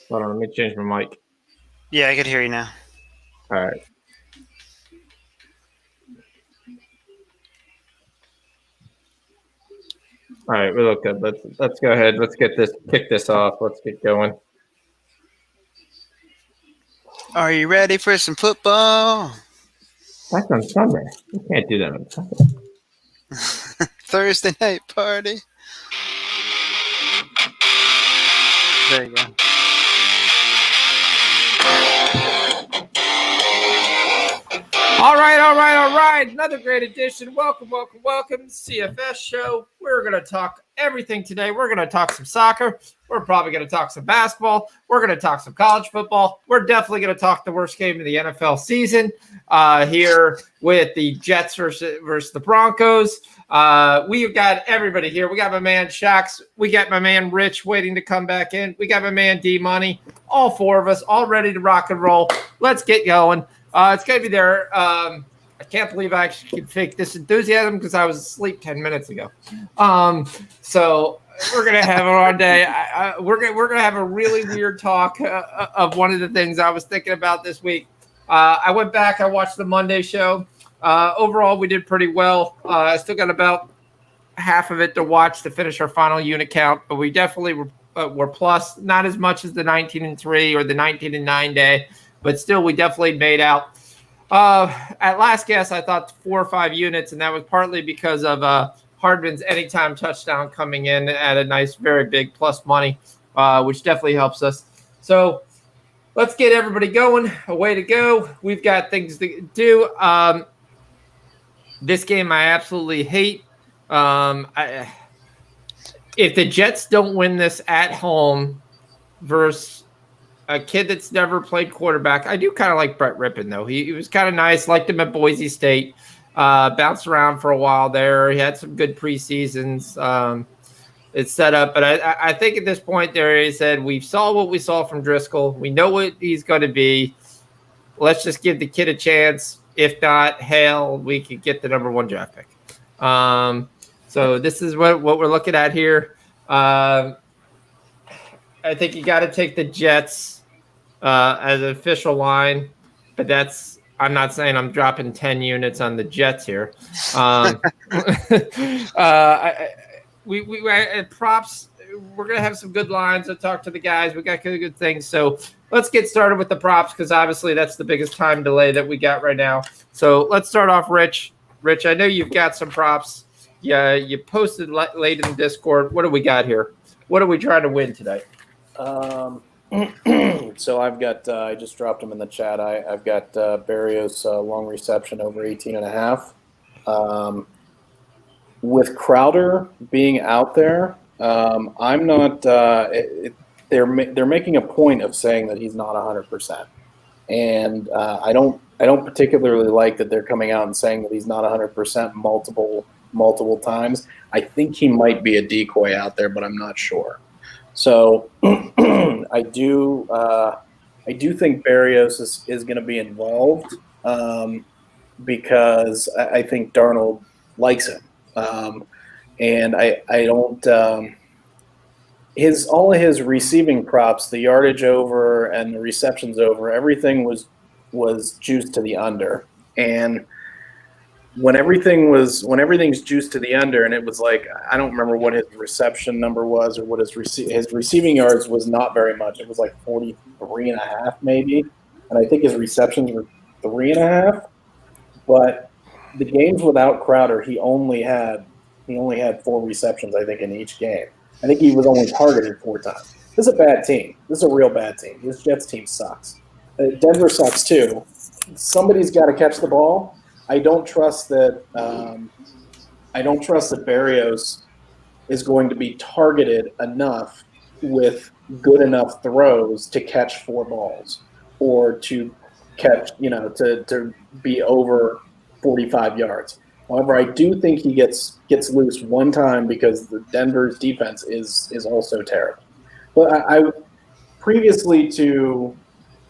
Hold on, let me change my mic. Yeah, I can hear you now. All right. All right, we look good. Let's go ahead. Let's kick this off. Let's get going. Are you ready for some football? That's on Sunday. We can't do that on Sunday. Thursday night party. There you go. All right. Another great edition. Welcome. Cfs Show. We're going to talk everything today. We're going to talk some soccer. We're probably going to talk some basketball. We're going to talk some college football. We're definitely going to talk the worst game of the NFL season here with the Jets versus the Broncos. We've got everybody here. We got my man Shax. We got my man Rich waiting to come back in. We got my man D-Money. All four of us all ready to rock and roll. Let's get going. It's going to be there. I can't believe I actually can fake this enthusiasm because I was asleep 10 minutes ago. So we're going to have it all day. We're going to have a really weird talk of one of the things I was thinking about this week. I went back. I watched the Monday show. Overall, we did pretty well. I still got about half of it to watch to finish our final unit count, but we definitely were plus, not as much as the 19-3 or the 19-9 day. But still, we definitely made out. At last guess, I thought 4 or 5 units, and that was partly because of Hardman's anytime touchdown coming in at a nice, very big plus money, which definitely helps us. So let's get everybody going. Away to go. We've got things to do. This game I absolutely hate. If the Jets don't win this at home versus a kid that's never played quarterback. I do kind of like Brett Rippon, though. He was kind of nice. Liked him at Boise State. Bounced around for a while there. He had some good preseasons. It's set up. But I think at this point there he said, we saw what we saw from Driscoll. We know what he's going to be. Let's just give the kid a chance. If not, hell, we could get the number 1 draft pick. So this is what we're looking at here. I think you got to take the Jets as an official line, but I'm not saying I'm dropping 10 units on the Jets here. We props. We're gonna have some good lines. I talk to the guys. We got good things. So let's get started with the props because obviously that's the biggest time delay that we got right now. So let's start off, Rich. Rich, I know you've got some props. Yeah, you posted late in the Discord. What do we got here? What are we trying to win today? So I've got, I just dropped them in the chat. I've got Barrios long reception over 18.5. With Crowder being out there, I'm not, they're making a point of saying that he's not 100%. And I don't particularly like that they're coming out and saying that he's not 100% multiple times. I think he might be a decoy out there, but I'm not sure. So I do think Barrios is going to be involved because I think Darnold likes him, and I don't all of his receiving props, the yardage over and the receptions over, everything was juiced to the under, and when everything's juiced to the under, and it was like, I don't remember what his reception number was or what his receiving yards was, not very much. It was like 43.5 maybe, and I think his receptions were 3.5. But the games without Crowder, he only had 4 receptions, I think, in each game. I think he was only targeted 4 times. This is a bad team. This is a real bad team. This Jets team sucks. Denver sucks too. Somebody's got to catch the ball. I don't trust that Barrios is going to be targeted enough with good enough throws to catch 4 balls or to catch, to be over 45 yards. However, I do think he gets loose one time because the Denver's defense is also terrible. But I previously to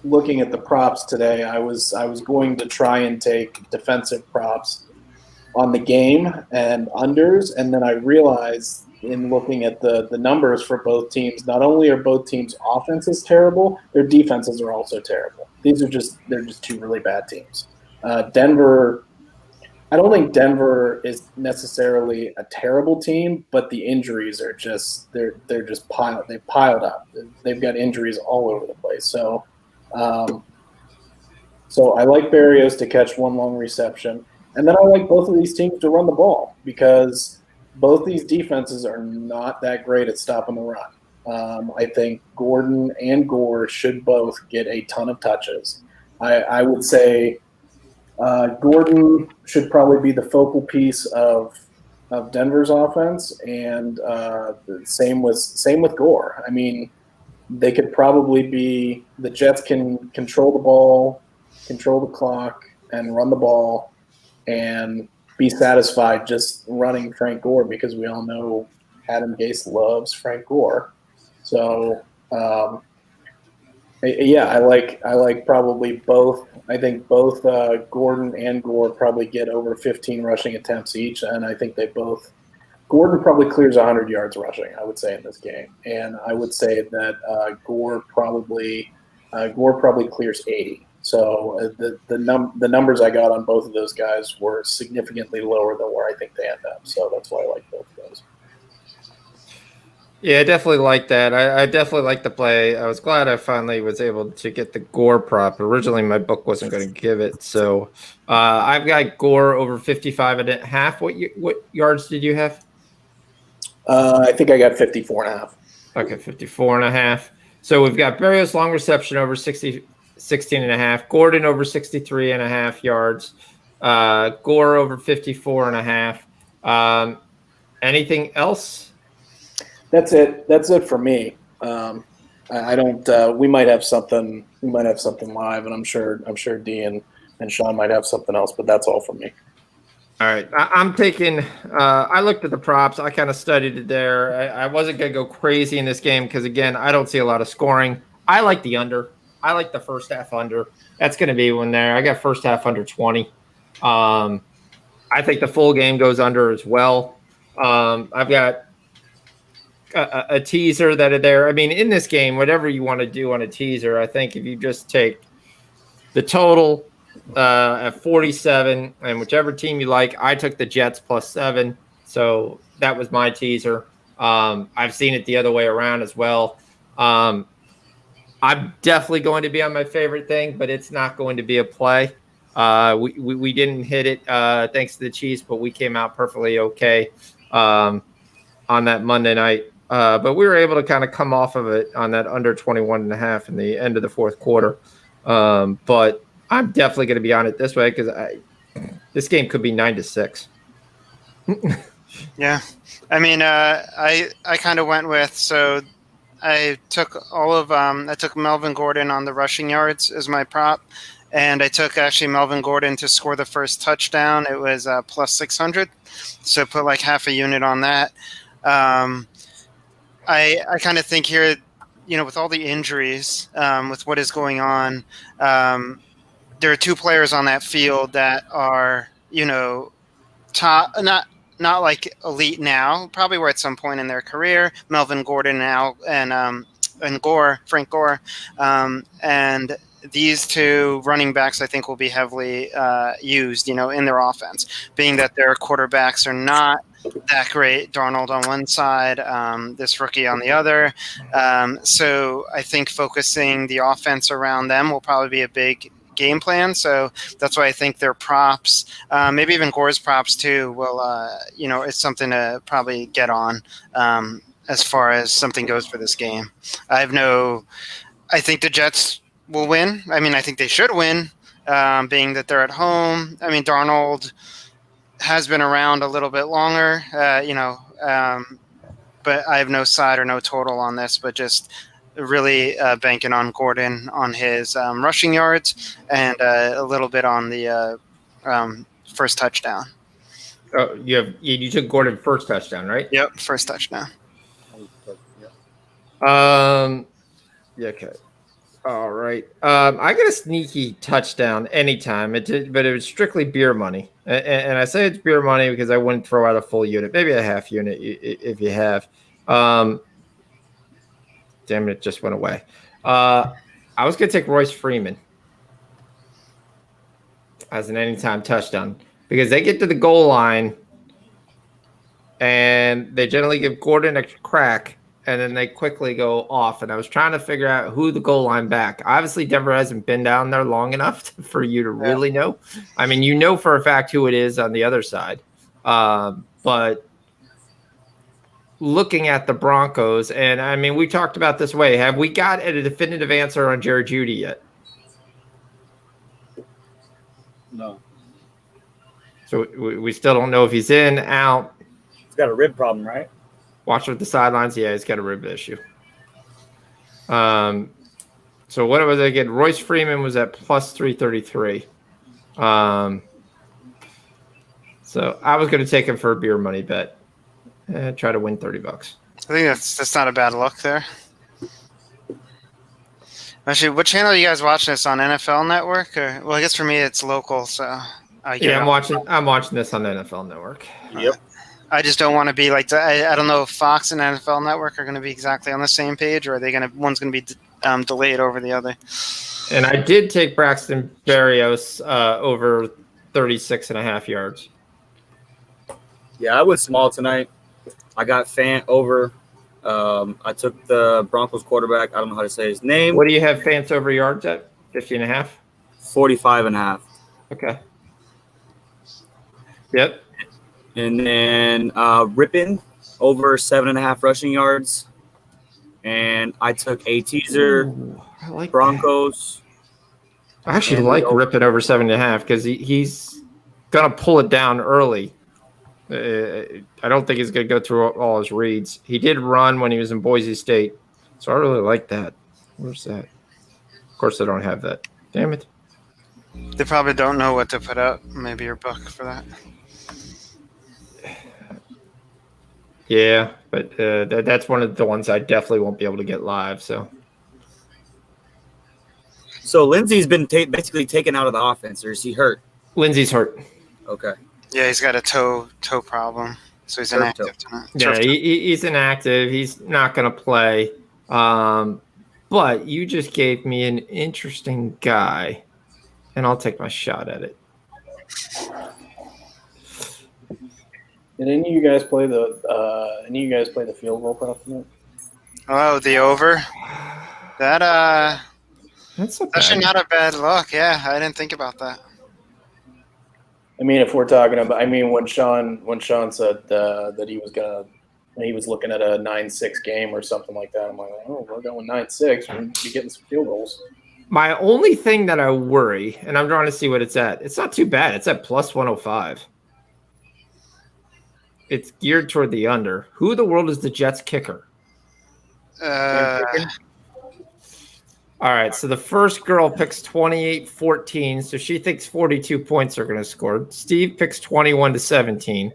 looking at the props today, I was going to try and take defensive props on the game and unders, and then I realized in looking at the numbers for both teams. Not only are both teams' offenses terrible, their defenses are also terrible. They're just two really bad teams. Denver. I don't think Denver is necessarily a terrible team, but the injuries are just they're just piled up. They've got injuries all over the place. So I like Barrios to catch one long reception, and then I like both of these teams to run the ball because both these defenses are not that great at stopping the run. I think Gordon and Gore should both get a ton of touches. I would say Gordon should probably be the focal piece of Denver's offense, and same with Gore. I mean, they could probably be the Jets can control the ball, control the clock, and run the ball, and be satisfied just running Frank Gore because we all know Adam Gase loves Frank Gore. So yeah, I like probably both. I think both Gordon and Gore probably get over 15 rushing attempts each, and I think Gordon probably clears 100 yards rushing, I would say, in this game, and I would say that Gore probably clears 80. So the numbers I got on both of those guys were significantly lower than where I think they end up. So that's why I like both of those. Yeah, I definitely like that. I definitely like the play. I was glad I finally was able to get the Gore prop. Originally, my book wasn't going to give it. So I've got Gore over 55.5. What yards did you have? I think I got 54.5. Okay, 54.5. So we've got Barrios long reception over 16.5. Gordon over 63.5 yards. Gore over 54.5. Anything else? That's it. That's it for me. I don't. We might have something. We might have something live, and I'm sure D and Sean might have something else. But that's all for me. All right, I'm taking. I looked at the props. I kind of studied it there. I wasn't gonna go crazy in this game because again, I don't see a lot of scoring. I like the under. I like the first half under. That's gonna be one there. I got first half under 20. I think the full game goes under as well. I've got a teaser that are there. I mean, in this game, whatever you want to do on a teaser, I think if you just take the total at 47 and whichever team you like, I took the Jets +7. So that was my teaser. I've seen it the other way around as well. I'm definitely going to be on my favorite thing, but it's not going to be a play. We didn't hit it thanks to the Chiefs, but we came out perfectly okay on that Monday night. But we were able to kind of come off of it on that under 21.5 in the end of the fourth quarter. But I'm definitely going to be on it this way because this game could be 9-6. Yeah. I mean, I kind of went with, so I took I took Melvin Gordon on the rushing yards as my prop. And I took actually Melvin Gordon to score the first touchdown. It was +600. So put like half a unit on that. I kind of think here, with all the injuries, with what is going on, there are two players on that field that are, top, not like elite now, probably were at some point in their career. Melvin Gordon now and Frank Gore, and these two running backs, I think, will be heavily used, in their offense, being that their quarterbacks are not that great. Darnold on one side, this rookie on the other. So I think focusing the offense around them will probably be a big game plan. So that's why I think their props, maybe even Gore's props too, will, it's something to probably get on as far as something goes for this game. I think the Jets will win. I mean, I think they should win, being that they're at home. I mean, Darnold has been around a little bit longer, but I have no side or no total on this, but just really banking on Gordon on his rushing yards and a little bit on the first touchdown. Oh, you took Gordon first touchdown, right? Yep, first touchdown. Yeah, okay. All right. I got a sneaky touchdown anytime. But it was strictly beer money. And I say it's beer money because I wouldn't throw out a full unit, maybe a half unit if you have. Damn it, just went away. I was going to take Royce Freeman as an anytime touchdown because they get to the goal line and they generally give Gordon a crack and then they quickly go off. And I was trying to figure out who the goal line back. Obviously, Denver hasn't been down there long enough for you to really know. I mean, you know for a fact who it is on the other side. But looking at the Broncos, and I mean, we talked about this way. Have we got a definitive answer on Jared Judy yet? No. So we still don't know if he's in, out. He's got a rib problem, right? Watch with the sidelines. Yeah, he's got a rib issue. So what was it again? Royce Freeman was at plus 333. So I was going to take him for a beer money bet and try to win $30. I think that's not a bad look there. Actually, what channel are you guys watching this on? NFL Network? Or, well, I guess for me it's local, so I'm watching this on the NFL Network. Yep. I just don't want to be like I don't know if Fox and NFL Network are going to be exactly on the same page, or are they going to one's going to be delayed over the other. And I did take Braxton Berrios over 36.5 yards. Yeah, I was small tonight. I got Fant over. I took the Broncos quarterback. I don't know how to say his name. What do you have Fant over yards at? 50.5? 45.5. Okay. Yep. And then Rippin over 7.5 rushing yards. And I took a teaser. Ooh, I like Broncos. that. I actually like Rippin over 7.5 because he's gonna pull it down early. I don't think he's gonna go through all his reads. He did run when he was in Boise State, so I really like that. Where's that? Of course, I don't have that. Damn it. They probably don't know what to put out. Maybe your book for that. Yeah, but that's one of the ones I definitely won't be able to get live. So Lindsey's been basically taken out of the offense, or is he hurt? Lindsey's hurt. Okay. Yeah, he's got a toe problem, so he's inactive tonight. Yeah, he's inactive. He's not going to play. But you just gave me an interesting guy, and I'll take my shot at it. Did any of you guys play the field goal prop tonight? Oh, the over. That's actually not a bad look. Yeah, I didn't think about that. I mean, if we're talking about, when Sean said that he was looking at a 9-6 game or something like that, I'm like, oh, we're going 9-6. We're going to be getting some field goals. My only thing that I worry, and I'm trying to see what it's at. It's not too bad. It's at plus 105. It's geared toward the under. Who in the world is the Jets kicker? All right, so the first girl picks 28-14, so she thinks 42 points are going to score. Steve picks 21-17.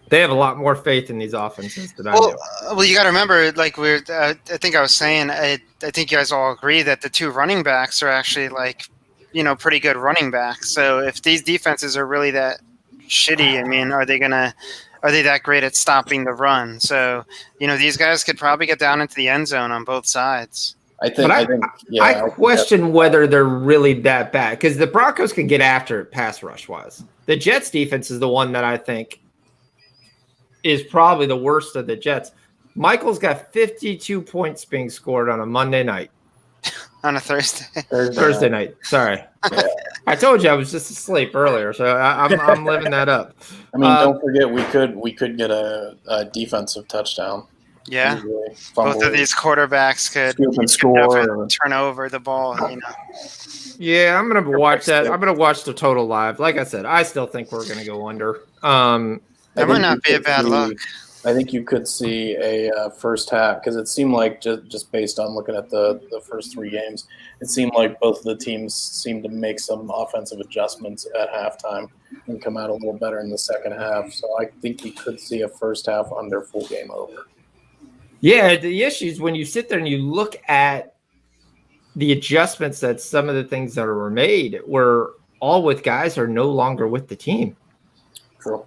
They have a lot more faith in these offenses than I do. Well, you got to remember, like I think I was saying, I think you guys all agree that the two running backs are actually pretty good running backs. So if these defenses are really that shitty, I mean, are they that great at stopping the run? So these guys could probably get down into the end zone on both sides. I question whether they're really that bad because the Broncos can get after it pass rush wise. The Jets defense is the one that I think is probably the worst of the Jets. Michael's got 52 points being scored on a Monday night. On a Thursday night. Sorry. Yeah. I told you I was just asleep earlier, so I'm living that up. I mean, don't forget we could get a defensive touchdown. Yeah, both of these quarterbacks could score turn over the ball. Yeah, I'm gonna watch that. I'm gonna watch the total live. Like I said, I still think we're gonna go under. That might not be a bad look. I think you could see a first half because it seemed like just based on looking at the first three games, it seemed like both of the teams seemed to make some offensive adjustments at halftime and come out a little better in the second half. So I think you could see a first half under, full game over. Yeah, the issue is when you sit there and you look at the adjustments that some of the things that were made were all with guys who are no longer with the team. True.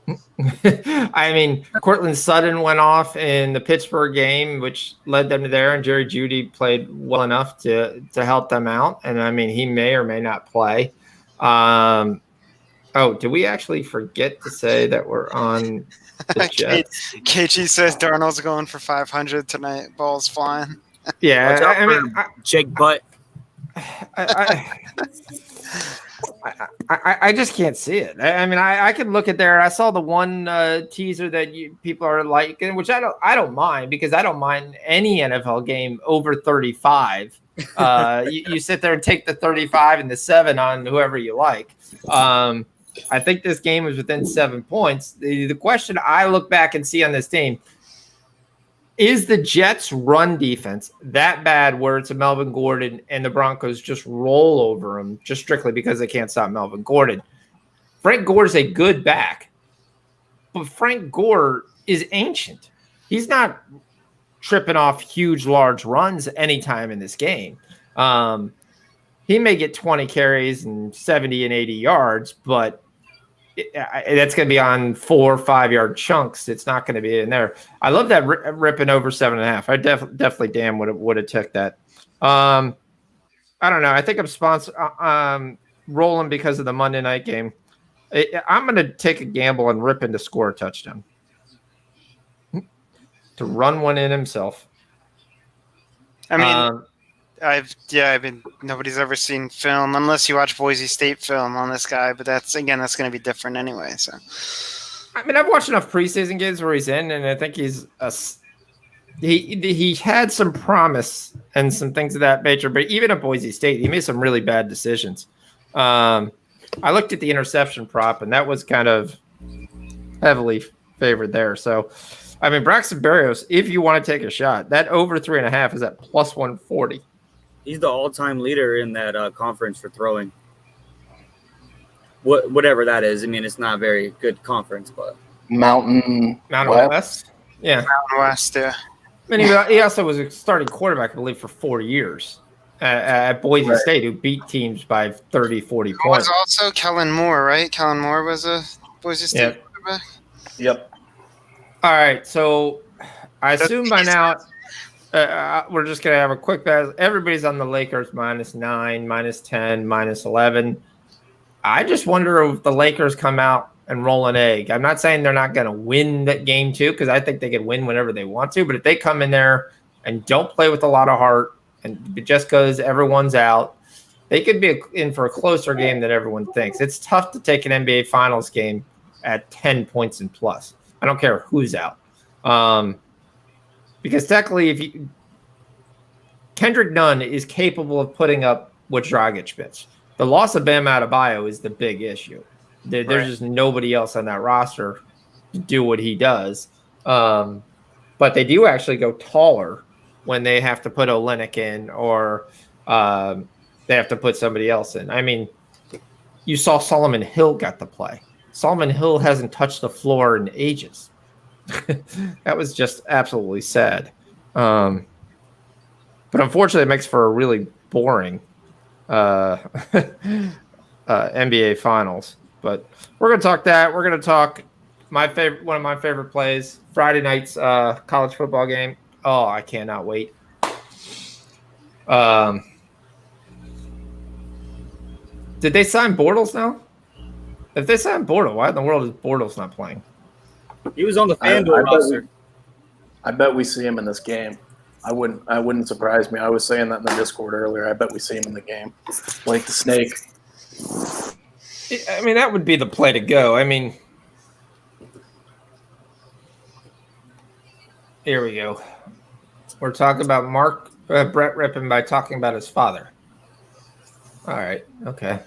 I mean, Cortland Sutton went off in the Pittsburgh game, which led them to there, and Jerry Jeudy played well enough to help them out. And I mean, he may or may not play. Did we actually forget to say that we're on the Jets? KG says Darnold's going for 500 tonight. Balls flying. Yeah, I mean, Jake Butt. I just can't see it. I mean, I can look at there. I saw the one teaser that people are liking, which I don't mind, because I don't mind any NFL game over 35. You sit there and take the 35 and the 7 on whoever you like. I think this game was within 7 points. The question I look back and see on this team is the Jets' run defense that bad where it's a Melvin Gordon and the Broncos just roll over them just strictly because they can't stop Melvin Gordon? Frank Gore is a good back, but Frank Gore is ancient. He's not tripping off huge, large runs anytime in this game. He may get 20 carries and 70 and 80 yards, but that's going to be on 4 or 5 yard chunks. It's not going to be in there. I love that ripping over 7.5. I definitely damn would have took that. I don't know. I think I'm rolling because of the Monday night game. I'm going to take a gamble and Rippin to score a touchdown, to run one in himself. I mean, I've been. Nobody's ever seen film unless you watch Boise State film on this guy, but that's going to be different anyway. So, I mean, I've watched enough preseason games where he's in, and I think he had some promise and some things of that nature. But even at Boise State, he made some really bad decisions. I looked at the interception prop, and that was kind of heavily favored there. So, I mean, Braxton Berrios, if you want to take a shot, that over 3.5 is at plus 140. He's the all-time leader in that conference for throwing. Whatever that is. I mean, it's not a very good conference, but Mountain West. Yeah. Mountain West, yeah. I mean, he also was a starting quarterback, I believe, for 4 years at Boise State, who beat teams by 30, 40 points. Was also Kellen Moore, right? Kellen Moore was a Boise State quarterback. Yep. All right, so I assume by now we're just going to have a quick bet. Everybody's on the Lakers -9, -10, -11. I just wonder if the Lakers come out and roll an egg. I'm not saying they're not going to win that game too, because I think they can win whenever they want to. But if they come in there and don't play with a lot of heart, and just because everyone's out, they could be in for a closer game than everyone thinks. It's tough to take an NBA Finals game at 10 points and plus. I don't care who's out. Because technically, Kendrick Nunn is capable of putting up what Dragic spits. The loss of Bam Adebayo is the big issue. There's just nobody else on that roster to do what he does. But they do actually go taller when they have to put Olynyk in or they have to put somebody else in. I mean, you saw Solomon Hill got to play. Solomon Hill hasn't touched the floor in ages. That was just absolutely sad. But unfortunately, it makes for a really boring NBA Finals. But we're going to talk that. We're going to talk one of my favorite plays, Friday night's college football game. Oh, I cannot wait. Did they sign Bortles now? If they sign Bortles, why in the world is Bortles not playing? He was on the FanDuel roster. I bet we see him in this game. I wouldn't surprise me. I was saying that in the Discord earlier. I bet we see him in the game. Like the snake. I mean, that would be the play to go. I mean, here we go. We're talking about Brett Rippon by talking about his father. All right. Okay.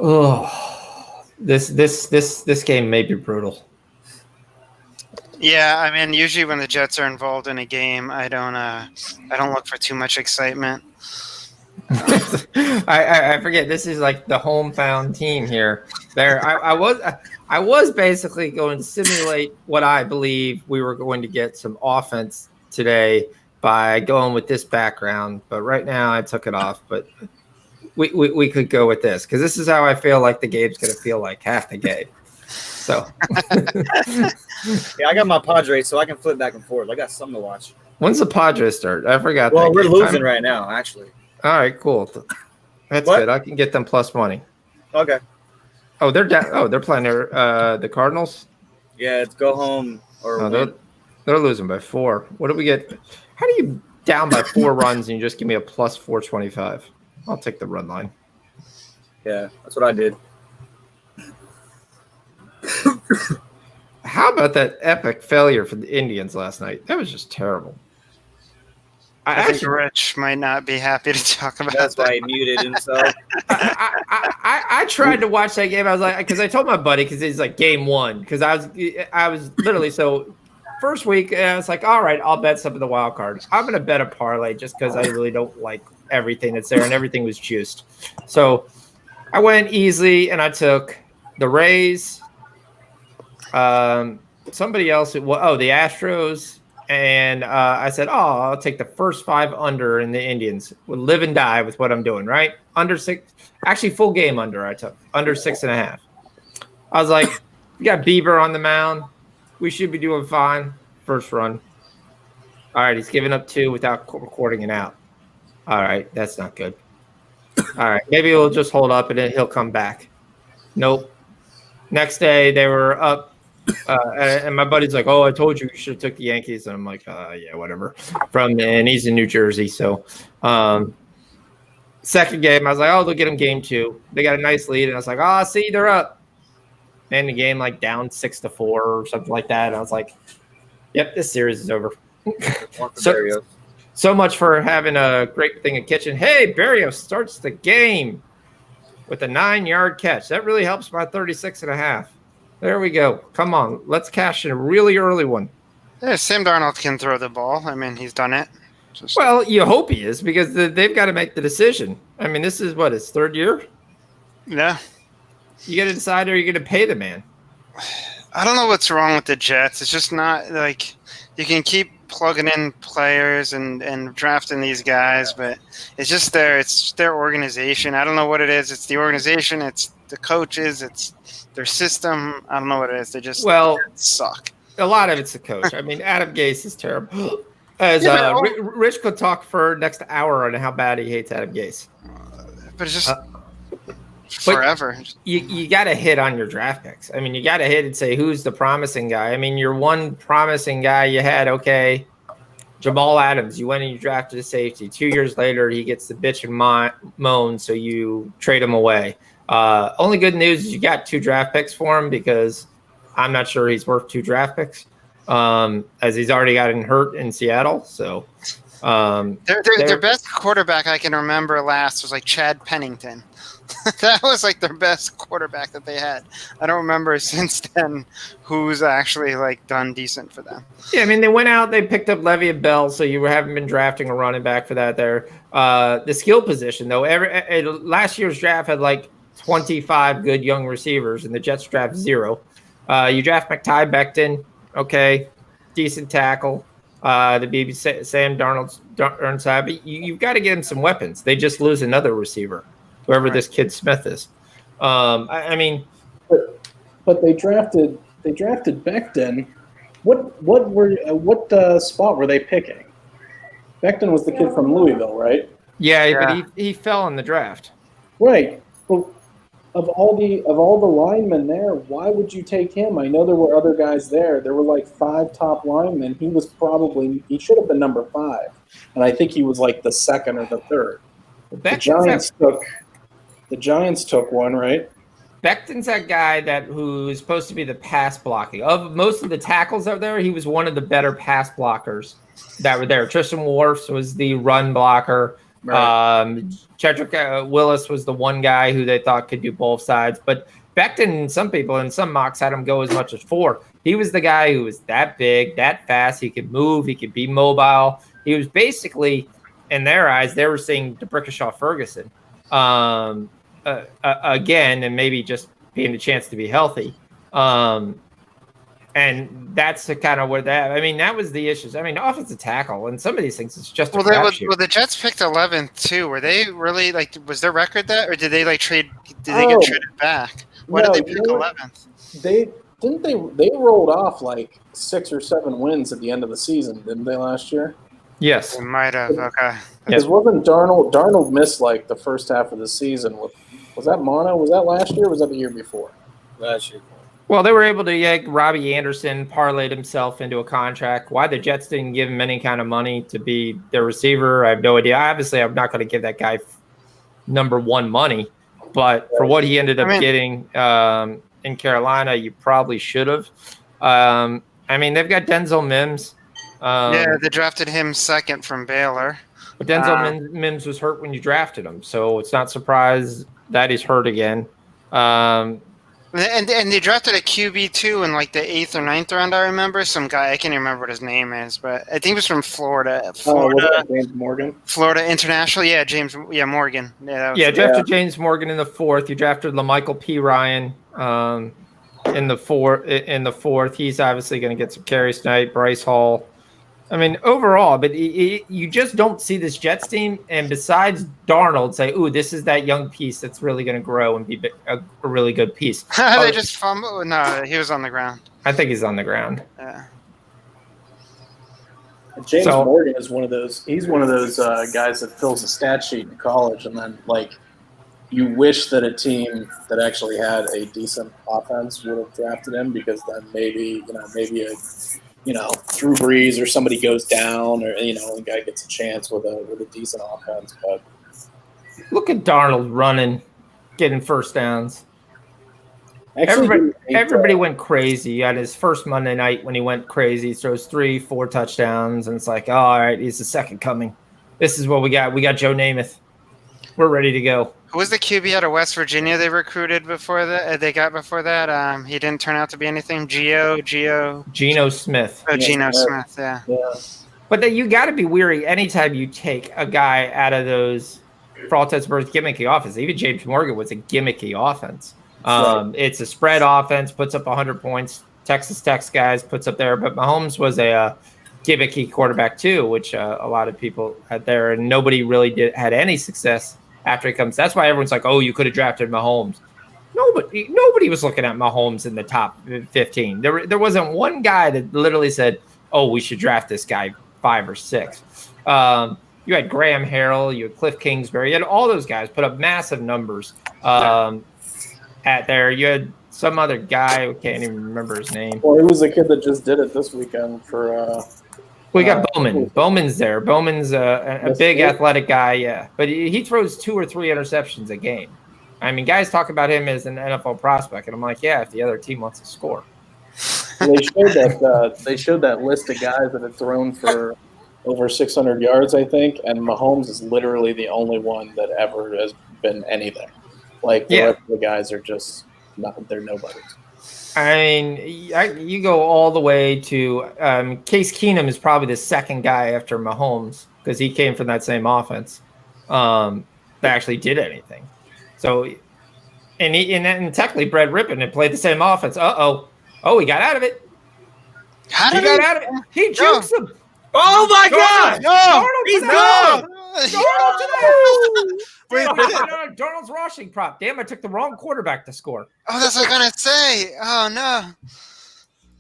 Oh, this game may be brutal. Yeah, I mean, usually when the Jets are involved in a game, I don't look for too much excitement. I forget. This is like the hometown team here. I was basically going to simulate what I believe we were going to get some offense today by going with this background, but right now I took it off. But we could go with this because this is how I feel like the game's going to feel like half the game. So Yeah, I got my Padres, so I can flip back and forth. I got something to watch. when's the Padres start? I forgot. Well, that we're game. losing right now, actually. All right, cool. That's What? good. I can get them plus money. Okay. Oh, they're down. Oh, they're playing the Cardinals. Yeah, it's go home or Oh, win. they're losing by 4. What do we get? How do you down by 4 runs and you just give me a plus 425? I'll take the run line. Yeah, that's what I did. How about that epic failure for the Indians last night? That was just terrible. I think Rich might not be happy to talk about That's that. why he muted himself. I tried to watch that game. I was like, because I told my buddy, because he's like game 1, because I was literally so first week. I was like, all right, I'll bet some of the wild cards. I'm gonna bet a parlay just because I really don't like everything that's there, and everything was juiced. So I went easy, and I took the Rays. Somebody else. The Astros. And I said, I'll take the first 5 under in the Indians. We'll live and die with what I'm doing, right? Under 6, actually full game under I took. Under 6.5. I was like, we got Bieber on the mound. We should be doing fine. First run. All right, he's giving up 2 without recording it out. All right, that's not good. All right, maybe we'll just hold up and then he'll come back. Nope. Next day, they were up. And my buddy's like, "Oh, I told you should have took the Yankees," and I'm like, "Yeah, whatever." And he's in New Jersey, so second game, I was like, "Oh, they'll get him game 2." They got a nice lead, and I was like, "Oh, see, they're up." And the game like down 6-4 or something like that. And I was like, "Yep, this series is over." So much for having a great thing in kitchen. Hey, Barrios starts the game with a 9-yard catch. That really helps my 36.5. There we go. Come on. Let's cash in a really early one. Yeah, Sam Darnold can throw the ball. I mean, he's done it. Well, you hope he is because they've got to make the decision. I mean, this is what, his 3rd year? Yeah. You got to decide, are you going to pay the man? I don't know what's wrong with the Jets. It's just not like you can keep plugging in players and drafting these guys, but it's just their organization. I don't know what it is. It's the organization. It's the coaches. It's their system. I don't know what it is. They just suck. A lot of it's the coach. I mean, Adam Gase is terrible. Rich could talk for next hour on how bad he hates Adam Gase. But it's just forever. You got to hit on your draft picks. I mean, you got to hit and say, who's the promising guy? I mean, your one promising guy you had, okay, Jamal Adams. You went and you drafted a safety. 2 years later, he gets the bitch and moan, so you trade him away. Only good news is you got 2 draft picks for him because I'm not sure he's worth 2 draft picks as he's already gotten hurt in Seattle. So their best quarterback I can remember last was like Chad Pennington. That was like their best quarterback that they had. I don't remember since then who's actually like done decent for them. Yeah, I mean, they went out, they picked up Le'Veon Bell, so you haven't been drafting a running back for that there. The skill position, though, last year's draft had like 25 good young receivers, and the Jets draft 0. You draft Mekhi Becton, okay, decent tackle. The BB Sam Darnold's side, but you've got to get him some weapons. They just lose another receiver, whoever this kid Smith is. I mean, but they drafted Becton. What spot were they picking? Becton was the kid from Louisville, right? Yeah. But he fell in the draft. Right. Well, of all the linemen there, why would you take him? I know there were other guys there. There were like 5 top linemen. He should have been number 5, and I think he was like the 2nd or the 3rd. The Giants took one, right? Becton's that guy who's supposed to be the pass blocking. Of most of the tackles out there, he was one of the better pass blockers that were there. Tristan Wirfs was the run blocker. Right. Chedrick Willis was the one guy who they thought could do both sides. But Becton, some people in some mocks had him go as much as 4. He was the guy who was that big, that fast. He could move. He could be mobile. He was basically, in their eyes, they were seeing DeBrickashaw Ferguson. Again, and maybe just being a chance to be healthy. And that's the kind of where that. I mean, that was the issues. I mean, offensive tackle and some of these things. It's just a crapshoot. Well, the Jets picked 11th too. Were they really like? Was their record that, or did they like trade? Did they get traded back? Why did they pick 11th? They rolled off like 6 or 7 wins at the end of the season, didn't they last year? Yes, They might have. Okay. Because wasn't Darnold missed like the first half of the season? Was that mono? Was that last year? Or was that the year before? Last year. Well, they were able to get Robbie Anderson parlayed himself into a contract. Why the Jets didn't give him any kind of money to be their receiver, I have no idea. Obviously, I'm not going to give that guy number one money, but for what he ended up getting in Carolina, you probably should have. I mean, they've got Denzel Mims. They drafted him second from Baylor. But Denzel Mims was hurt when you drafted him, so it's not surprised that he's hurt again. And they drafted a QB too in like the 8th or 9th round. I remember some guy. I can't even remember what his name is, but I think he was from Florida. James Morgan. Florida International. Yeah, Morgan. Drafted James Morgan in the 4th. You drafted LaMichael P. Ryan in the 4th. He's obviously going to get some carries tonight. Bryce Hall. I mean, overall, but you just don't see this Jets team. And besides Darnold, say, "Ooh, this is that young piece that's really going to grow and be a really good piece." They just fumbled. No, he was on the ground. I think he's on the ground. Yeah. James Morgan is one of those. He's one of those guys that fills a stat sheet in college, and then like you wish that a team that actually had a decent offense would have drafted him, because then maybe Drew Brees or somebody goes down, or a guy gets a chance with a decent offense. But look at Darnold running, getting first downs. Actually, everybody went crazy at his first Monday night when he went crazy. He throws 3-4 touchdowns, and it's like, oh, all right, he's the second coming. This is what we got. We got Joe Namath. We're ready to go. Who was the QB out of West Virginia they recruited before that? They got before that. He didn't turn out to be anything. Geno Smith. Oh, Geno Smith. Yeah. But then you got to be weary anytime you take a guy out of those, for all intents and purposes, gimmicky offense. Even James Morgan was a gimmicky offense. It's a spread offense, puts up 100 points. Texas Tech guys puts up there, but Mahomes was a gimmicky quarterback too, which a lot of people had there, and nobody really had any success after he comes. That's why everyone's like, "Oh, you could have drafted Mahomes." Nobody was looking at Mahomes in the top 15. There wasn't one guy that literally said, "Oh, we should draft this guy 5 or 6." You had Graham Harrell, you had Cliff Kingsbury, you had all those guys put up massive numbers. At there, you had some other guy, I can't even remember his name. Well, he was the kid that just did it this weekend for. We got Bowman. Bowman's there. Bowman's a big athletic guy, yeah. But he throws 2 or 3 interceptions a game. I mean, guys talk about him as an NFL prospect, and I'm like, yeah, if the other team wants to score. They showed that list of guys that had thrown for over 600 yards, I think, and Mahomes is literally the only one that ever has been anything. Like, the rest of the guys are just they're nobodies. I mean, you go all the way to Case Keenum is probably the second guy after Mahomes, because he came from that same offense that actually did anything. So, and technically Brett Rippon had played the same offense. Oh, he got out of it. How did he got out of it? He jukes him. Oh my God! No, he's gone. Darnold's rushing prop. Damn, I took the wrong quarterback to score. Oh, that's what I'm gonna say. Oh no!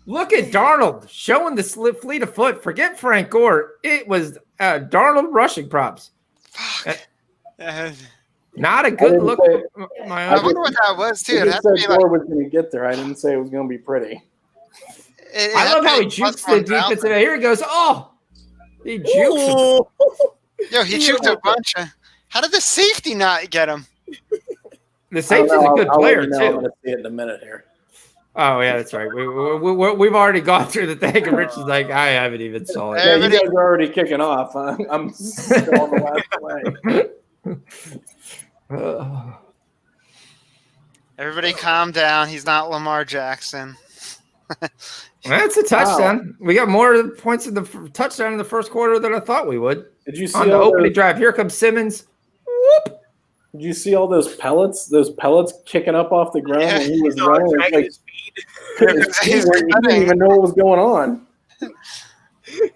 Look at Darnold showing the fleet of foot. Forget Frank Gore. It was Darnold rushing props. Fuck. Not a good look. I wonder what that was too. It had to be Gore was going to get there. I didn't say it was going to be pretty. I love how he jukes the defense. Here he goes. Oh, he jukes him. Yo, he juked a bunch of. How did the safety not get him? The safety's a good player too. I'm going to see it in a minute here. Oh yeah, that's right. We've already gone through the thing, and Rich is like, I haven't even saw it. Yeah, you guys are already kicking off. I'm still on the last play. Everybody calm down. He's not Lamar Jackson. That's a touchdown. Wow. We got more points in the touchdown in the first quarter than I thought we would. Did you see on the opening drive? Here comes Simmons. Whoop. Did you see all those pellets? Those pellets kicking up off the ground when he was running. It was like he didn't even know what was going on. It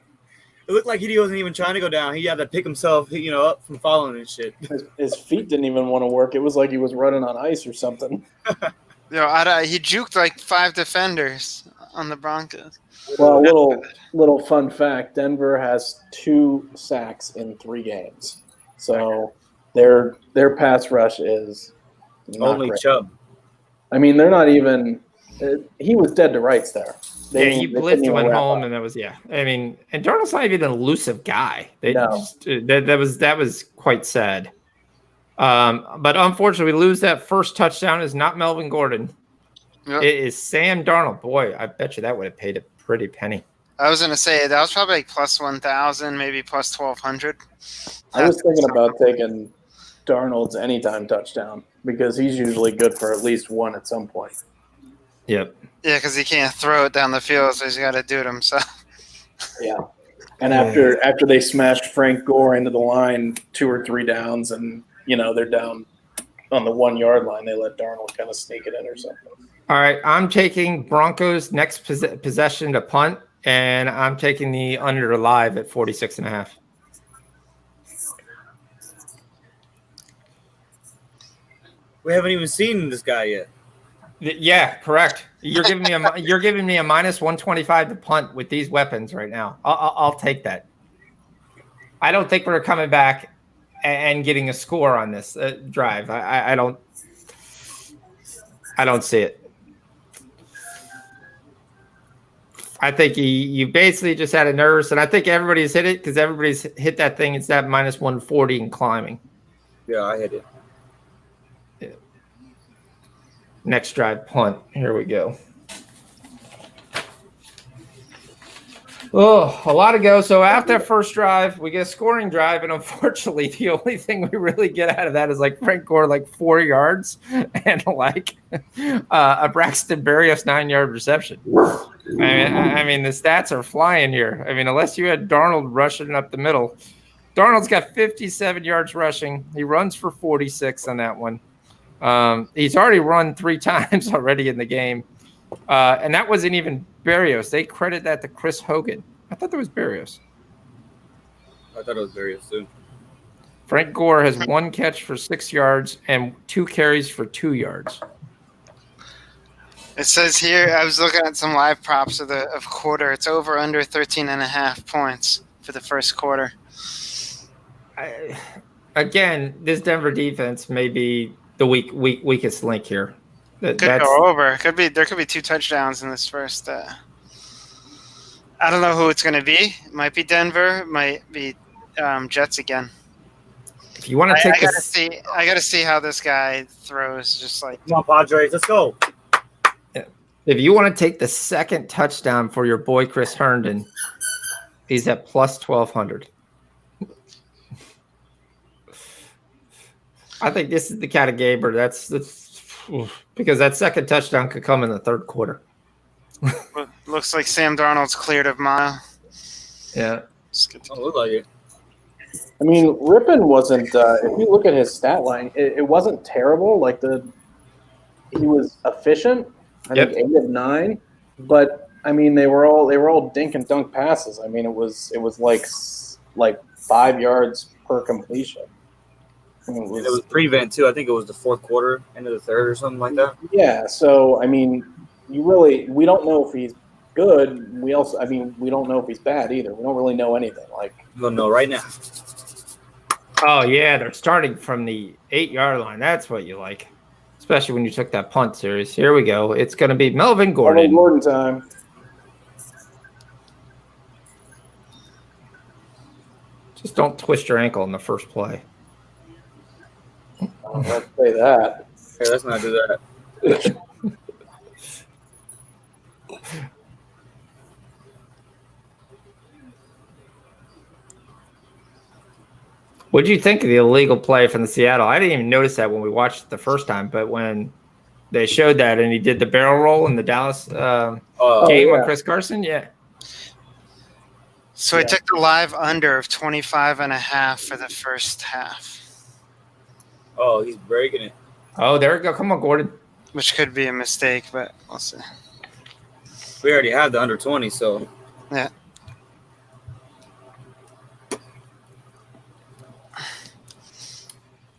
looked like he wasn't even trying to go down. He had to pick himself, up from falling and shit. His feet didn't even want to work. It was like he was running on ice or something. He juked like 5 defenders on the Broncos. Well, little fun fact: Denver has 2 sacks in 3 games, so their pass rush is not Only great. Chubb. I mean, they're not even. He was dead to rights there. He blitzed and went home, and that was I mean, and Darnold's not even an elusive guy. That was quite sad. But unfortunately, we lose that first touchdown. Is not Melvin Gordon. Yep. It is Sam Darnold. Boy, I bet you that would have paid a pretty penny. I was gonna say that was probably like plus 1,000, maybe plus 1,200. I was thinking about taking Darnold's anytime touchdown because he's usually good for at least one at some point. Yep. Yeah, because he can't throw it down the field, so he's got to do it himself. Yeah. And after they smashed Frank Gore into the line 2 or 3 downs, and they're down on the 1 yard line, they let Darnold kind of sneak it in or something. All right, I'm taking Broncos next possession to punt, and I'm taking the under live at 46.5. We haven't even seen this guy yet. Yeah, correct. You're giving me a minus 125 to punt with these weapons right now. I'll take that. I don't think we're coming back and getting a score on this drive. I don't see it. I think you basically just had a nervous, and I think everybody's hit it because everybody's hit that thing. It's that minus 140 and climbing. Yeah, I hit it. Yeah. Next drive, punt. Here we go. Oh, a lot to go. So after that first drive, we get a scoring drive, and unfortunately, the only thing we really get out of that is like Frank Gore, like 4 yards, and like a Braxton Berrios 9-yard reception. I mean, the stats are flying here. I mean, unless you had Darnold rushing up the middle, Darnold's got 57 yards rushing. He runs for 46 on that one. He's already run 3 times already in the game. And that wasn't even Berrios. They credit that to Chris Hogan. I thought that was Berrios. I thought it was Berrios too. Frank Gore has 1 catch for 6 yards and 2 carries for 2 yards. It says here, I was looking at some live props of quarter. It's over under 13.5 points for the first quarter. Again, this Denver defense may be the weakest link here. Could go over. There could be 2 touchdowns in this first. I don't know who it's going to be. It might be Denver. It might be Jets again. If you want to take I got to see how this guy throws. Just like, come on, Padres, let's go. If you want to take the second touchdown for your boy Chris Herndon, he's at plus 1,200. I think this is the kind of game where that's because that second touchdown could come in the third quarter. Looks like Sam Darnold's cleared of mile. Yeah. Look like it. I mean, Rippon wasn't. If you look at his stat line, it wasn't terrible. Like he was efficient. I think 8 of 9, but I mean they were all dink and dunk passes. I mean it was like 5 yards per completion. I mean, it was prevent too. I think it was the fourth quarter, end of the third or something like that. Yeah. So I mean, we don't know if he's good. We don't know if he's bad either. We don't really know anything. Like we don't know right now. Oh yeah, they're starting from the 8-yard line. That's what you like. Especially when you took that punt series. Here we go. It's going to be Melvin Gordon. Melvin Gordon time. Just don't twist your ankle in the first play. Let's say that. Hey, let's not do that. What did you think of the illegal play from the Seattle? I didn't even notice that when we watched it the first time, but when they showed that and he did the barrel roll in the Dallas game with Chris Carson, So I took the live under of 25.5 for the first half. Oh, he's breaking it. Oh, there we go. Come on, Gordon. which could be a mistake, but we'll see. We already have the under 20, so. Yeah.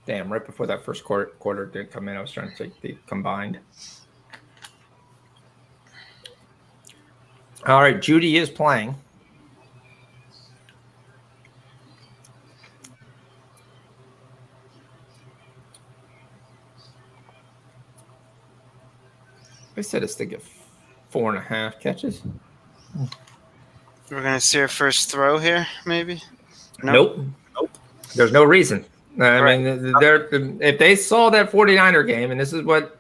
Damn, right before that first quarter did come in, I was trying to take the combined. All right, Judy is playing. They said it's to get 4.5 catches. We're going to see our first throw here, maybe? Nope. There's no reason. I mean, if they saw that 49er game, and this is what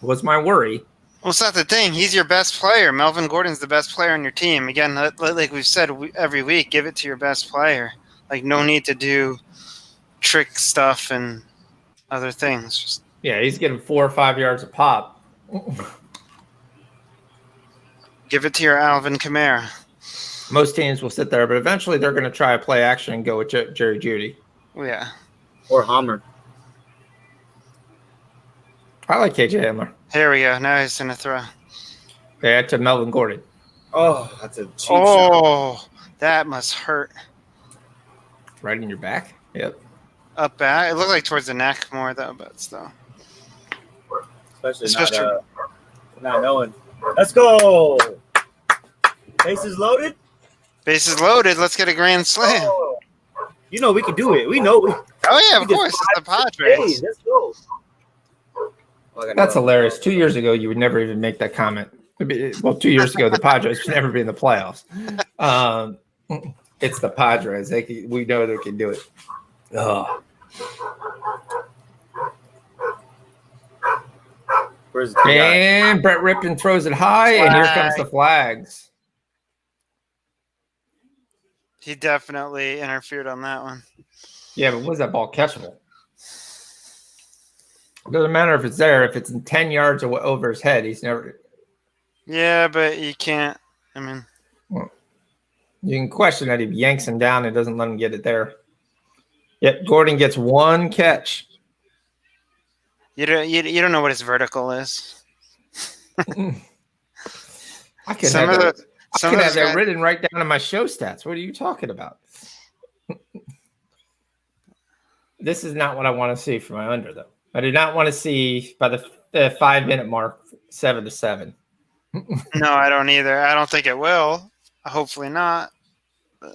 was my worry. Well, it's not the thing. He's your best player. Melvin Gordon's the best player on your team. Again, like we've said every week, give it to your best player. Like, no need to do trick stuff and other things. Just Yeah, he's getting 4 or 5 yards a pop. give it to your Alvin Kamara. Most teams will sit there, but eventually they're going to try a play action and go with Jerry Judy. Yeah. Or Hammer. I like KJ Hamler. Here we go. Now he's going to throw. Yeah, to Melvin Gordon. Oh, that's a cheap shot. That must hurt. Right in your back? Yep. Up back. It looked like towards the neck more, though, but still. Especially not knowing. Let's go. Bases loaded. Bases loaded. Let's get a grand slam. Oh. You know we can do it. We know. Oh, yeah, of course. It's the Padres. Hey, let's go. That's hilarious. 2 years ago, you would never even make that comment. Well, 2 years ago, the Padres would never be in the playoffs. It's the Padres. We know they can do it. Oh. Where's the guy? And Brett Rippon throws it high, and here comes the flags. He definitely interfered on that one. Yeah, but was that ball catchable? It doesn't matter if it's there. If it's in 10 yards over his head, he's never. Yeah, but you can't. I mean, you can question that he yanks him down and doesn't let him get it there. Yep, Gordon gets one catch. you don't know what his vertical is. I could have that written right down in my show stats. What are you talking about? This is not what I want to see for my under, though. I do not want to see by the 5-minute mark 7-7. No, I don't either. I don't think it will. Hopefully not. You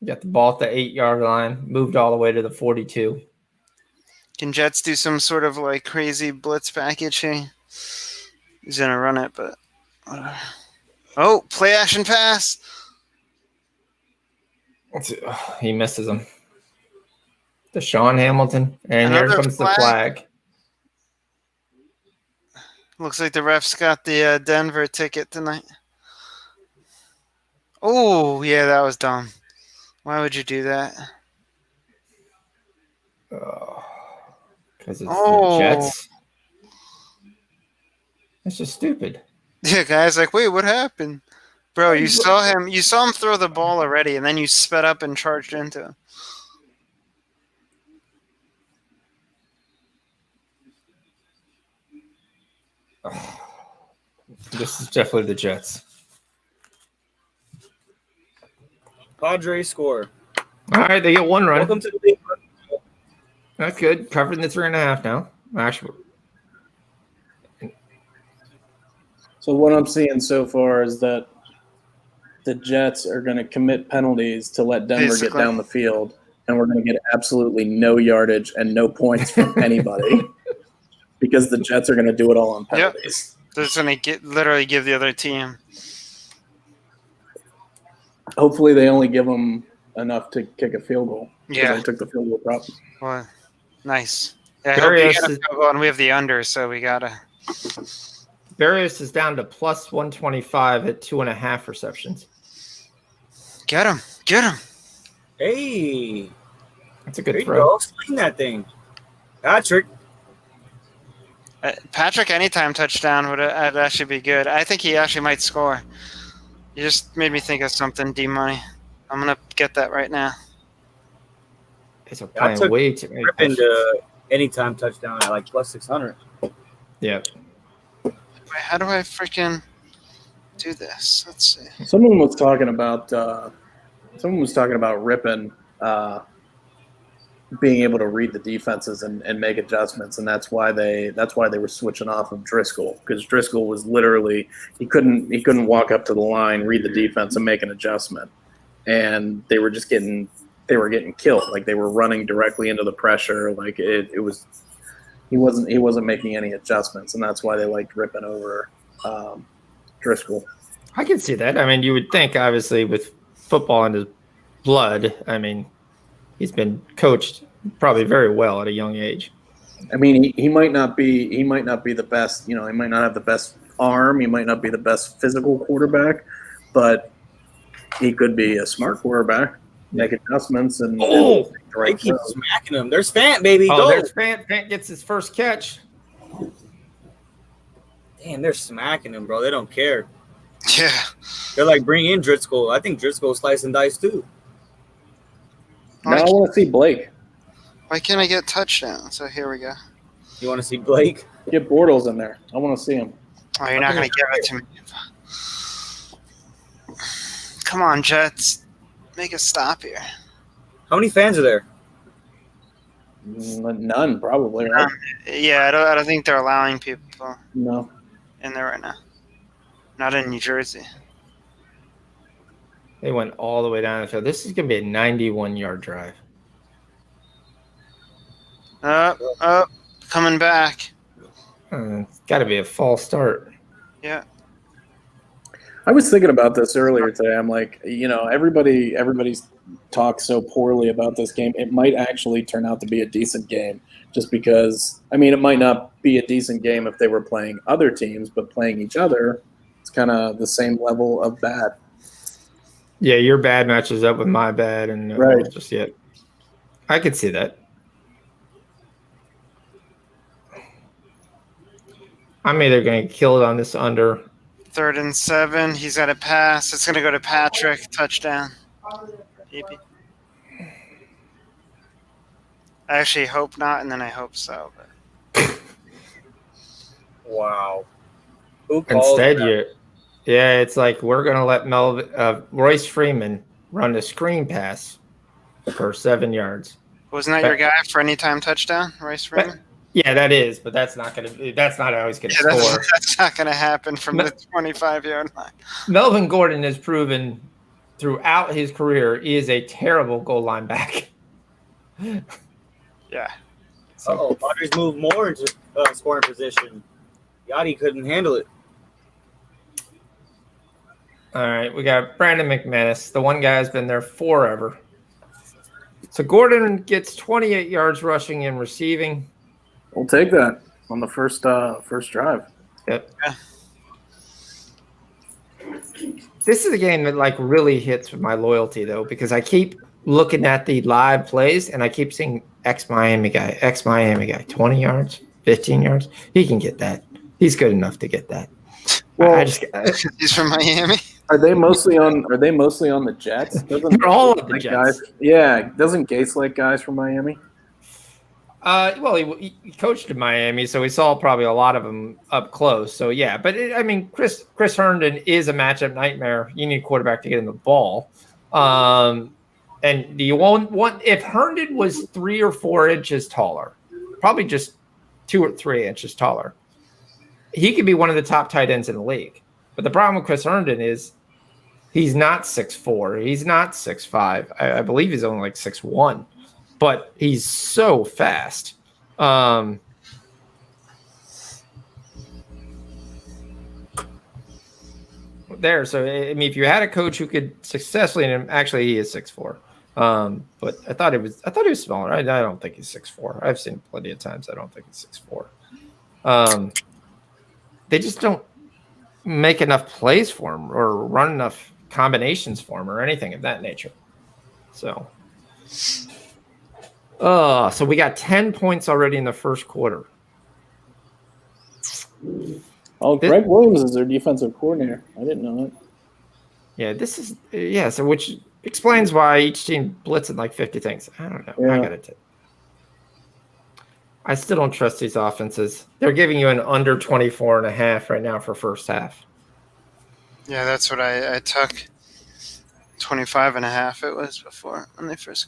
got the ball at the 8-yard line, moved all the way to the 42. Can Jets do some sort of like crazy blitz package here? He's gonna run it, but oh, play action pass. He misses him. Deshaun Hamilton, and Another here comes the flag. Looks like the refs got the Denver ticket tonight. Oh, yeah, that was dumb. Why would you do that? Because it's the Jets. That's just stupid. Yeah, guys, like, wait, what happened? Bro, you saw him throw the ball already, and then you sped up and charged into him. This is definitely the Jets. Padres score. All right, they get one run. Welcome to the big run. That's good. Covering the 3.5 now. Actually, So what I'm seeing so far is that the Jets are going to commit penalties to let Denver get down the field, and we're going to get absolutely no yardage and no points from anybody because the Jets are going to do it all on penalties. Yep. They're just going to literally give the other team. Hopefully they only give them enough to kick a field goal. Yeah. They took the field goal prop. Well, nice. Yeah, I hope you get a field goal, and we have the under, so we got to. Barrios is down to plus 125 at 2.5 receptions. Get him. Get him. Hey. That's a good There throw. you go. Swing that thing. Patrick. Patrick, anytime touchdown would actually be good. I think he actually might score. You just made me think of something, D-Money. I'm going to get that right now. Guys are I playing took way too many Ripping touchdowns. to anytime touchdown at like plus 600. Yeah. Wait, how do I freaking do this? Let's see. Someone was talking about Rippon being able to read the defenses and make adjustments, and that's why they were switching off of Driscoll, because Driscoll was literally he couldn't walk up to the line, read the defense, and make an adjustment, and they were just getting killed. Like they were running directly into the pressure. Like it was he wasn't making any adjustments, and that's why they liked Rippon over Driscoll. I can see that. I mean, you would think, obviously, with football in his blood, I mean, he's been coached probably very well at a young age. I mean, he might not be the best. You know, he might not have the best arm. He might not be the best physical quarterback, but he could be a smart quarterback. Make adjustments and They keep smacking him. There's Fant, baby. Oh, Go. there's Fant. Fant gets his first catch. Damn, they're smacking him, bro. They don't care. Yeah. They're like, bring in Driscoll. I think Driscoll slice and dice too. Now I want to see Blake. Why can't I get touchdowns? So here we go. You want to see Blake? Get Bortles in there. I want to see him. Oh, you're not going to give it to me. Come on, Jets. Make a stop here. How many fans are there? None, probably. Right? Yeah, I don't think they're allowing people No. in there right now. Not in New Jersey. They went all the way down the field. This is going to be a 91-yard drive. Coming back. It's got to be a false start. Yeah. I was thinking about this earlier today. I'm like, you know, everybody's talked so poorly about this game. It might actually turn out to be a decent game, just because. I mean, it might not be a decent game if they were playing other teams, but playing each other, it's kind of the same level of bad. Yeah, your bad matches up with my bad, and Right. just yet. I could see that. I'm either going to kill it on this under. 3rd and 7. He's got a pass. It's going to go to Patrick. Touchdown. Maybe. I actually hope not, and then I hope so. But. Wow. Who called Instead, that? it's like we're going to let Royce Freeman run a screen pass for 7 yards. Wasn't that your guy for anytime touchdown, Royce Freeman? Yeah, that is, but that's not always going to score. That's not going to happen from the 25-yard line. Melvin Gordon has proven throughout his career he is a terrible goal line back. Yeah. So Padres moved more into scoring position. Yachty couldn't handle it. All right, we got Brandon McManus. The one guy has been there forever. So Gordon gets 28 yards rushing and receiving. We'll take that on the first drive. Yep. Yeah. This is a game that like really hits with my loyalty though, because I keep looking at the live plays and I keep seeing ex-Miami guy, 20 yards, 15 yards. He can get that. He's good enough to get that. Well, he's from Miami. Are they mostly on the Jets? They're all of the Jets. Guys, yeah, doesn't Gase like guys from Miami? Well, he coached in Miami, so we saw probably a lot of them up close. So yeah, but Chris Herndon is a matchup nightmare. You need a quarterback to get him the ball. And do you want if Herndon was 3 or 4 inches taller, probably just 2 or 3 inches taller, he could be one of the top tight ends in the league. But the problem with Chris Herndon is he's not 6'4", he's not 6'5". I believe he's only like 6'1". But he's so fast. There, so I mean, if you had a coach who could successfully, and actually he is 6'4", but I thought he was smaller. I don't think he's 6'4". I've seen plenty of times. I don't think he's 6'4". They just don't make enough plays for him or run enough combinations for him or anything of that nature. So. So we got 10 points already in the first quarter. Oh, Greg Williams is their defensive coordinator. I didn't know that. Yeah, so Explains why each team blitzing like 50 things. I don't know. Yeah. I still don't trust these offenses. They're giving you an under 24.5 right now for first half. Yeah, that's what I took. 25.5 it was before when they first.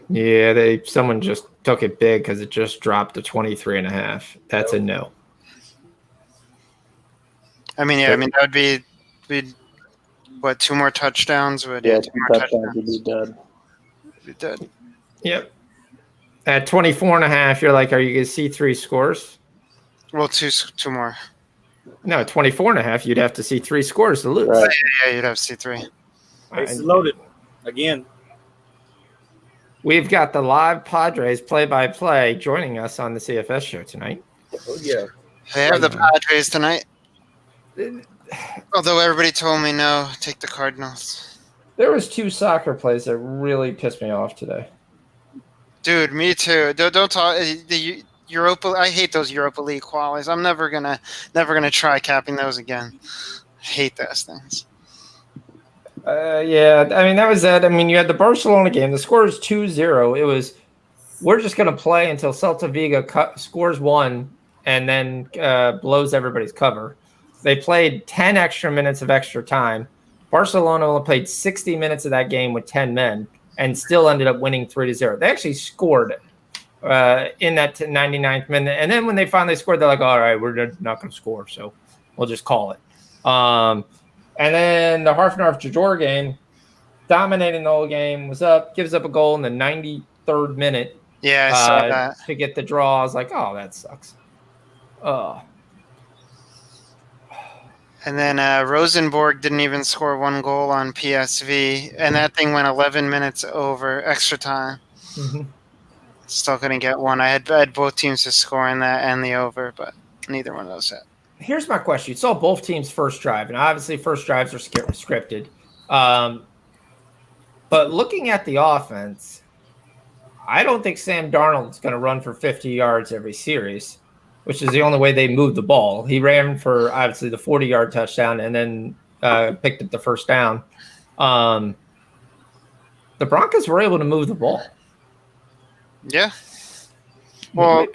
Yeah, someone just took it big because it just dropped to 23.5. That's a no. I mean, that would be what, 2 more touchdowns would 2 touchdowns would be dead. Be dead. Yep. At 24.5, you're like, are you going to see 3 scores? Well, two more. No, at 24.5, you'd have to see 3 scores to lose. Right. Yeah, you'd have to see 3. Bases loaded again. We've got the live Padres play-by-play joining us on the CFS show tonight. Oh yeah. They have the Padres tonight. Although everybody told me no, take the Cardinals. There was 2 soccer plays that really pissed me off today. Dude, me too. Don't talk the Europa. I hate those Europa League qualies. I'm never gonna try capping those again. I hate those things. Yeah, I mean, that was that. I mean, you had the Barcelona game. The score is 2-0. It was, we're just going to play until Celta Vigo scores 1 and then blows everybody's cover. They played 10 extra minutes of extra time. Barcelona only played 60 minutes of that game with 10 men and still ended up winning 3-0. They actually scored in that 99th minute. And then when they finally scored, they're like, all right, we're not going to score, so we'll just call it. And then the Harfenarf-Jajor game, dominating the whole game, gives up a goal in the 93rd minute. Yeah, I saw that. To get the draw. I was like, oh, that sucks. Oh. And then Rosenborg didn't even score 1 goal on PSV, and that thing went 11 minutes over extra time. Mm-hmm. Still couldn't get one. I had both teams to score in that and the over, but neither one of those hit. Here's my question. You saw both teams' first drive, and obviously first drives are scripted. But looking at the offense, I don't think Sam Darnold's going to run for 50 yards every series, which is the only way they move the ball. He ran for, obviously, the 40-yard touchdown and then picked up the first down. The Broncos were able to move the ball. Yeah. Well,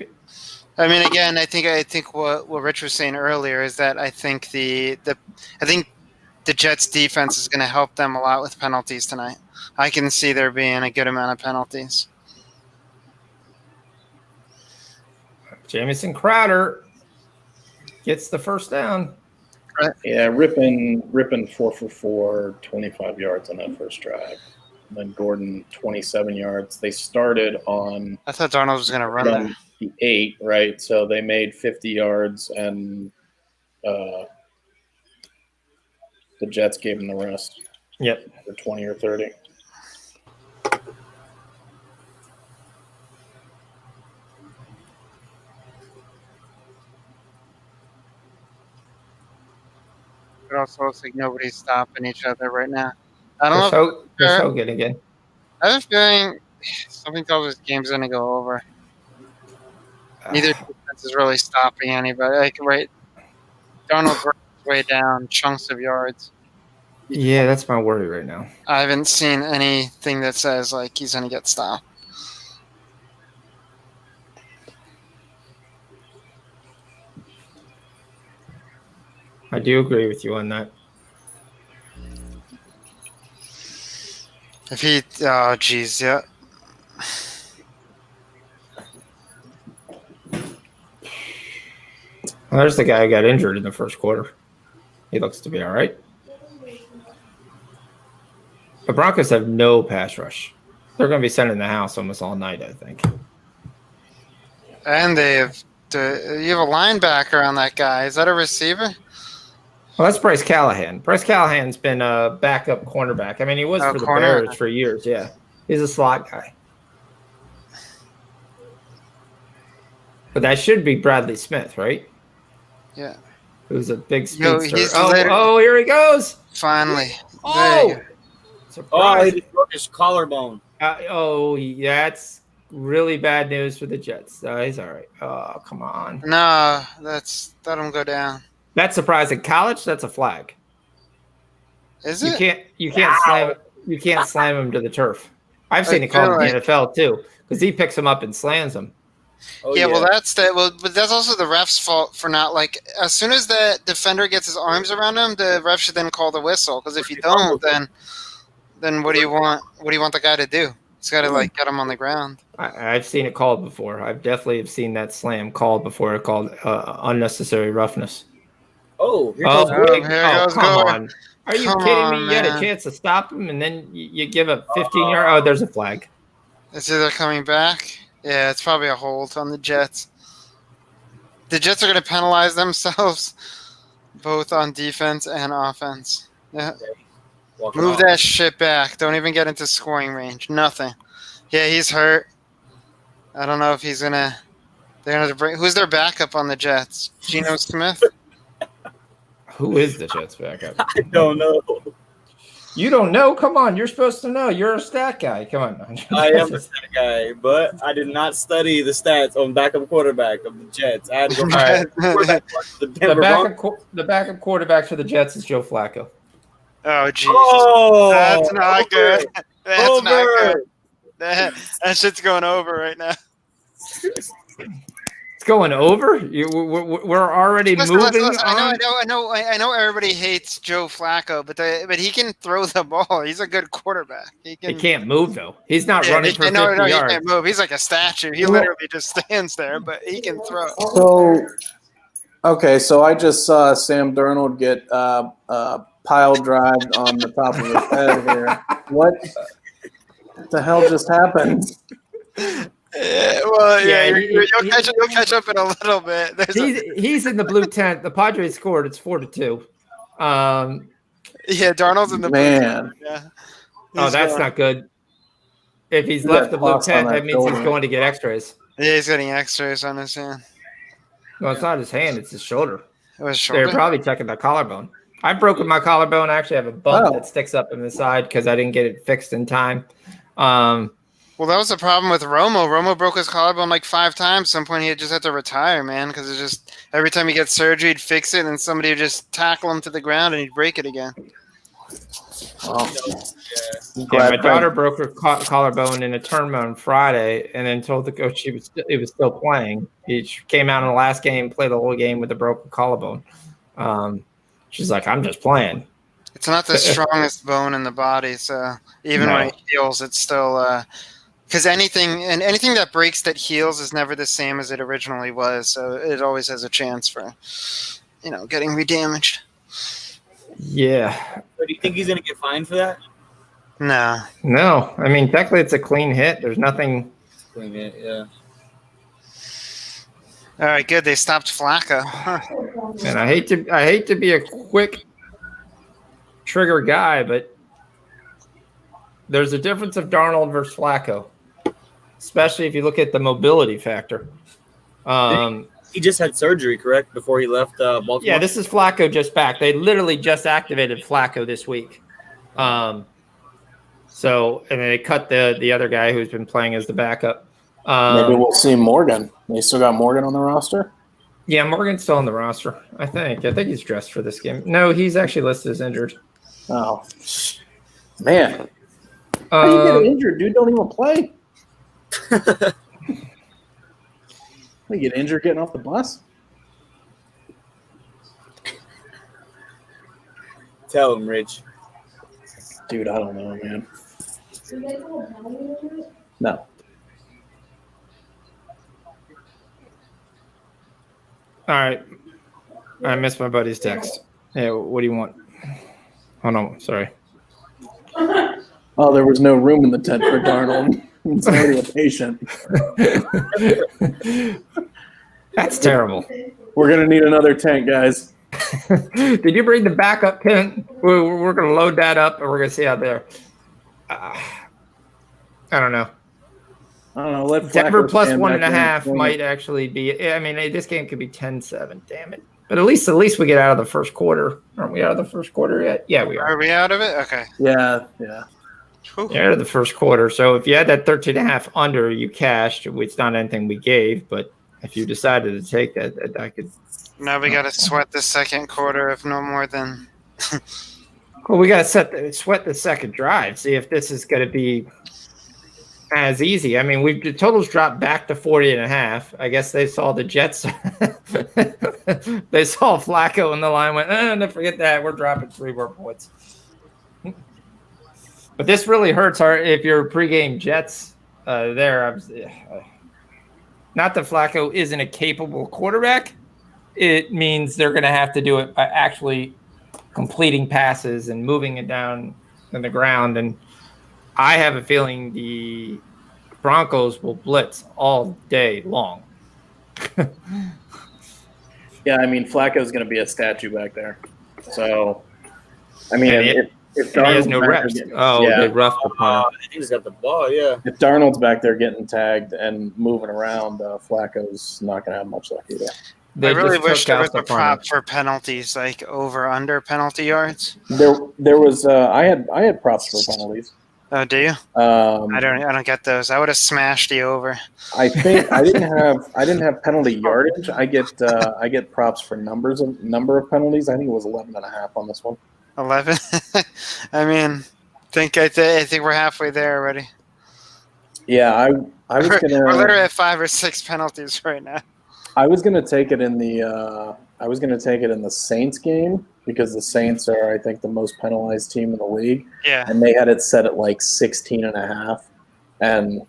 I mean, again, I think what Rich was saying earlier is that I think the Jets defense is going to help them a lot with penalties tonight. I can see there being a good amount of penalties. Jamison Crowder gets the first down. Yeah, Rippin 4 for 4, 25 yards on that first drive. And then Gordon 27 yards. They started on. I thought Darnold was going to run there. The 8, right? So they made 50 yards, and the Jets gave them the rest. Yep, for 20 or 30. It also looks like nobody's stopping each other right now. I don't know. There's Hogan again. I have a feeling something tells this game's going to go over. Neither defense is really stopping anybody. Like, right, Donald way down, chunks of yards. Yeah, that's my worry right now. I haven't seen anything that says like he's going to get stopped. I do agree with you on that. If he, oh geez, yeah. Well, there's the guy who got injured in the first quarter. He looks to be all right. The Broncos have no pass rush. They're going to be sending the house almost all night, I think. And you have a linebacker on that guy. Is that a receiver? Well, that's Bryce Callahan. Bryce Callahan's been a backup cornerback. I mean, he was for the Bears for years, yeah. He's a slot guy. But that should be Bradley Smith, right? Yeah. Who's a big speedster. Oh, here he goes. Finally. Oh! Surprise. He broke his collarbone. That's really bad news for the Jets. He's all right. Oh, come on. No, let him go down. That's surprising. College, that's a flag. Is it? You can't slam it. You can't slam him to the turf. I've seen I it called in feel the NFL too, because he picks him up and slams him. Oh, yeah, well, but that's also the ref's fault for not like as soon as the defender gets his arms around him, the ref should then call the whistle. Because if you don't, then what do you want? What do you want the guy to do? He's got to like get him on the ground. I've seen it called before. I've definitely have seen that slam called before, called unnecessary roughness. Oh, here Oh, goes Wig. here goes come Gore. on. Are you Come kidding on, me? You had a man. chance to stop him, and then you give a 15-yard. Oh, there's a flag. Is either coming back? Yeah, it's probably a hold on the Jets. The Jets are going to penalize themselves both on defense and offense. Yeah. Walking Move off. that shit back. Don't even get into scoring range. Nothing. Yeah, he's hurt. I don't know if he's gonna. They're gonna bring. Who's their backup on the Jets? Geno Smith. Who is the Jets backup? I don't know. You don't know? Come on, you're supposed to know. You're a stat guy. Come on. I am a stat guy, but I did not study the stats on backup quarterback of the Jets. I had to go find quarterback for the Denver Broncos. The backup quarterback for the Jets is Joe Flacco. Oh, jeez. Oh, That's not over. good. That's not Over. good. That shit's going over right now. It's going over. We're already Listen, moving. I know. Everybody hates Joe Flacco, but he can throw the ball. He's a good quarterback. He can't move though. He's not running for 50 he yards. can't move. He's like a statue. He literally just stands there, but he can throw. So I just saw Sam Darnold get pile drived on the top of his head here. What the hell just happened? You'll catch up in a little bit. He's in the blue tent. The Padres scored. It's 4-2. Yeah, Darnold's in the blue tent. Yeah. Oh, that's not good. If he's left the blue tent, that means he's going to get X-rays. Yeah, he's getting X-rays on his hand. Well, it's not his hand; it's his shoulder. It was shoulder. They're probably checking the collarbone. I've broken my collarbone. I actually have a bump that sticks up in the side because I didn't get it fixed in time. Well, that was the problem with Romo. Romo broke his collarbone like 5 times. At some point, he just had to retire, man, because it's just every time he gets surgery, he'd fix it, and somebody would just tackle him to the ground, and he'd break it again. My daughter broke her collarbone in a tournament on Friday, and then told the coach it was still playing. He came out in the last game, played the whole game with a broken collarbone. She's like, "I'm just playing." It's not the strongest bone in the body, so even when it heals, it's still because anything that breaks that heals is never the same as it originally was. So it always has a chance for, getting redamaged. Yeah. So do you think he's going to get fined for that? No. I mean, technically, it's a clean hit. There's nothing. Clean hit, yeah. All right, good. They stopped Flacco. And I hate to be a quick trigger guy, but there's a difference of Darnold versus Flacco, especially if you look at the mobility factor. He just had surgery, correct, before he left Baltimore? Yeah, this is Flacco just back. They literally just activated Flacco this week. And then they cut the other guy who's been playing as the backup. Maybe we'll see Morgan. They still got Morgan on the roster? Yeah, Morgan's still on the roster, I think. I think he's dressed for this game. No, he's actually listed as injured. Oh, man. How you get injured? Dude, don't even play. You get injured getting off the bus? Tell him, Rich. Dude, I don't know, man. No. All right. I missed my buddy's text. Yeah, what do you want? Hold on. Sorry. Oh, there was no room in the tent for Darnold. He's already a patient. That's terrible. We're going to need another tent, guys. Did you bring the backup tent? We're going to load that up, and we're going to see out there. I don't know. Let Denver Flacco plus stand 1.5 might actually be. I mean, this game could be 10-7. Damn it! But at least we get out of the first quarter. Aren't we out of the first quarter yet? Yeah, we are. Are we out of it? Okay. Yeah. You're out of the first quarter. So if you had that 13.5 under, you cashed. It's not anything we gave, but if you decided to take that, I could. Now we got to sweat the second quarter if no more than. Well, we got to sweat the second drive. See if this is going to be as easy. I mean, the totals dropped back to 40.5. I guess they saw the Jets. They saw Flacco and the line went, no, forget that. We're dropping 3 more points. But this really hurts if you're pregame Jets there. Not that Flacco isn't a capable quarterback. It means they're going to have to do it by actually completing passes and moving it down in the ground. And I have a feeling the Broncos will blitz all day long. Yeah, I mean, Flacco's going to be a statue back there. So, I mean, if he has no reps. They roughed the punter. He's got the ball, yeah. If Darnold's back there getting tagged and moving around, Flacco's not going to have much luck either. I really wish there was a prop for penalties, like over/under penalty yards. There was. I had props for penalties. Oh, do you? I don't get those. I would have smashed the over. I think I didn't have penalty yardage. I get props for number of penalties. I think it was 11.5 on this one. 11. I mean, I think we're halfway there already. Yeah, I was gonna. We're literally at 5 or 6 penalties right now. I was gonna take it in the Saints game because the Saints are, I think, the most penalized team in the league. Yeah. And they had it set at like 16.5, and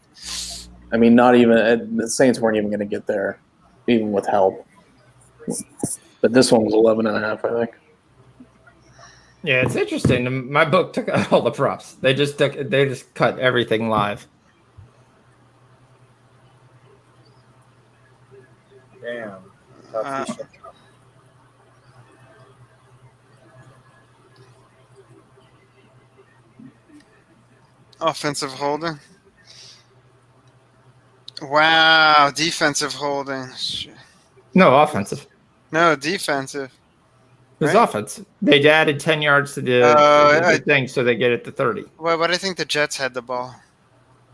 I mean, not even the Saints weren't even going to get there, even with help. But this one was 11.5, I think. Yeah, it's interesting. My book took out all the props. They just cut everything live. Damn. Offensive holding. Wow, defensive holding. No, offensive. No, defensive. It was offensive. They added 10 yards to the thing, so they get it to 30. Well, but I think the Jets had the ball.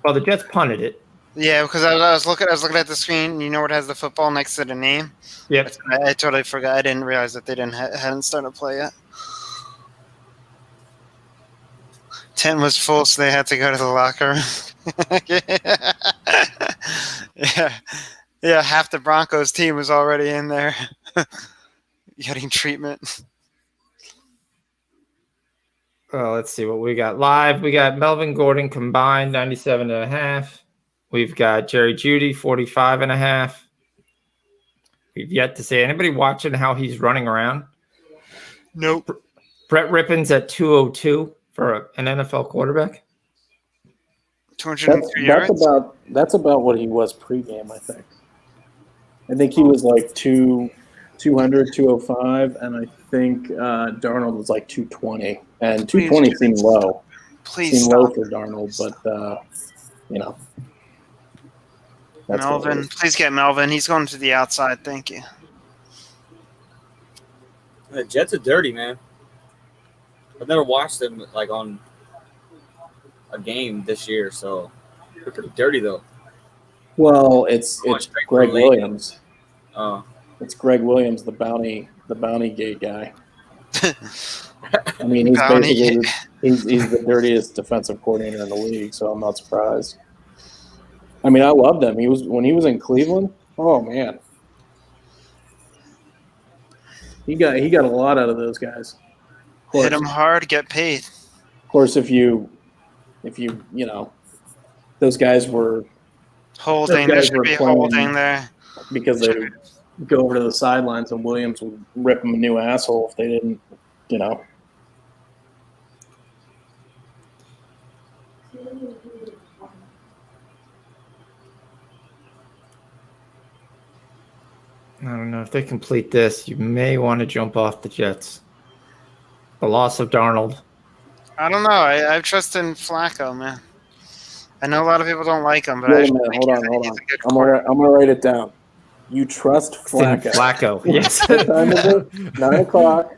Well, the Jets punted it. Yeah, because I was looking at the screen. You know what has the football next to the name? Yep. I totally forgot. I didn't realize that they hadn't started play yet. Tent was full, so they had to go to the locker room. Yeah. Half the Broncos team was already in there, getting treatment. Let's see what we got live. We got Melvin Gordon combined 97.5. We've got Jerry Jeudy 45.5. We've yet to see anybody watching how he's running around. Nope. Brett Rippon's at 202 for an NFL quarterback. 203 yards. That's about what he was pregame, I think. I think he was like 200, 205, and I think Darnold was like 220. And 220 seemed low. Please low for Darnold, but Melvin, please get Melvin. He's going to the outside. Thank you. The Jets are dirty, man. I've never watched them like on a game this year, so they're pretty dirty though. Well, it's Greg Williams. Oh, it's Greg Williams, the bounty gate guy. I mean, he's basically he's the dirtiest defensive coordinator in the league, so I'm not surprised. I mean, I loved him. When he was in Cleveland. Oh man, he got a lot out of those guys. Hit them hard, get paid. Of course, if you those guys were holding. There should be holding there because they would go over to the sidelines and Williams would rip them a new asshole if they didn't, I don't know if they complete this. You may want to jump off the Jets. The loss of Darnold. I don't know. I trust in Flacco, man. I know a lot of people don't like him, but Wait a minute. Hold on. I'm gonna write it down. You trust Flacco. Flacco, yes. What time is it? 9 o'clock.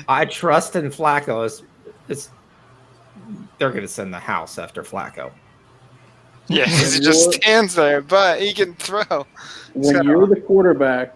I trust in Flacco. They're going to send the house after Flacco. Yeah, 'cause he just stands there, but he can throw. When you're the quarterback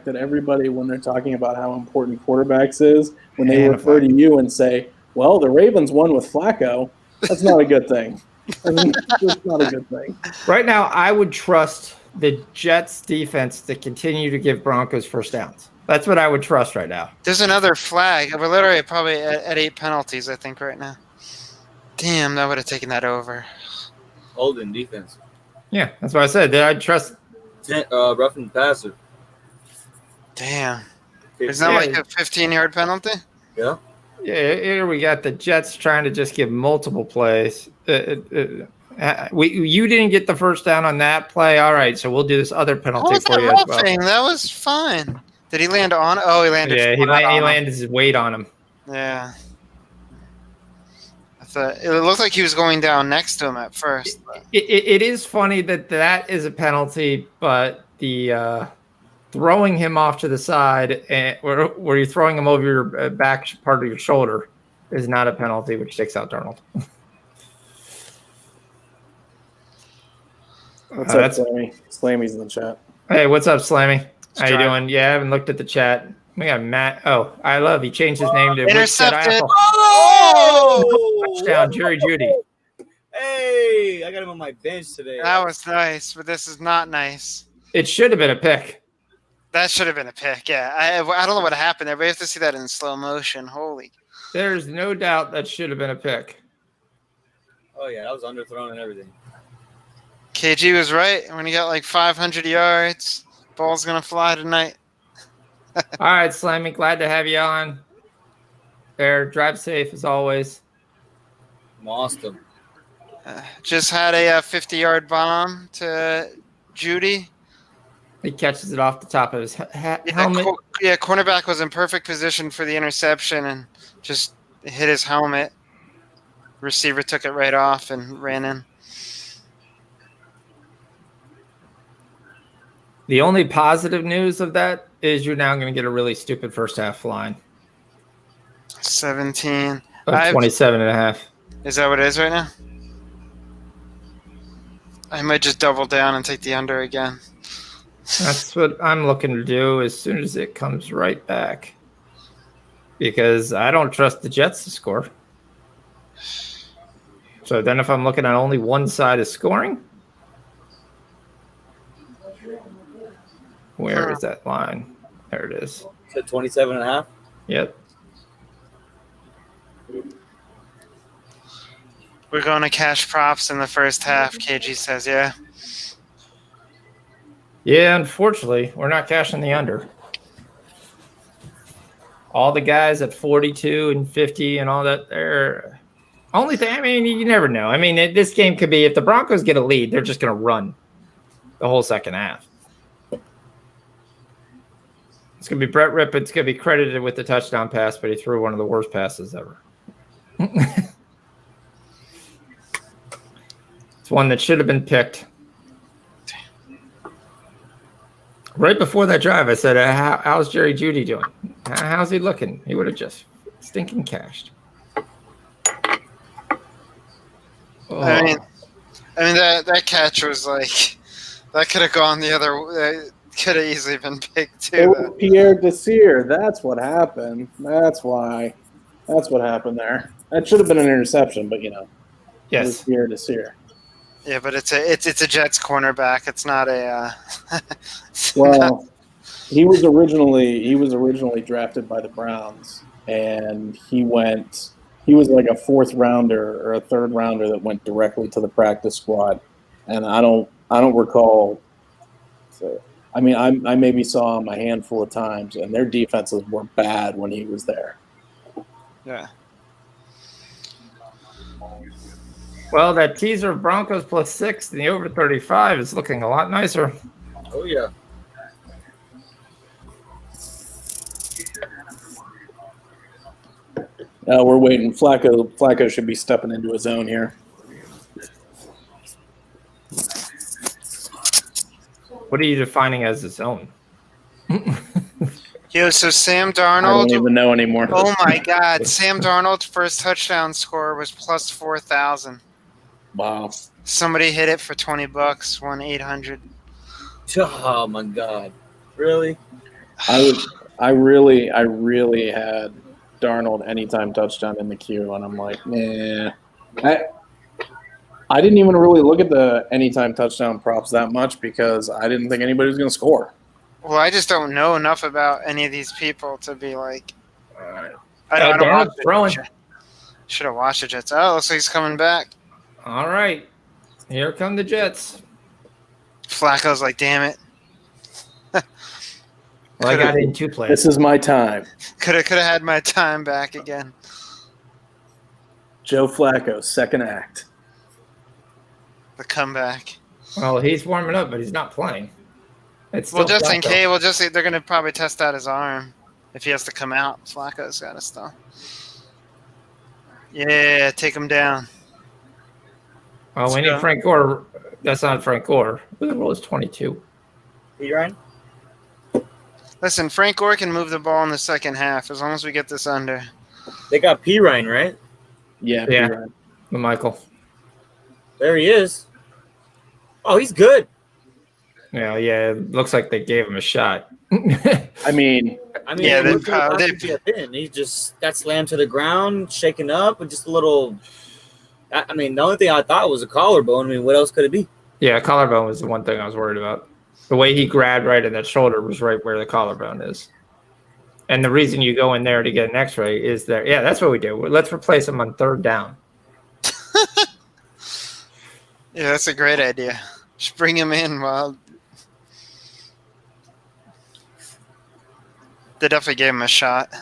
that everybody, when they're talking about how important quarterbacks is, when they refer to you and say, well, the Ravens won with Flacco, that's not a good thing. That's not a good thing. Right now, I would trust the Jets defense to continue to give Broncos first downs. That's what I would trust right now. There's another flag. We're literally probably at 8 penalties, I think, right now. Damn, that would have taken that over. Holding defense. Yeah, that's what I said. I trust. Roughing the passer. Damn. Isn't that like a 15-yard penalty? Yeah. Yeah, here we got the Jets trying to just give multiple plays. You didn't get the first down on that play. All right, so we'll do this other penalty for you as well. That was fine. Did he land on? Oh, he landed. Yeah, he landed his weight on him. Yeah. It looked like he was going down next to him at first. It is funny that is a penalty, but the throwing him off to the side where you're throwing him over your back part of your shoulder is not a penalty, which takes out Darnold. What's up, Slammy? Slammy's in the chat. Hey, what's up, Slammy? How you doing? Yeah, I haven't looked at the chat. We got Matt. Oh, he changed his name to intercepted. Touchdown, Jerry Jeudy. Hey, I got him on my bench today. That was nice, but this is not nice. It should have been a pick. That should have been a pick. Yeah, I don't know what happened there. We have to see that in slow motion. Holy. There's no doubt that should have been a pick. Oh yeah, that was underthrown and everything. KG was right. When he got like 500 yards, ball's gonna fly tonight. All right, Slammy, glad to have you on. There, drive safe as always. Awesome. Just had a 50-yard bomb to Jeudy. He catches it off the top of his helmet. Cornerback was in perfect position for the interception and just hit his helmet. Receiver took it right off and ran in. The only positive news of that is you're now going to get a really stupid first half line. 17. 27.5. Is that what it is right now? I might just double down and take the under again. That's what I'm looking to do as soon as it comes right back. Because I don't trust the Jets to score. So then if I'm looking at only one side of scoring, where is that line? There it is. Is it 27.5? Yep. We're going to cash props in the first half, KG says, yeah. Yeah, unfortunately, we're not cashing the under. All the guys at 42 and 50 and all that, they're only thing. I mean, you never know. I mean, this game could be if the Broncos get a lead, they're just going to run the whole second half. It's going to be Brett Rippon. It's going to be credited with the touchdown pass, but he threw one of the worst passes ever. It's one that should have been picked. Right before that drive, I said, how's Jerry Jeudy doing? How's he looking? He would have just stinking cashed. Oh. I mean that catch was like that could have gone the other. Could have easily been big too. Pierre Desir. That's what happened. That's why. That's what happened there. That should have been an interception, but yes, it was Pierre Desir. Yeah, but it's a Jets cornerback. It's not a. Well, he was originally drafted by the Browns, and he was like a fourth rounder or a third rounder that went directly to the practice squad, and I don't recall. So, I mean, I maybe saw him a handful of times, and their defenses were bad when he was there. Yeah. Well, that teaser of Broncos +6 and the over 35 is looking a lot nicer. Oh, yeah. We're waiting. Flacco should be stepping into his own here. What are you defining as his own? Yo, so Sam I Darnold. don't even know anymore. Oh my God, Sam Darnold's first touchdown score was +4,000. Wow. Somebody hit it for $20, won 800. Oh my God! Really? I really had Darnold anytime touchdown in the queue, and I'm like, nah. I didn't even really look at the anytime touchdown props that much because I didn't think anybody was going to score. Well, I just don't know enough about any of these people to be like. I don't Darnold's watch throwing. Should have watched the Jets. Oh, looks like he's coming back. All right. Here come the Jets. Flacco's like, damn it. Well, I got in 2 plays. This is my time. Could have had my time back again. Joe Flacco, second act. The comeback. Well, he's warming up, but he's not playing. It's Well, still just in Flacco. case, they're going to probably test out his arm. If he has to come out, Flacco's got to stop. Yeah, take him down. Oh, we need Frank Gore. That's not Frank Gore. Who the hell is 22? You right? Listen, Frank Gore can move the ball in the second half as long as we get this under. They got P. Ryan, right? Yeah. Yeah. Right. Michael. There he is. Oh, he's good. Yeah, it looks like they gave him a shot. I mean, Yeah, they they- he just got slammed to the ground, shaken up, and just a little. I mean, the only thing I thought was a collarbone. I mean, what else could it be? Yeah, collarbone was the one thing I was worried about. The way he grabbed right in that shoulder was right where the collarbone is. And the reason you go in there to get an x-ray is that, yeah, that's what we do. Let's replace him on 3rd down. Yeah, that's a great idea. Just bring him in while. They definitely gave him a shot.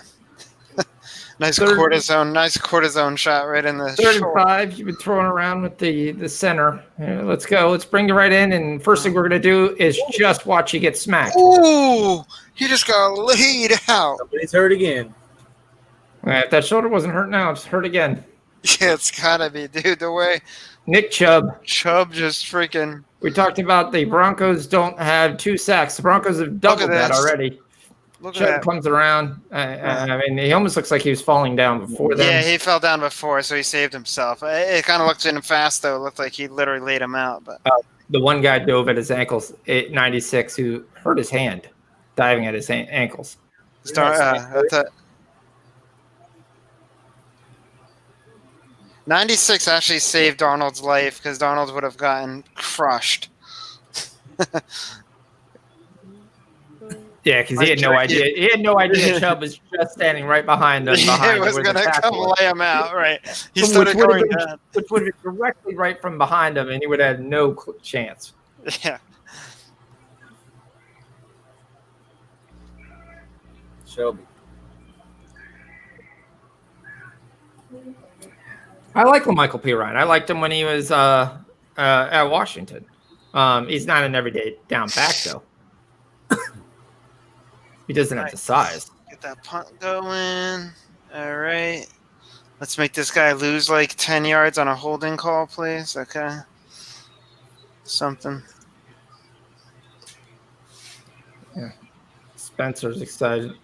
Nice cortisone shot right in the 3rd and shoulder. 5. You've been throwing around with the center. Let's go. Let's bring you right in. And first thing we're going to do is just watch you get smacked. Ooh, he just got laid out. Somebody's hurt again. If that shoulder wasn't hurt now, it's hurt again. Yeah, it's gotta be, dude. The way Nick Chubb. Chubb just freaking. We talked about the Broncos don't have 2 sacks. The Broncos have doubled that this. already. Look at Chubb that. comes around. I mean, he almost looks like he was falling down before then. Yeah, he fell down before, so he saved himself. It kind of looked at him fast, though. It looked like he literally laid him out. But The one guy dove at his ankles at 96 who hurt his hand diving at his ankles. 96 actually saved Darnold's life because Darnold would have gotten crushed. Yeah, because he had no idea. He had no idea Chubb was just standing right behind him. He was going to come lay him out, right? He started going down. Which would be directly right from behind him, and he would have no chance. Yeah. Shelby. I like Michael P. Ryan. I liked him when he was at Washington. He's not an everyday down back, though. He doesn't have the size. Get that punt going. All right. Let's make this guy lose like 10 yards on a holding call, please. Okay. Something. Yeah. Spencer's excited.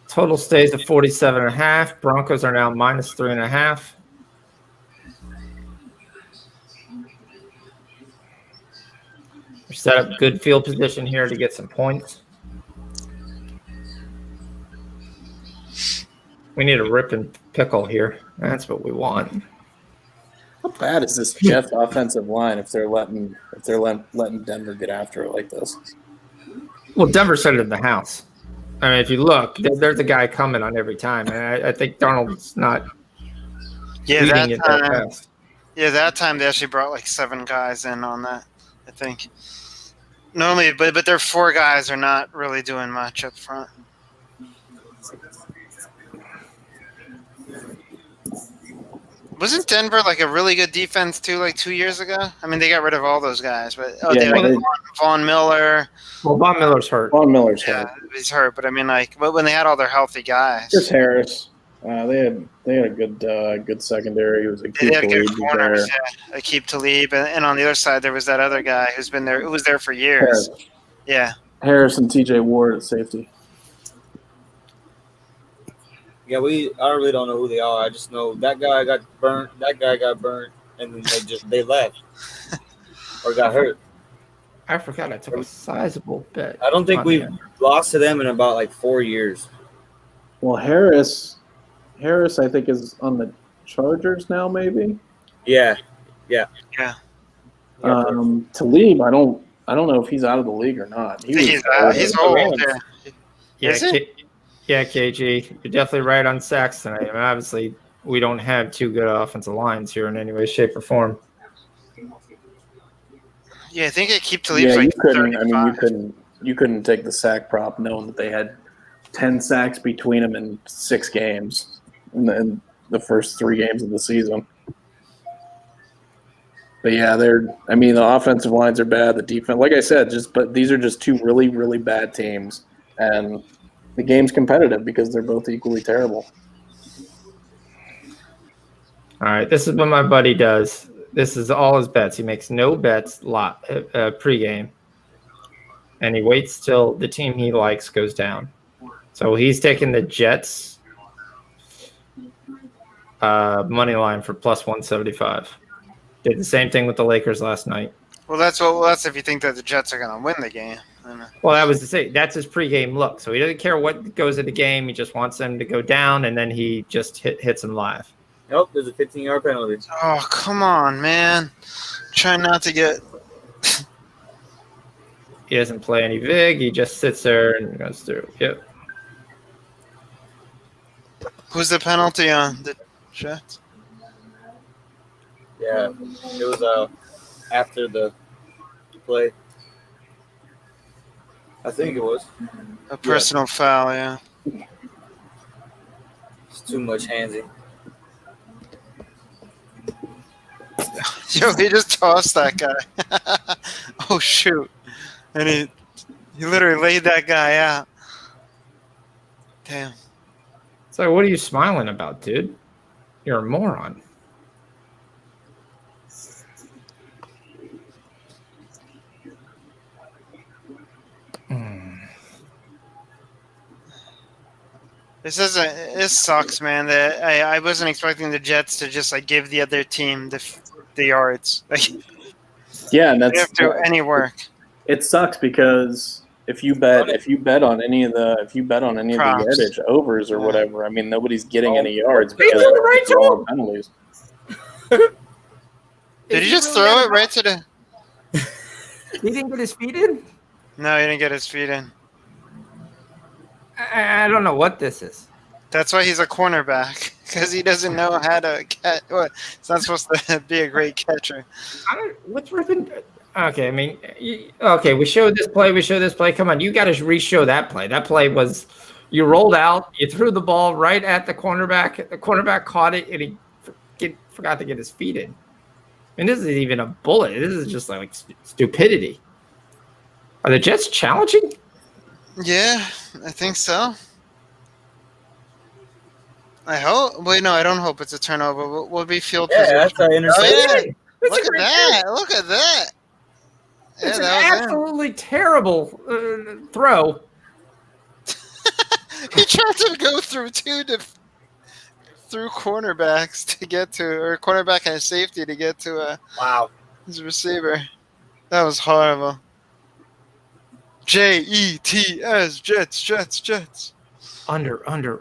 Total stays at 47.5. Broncos are now minus 3.5. We're set up good field position here to get some points. We need a rip and pickle here. That's what we want. How bad is this Jets offensive line if they're letting Denver get after it like this? Well, Denver set it in the house. I mean, if you look, there's a guy coming on every time, and I think Darnold's not leading it that fast. Yeah, that time they actually brought like 7 guys in on that, I think. Normally, but their 4 guys are not really doing much up front. Wasn't Denver like a really good defense too, like 2 years ago? I mean, they got rid of all those guys, but Von Miller. Well, Von Miller's hurt. Yeah, he's hurt, but I mean, like, but when they had all their healthy guys, Chris Harris, they had a good secondary. It was a they had good corners. Yeah, Aqib Talib, and on the other side there was that other guy who was there for years. Harris. Yeah, Harris and T.J. Ward at safety. Yeah, I really don't know who they are. I just know that guy got burnt. That guy got burnt, and then they left or got hurt. I forgot I took a sizable bet. I don't think on we've him. lost to them in about like 4 years. Well, Harris, I think is on the Chargers now. Maybe. Yeah. Talib, I don't know if he's out of the league or not. He's terrible. old. Yeah, Is it? KG, you're definitely right on sacks tonight. I mean, obviously, we don't have two good offensive lines here in any way, shape, or form. Yeah, I think it keep Talib's Yeah, like you couldn't. 35. I mean, you couldn't take the sack prop knowing that they had 10 sacks between them in 6 games in the first 3 games of the season. But yeah, the offensive lines are bad. The defense, like I said, but these are just 2 really, really bad teams, and the game's competitive because they're both equally terrible. All right, this is what my buddy does. This is all his bets. He makes no bets pregame, and he waits till the team he likes goes down. So he's taking the Jets money line for plus 175. Did the same thing with the Lakers last night. Well, that's if you think that the Jets are going to win the game. Well, that was to say that's his pregame look. So he doesn't care what goes in the game. He just wants them to go down, and then he just hits them live. Nope, there's a 15-yard penalty. Oh, come on, man. Try not to get... He doesn't play any vig. He just sits there and goes through. Yep. Who's the penalty on? The Jets? Yeah, it was after the play. I think it was. A personal foul, yeah. It's too much handsy. Yo, he just tossed that guy. Oh, shoot. And he literally laid that guy out. Damn. So what are you smiling about, dude? You're a moron. This sucks, man. That I wasn't expecting the Jets to just like give the other team the yards. Like, Yeah, and they that's have to do any work. it sucks because if you bet on any of the Props. yardage overs or whatever, I mean nobody's getting any yards They because did it right of all to the penalties. Did he just throw it right to the... He didn't get his feet in? No, he didn't get his feet in. I don't know what this is. That's why he's a cornerback, because he doesn't know how to catch. What? He's not supposed to be a great catcher. What's Rippin? Okay, I mean, okay, we showed this play. Come on, you got to re-show that play. That play was, you rolled out, you threw the ball right at the cornerback. The cornerback caught it, and he forgot to get his feet in. I mean, this isn't even a bullet. This is just like stupidity. Are the Jets challenging? Yeah, I think so. I hope. Wait, no, I don't hope it's a turnover. We'll be field position. Yeah, that's an interception. Oh, yeah. Look at that. Look at that. Yeah, It's that an was absolutely terrible throw. He tried to go through through cornerbacks to get to, or cornerback and a safety to get to Wow. his receiver. That was horrible. Jets, Jets. Under. Under.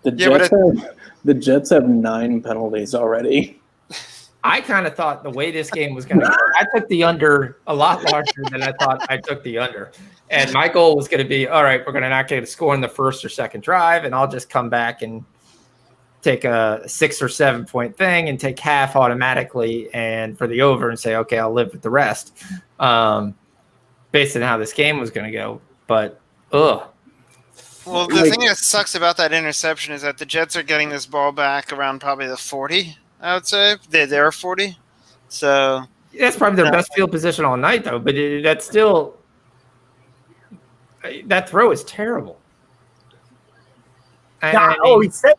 The Jets have 9 penalties already. I kind of thought the way this game was going to go, I took the under a lot larger than I thought I took the under. And my goal was going to be, all right, we're going to not get a score in the first or second drive, and I'll just come back and take a 6 or 7 point thing and take half automatically and for the over and say, okay, I'll live with the rest based on how this game was going to go. But, Well, the thing that sucks about that interception is that the Jets are getting this ball back around probably the 40, I would say. They're 40. So that's probably their best field position all night, though. But that's still – that throw is terrible. He said.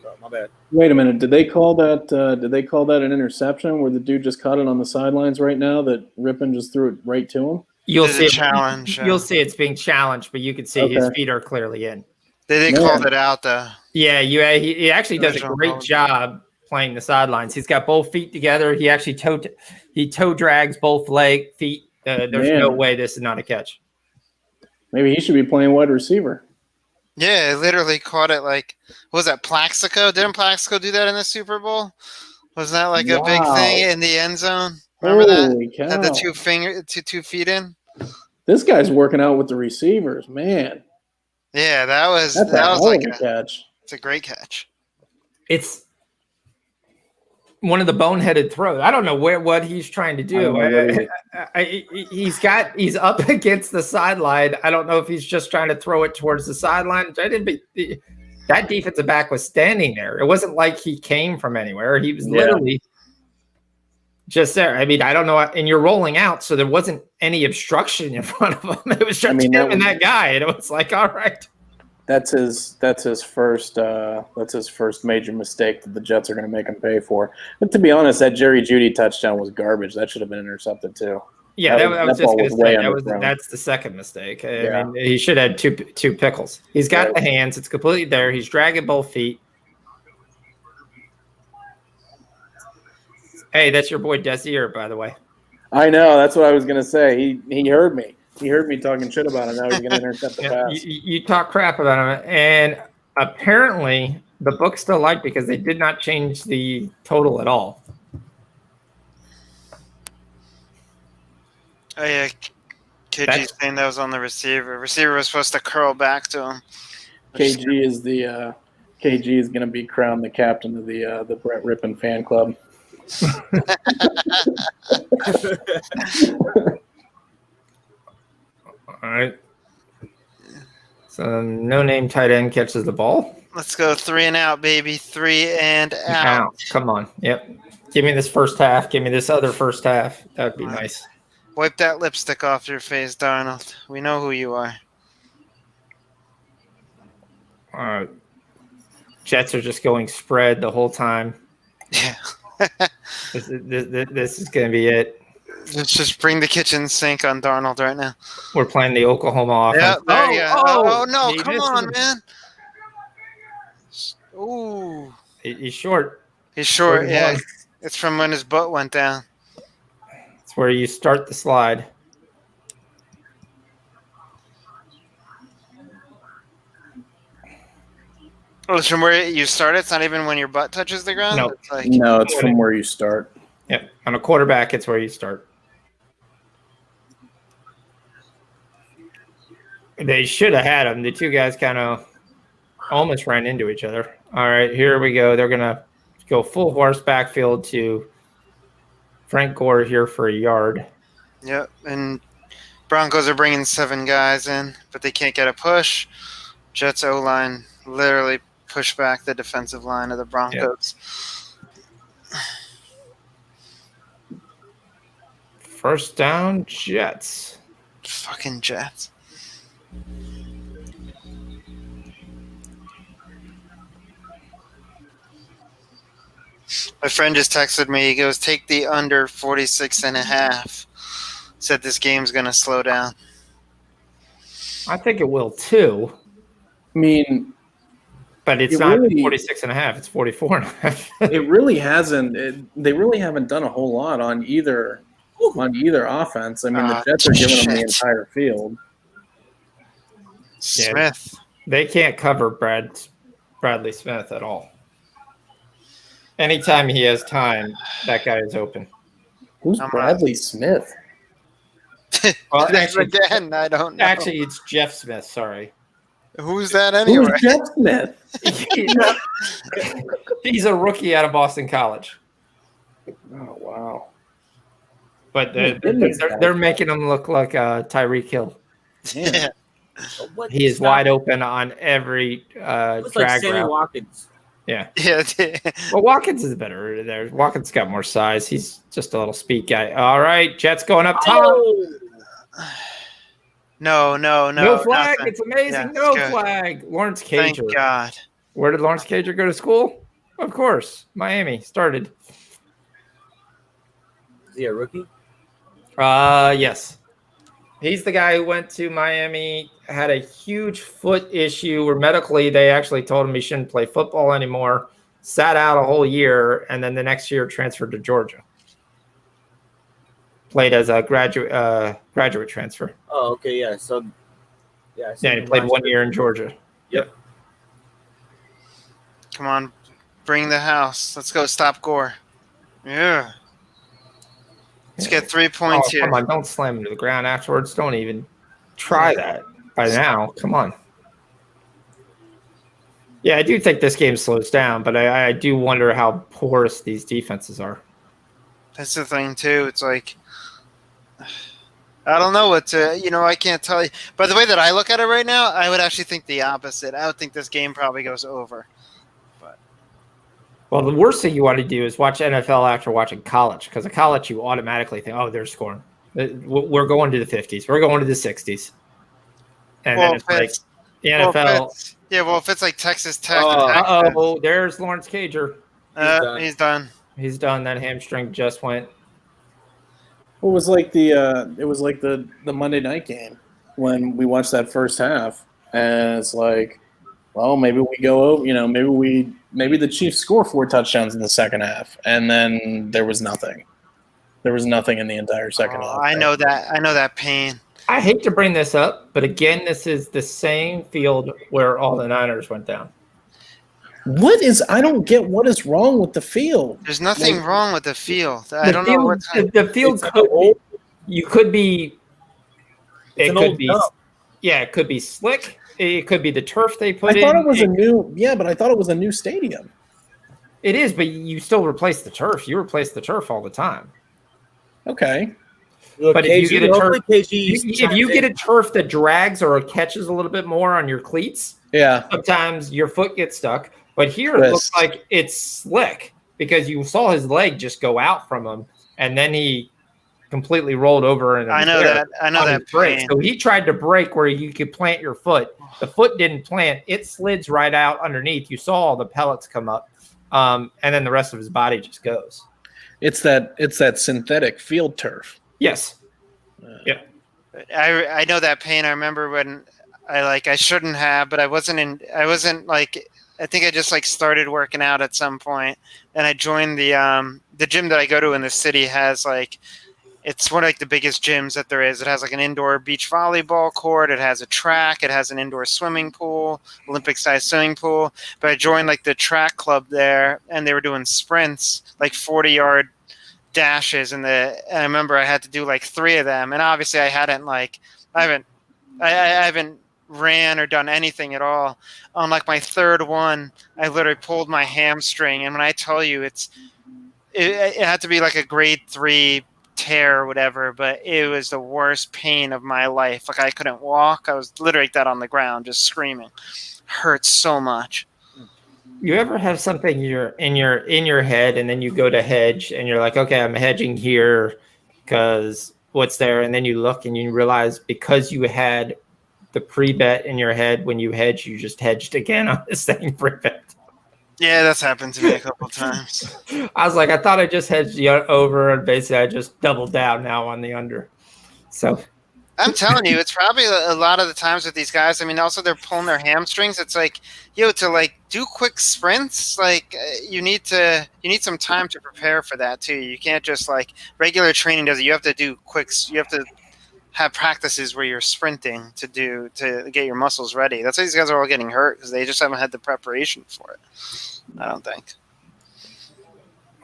Oh, my bad. Wait a minute, did they call that an interception where the dude just caught it on the sidelines right now that Rippon just threw it right to him? You'll It's see a challenge. You'll see it's being challenged, but you can see his feet are clearly in. They Man. called it out though. Yeah, he actually does a Original great apology. job playing the sidelines. He's got both feet together. He actually toe drags both feet. There's no Man. way this is not a catch. Maybe he should be playing wide receiver. Yeah, it literally caught it like, what was that, Plaxico? Didn't Plaxico do that in the Super Bowl? Was that like a big Wow. thing in the end zone? Remember Holy that? Had the cow. 2 feet in? This guy's working out with the receivers, man. Yeah, that was That's a hell like of a catch. it's a great catch. It's one of the boneheaded throws. I don't know what he's trying to do. He's up against the sideline. I don't know if he's just trying to throw it towards the sideline. That defensive back was standing there. It wasn't like he came from anywhere. He was literally just there. I mean, I don't know. And you're rolling out, so there wasn't any obstruction in front of him. It was just him and that guy. And it was like, all right. That's his first major mistake that the Jets are going to make him pay for. But to be honest, that Jerry Jeudy touchdown was garbage. That should have been intercepted too. Yeah, I was just going to say that's the second mistake. Yeah. I mean, he should have had two pickles. He's got the hands; it's completely there. He's dragging both feet. Hey, that's your boy Desier, by the way. I know. That's what I was going to say. He heard me. He heard me talking shit about him. Now he's going to intercept the pass. You talk crap about him, and apparently the book still lied because they did not change the total at all. Oh yeah, KG's saying that was on the receiver. Receiver was supposed to curl back to him. KG is going to be crowned the captain of the Brett Rippon fan club. All right. So no-name tight end catches the ball. Let's go 3 and out, baby. 3 and out. Come on. Yep. Give me this first half. Give me this other first half. That would be nice. Wipe that lipstick off your face, Darnold. We know who you are. All right. Jets are just going spread the whole time. Yeah. This is going to be it. Let's just bring the kitchen sink on Darnold right now. We're playing the Oklahoma offense. Yeah, there you go. Oh, no, he come on, man. Ooh. He's short. He's short, yeah. It's from when his butt went down. It's where you start the slide. Oh, it's from where you start? It's not even when your butt touches the ground? No. It's like, No, it's from where you start. Yep. On a quarterback, it's where you start. They should have had him. The two guys kind of almost ran into each other. All right, here we go. They're going to go full horse backfield to Frank Gore here for a yard. Yep, and Broncos are bringing 7 guys in, but they can't get a push. Jets O-line literally push back the defensive line of the Broncos. Yep. First down, Jets. Fucking Jets. My friend just texted me. He goes, take the under 46.5. Said this game's going to slow down. I think it will too. I mean, but it's not 46.5. It's 44.5. It really hasn't. They really haven't done a whole lot on either offense. I mean, the Jets are giving them the entire field. Smith. They can't cover Bradley Smith at all. Anytime he has time, that guy is open. Who's Bradley Smith? Well, actually, again, I don't know. Actually, it's Jeff Smith. Sorry. Who's that anyway? Who's Jeff Smith? He's a rookie out of Boston College. Oh, wow. But they're making him look like Tyreek Hill. Yeah. He is wide open on every Looks drag like Sammy route. Watkins. Yeah. Yeah. Well, Watkins is better there. Watkins got more size. He's just a little speed guy. All right, Jets going up top. Oh. No flag. nothing. It's amazing. Yeah, no it's good. flag. Lawrence Thank Cager. God. Where did Lawrence Cager go to school? Of course, Miami started. Is he a rookie? Yes. He's the guy who went to Miami had a huge foot issue where medically they actually told him he shouldn't play football anymore, sat out a whole year, and then the next year transferred to Georgia. Played as a graduate transfer. Oh, okay, yeah. So, yeah. I Yeah, he played 1 year in Georgia. Yep. Come on, bring the house. Let's go stop Gore. Yeah. Let's get 3 points here. Come on, don't slam him to the ground afterwards. Don't even try that by now. Come on. Yeah, I do think this game slows down, but I do wonder how porous these defenses are. That's the thing, too. It's like, I don't know what to, I can't tell you. By the way that I look at it right now, I would actually think the opposite. I would think this game probably goes over. Well, the worst thing you want to do is watch NFL after watching college, because at college you automatically think, oh, they're scoring. We're going to the 50s. We're going to the 60s. And then it's like the NFL. If it's like Texas Tech. There's Lawrence Cager. He's done. He's done. That hamstring just went. It was like the Monday night game when we watched that first half, and it's like, well, maybe we go over, maybe the Chiefs score 4 touchdowns in the second half, and then there was nothing. There was nothing in the entire second half. I know that pain. I hate to bring this up, but again, this is the same field where all the Niners went down. I don't get what is wrong with the field. There's nothing wrong with the field. I don't know what's the field could be. It could be. Yeah, it could be slick. It could be the turf they put in. I thought it was but I thought it was a new stadium. It is, but you still replace the turf. You replace the turf all the time. Okay. Look, But if you get a turf that drags or catches a little bit more on your cleats, sometimes your foot gets stuck. But here it looks like it's slick because you saw his leg just go out from him, and then he completely rolled over. And I know that break. So he tried to break where you could plant your foot. The foot didn't plant; it slids right out underneath. You saw all the pellets come up, and then the rest of his body just goes. It's that synthetic field turf. Yes. Yeah. I know that pain. I remember when I shouldn't have, but I wasn't I think I just started working out at some point, and I joined the gym that I go to in the city has it's one of the biggest gyms that there is. It has an indoor beach volleyball court. It has a track. It has an indoor swimming pool, Olympic-sized swimming pool. But I joined the track club there, and they were doing sprints, 40-yard dashes, and I remember I had to do 3 of them, and obviously I haven't ran or done anything at all. On my third one, I literally pulled my hamstring, and when I tell you it had to be a grade 3 tear or whatever, but it was the worst pain of my life. I couldn't walk. I was literally like that on the ground, just screaming. Hurts so much. You ever have something in your head, and then you go to hedge, and you're like, okay, I'm hedging here because what's there, and then you look and you realize because you had the pre-bet in your head when you hedge, you just hedged again on the same pre-bet. Yeah, that's happened to me a couple times. I was like, I thought I just hedged the over, and basically I just doubled down now on the under. So I'm telling you, it's probably a lot of the times with these guys. I mean, also they're pulling their hamstrings. It's to do quick sprints, you need some time to prepare for that too. You can't just regular training does it. You have to do quicks. You have to have practices where you're sprinting to get your muscles ready. That's why these guys are all getting hurt, because they just haven't had the preparation for it. I don't think.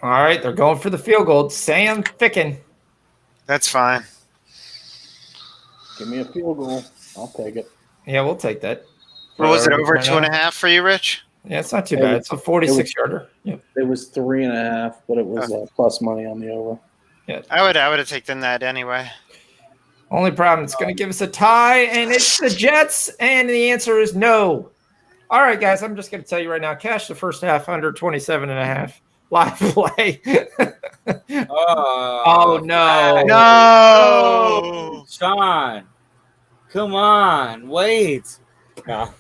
All right, they're going for the field goal. Sam Ficken. That's fine. Give me a field goal. I'll take it. Yeah, we'll take that. What was it, over 2.5 for you, Rich? Yeah, it's not too bad. It's a 46-yarder. Yep. It was 3.5, but it was plus money on the over. Yeah, I would have taken that anyway. Only problem, it's going to give us a tie, and it's the Jets, and the answer is no. All right, guys, I'm just going to tell you right now, cash the first half under 27.5. Live play. Oh, no. No. Sean, come on, wait. No.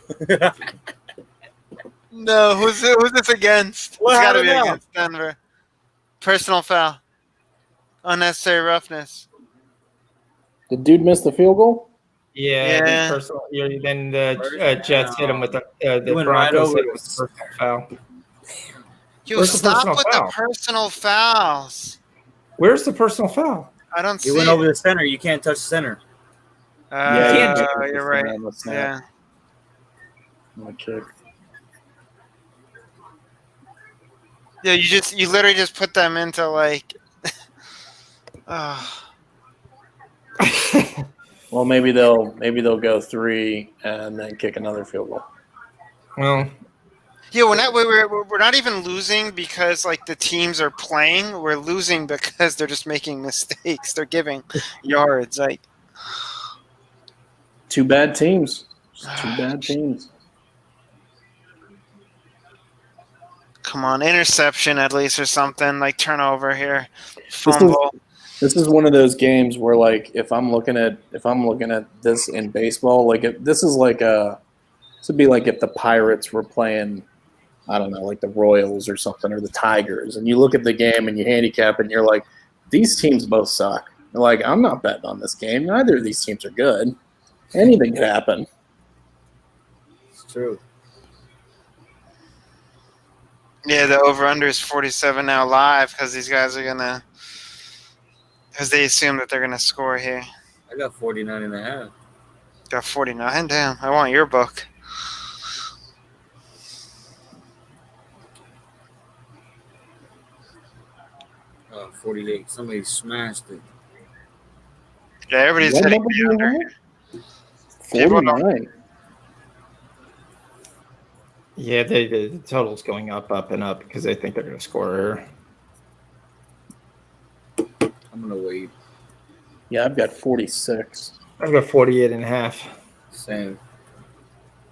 No, who's this against? What It's got to be happened now? against Denver. Personal foul. Unnecessary roughness. Did dude miss the field goal? Yeah, Yeah. then the Jets hit him with the went right Broncos over hit him it. with the personal foul. You Where's the stop personal with foul? the personal fouls. Where's the personal foul? I don't He see went it. over the center. You can't touch the center. Yeah, you can't- You're right. On the snap, Yeah. on the kick. Yeah, you literally just put them into like Well, maybe they'll go 3 and then kick another field goal. Well, yeah, we're not even losing because like the teams are playing. We're losing because they're just making mistakes. They're giving yards. Like Two bad teams. Just two bad teams. come on, interception at least or something, like turnover here. Fumble. This is one of those games where, like, if I'm looking at this in baseball, like this would be like if the Pirates were playing, I don't know, like the Royals or something, or the Tigers, and you look at the game and you handicap it and you're like, these teams both suck. You're like, I'm not betting on this game. Neither of these teams are good. Anything could happen. It's true. Yeah, the over-under is 47 now live because these guys are because they assume that they're going to score here. I got 49.5. Got 49. Damn, I want your book. Oh, 48. Somebody smashed it. Yeah, everybody's What hitting number do the you under. have? 49. yeah, the total's going up and up because they think they're going to score. I'm going to wait. Yeah, I've got 46. I've got 48.5. Same.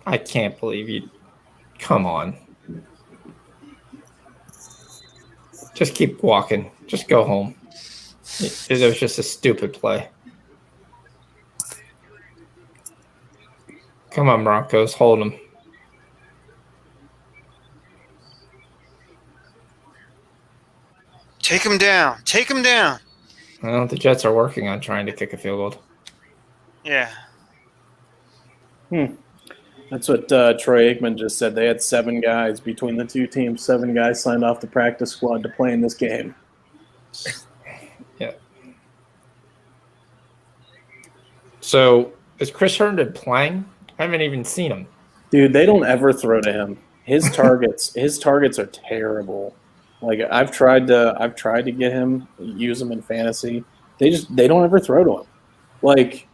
I can't believe you. Come on. Just keep walking. Just go home. It was just a stupid play. Come on, Broncos. Hold them. Take him down. Take him down. Well, the Jets are working on trying to kick a field goal. Yeah. That's what Troy Aikman just said. They had 7 guys between the two teams. 7 guys signed off the practice squad to play in this game. Yeah. So, is Chris Herndon playing? I haven't even seen him. Dude, they don't ever throw to him. His targets are terrible. Like I've tried to get him, use him in fantasy. They don't ever throw to him. Like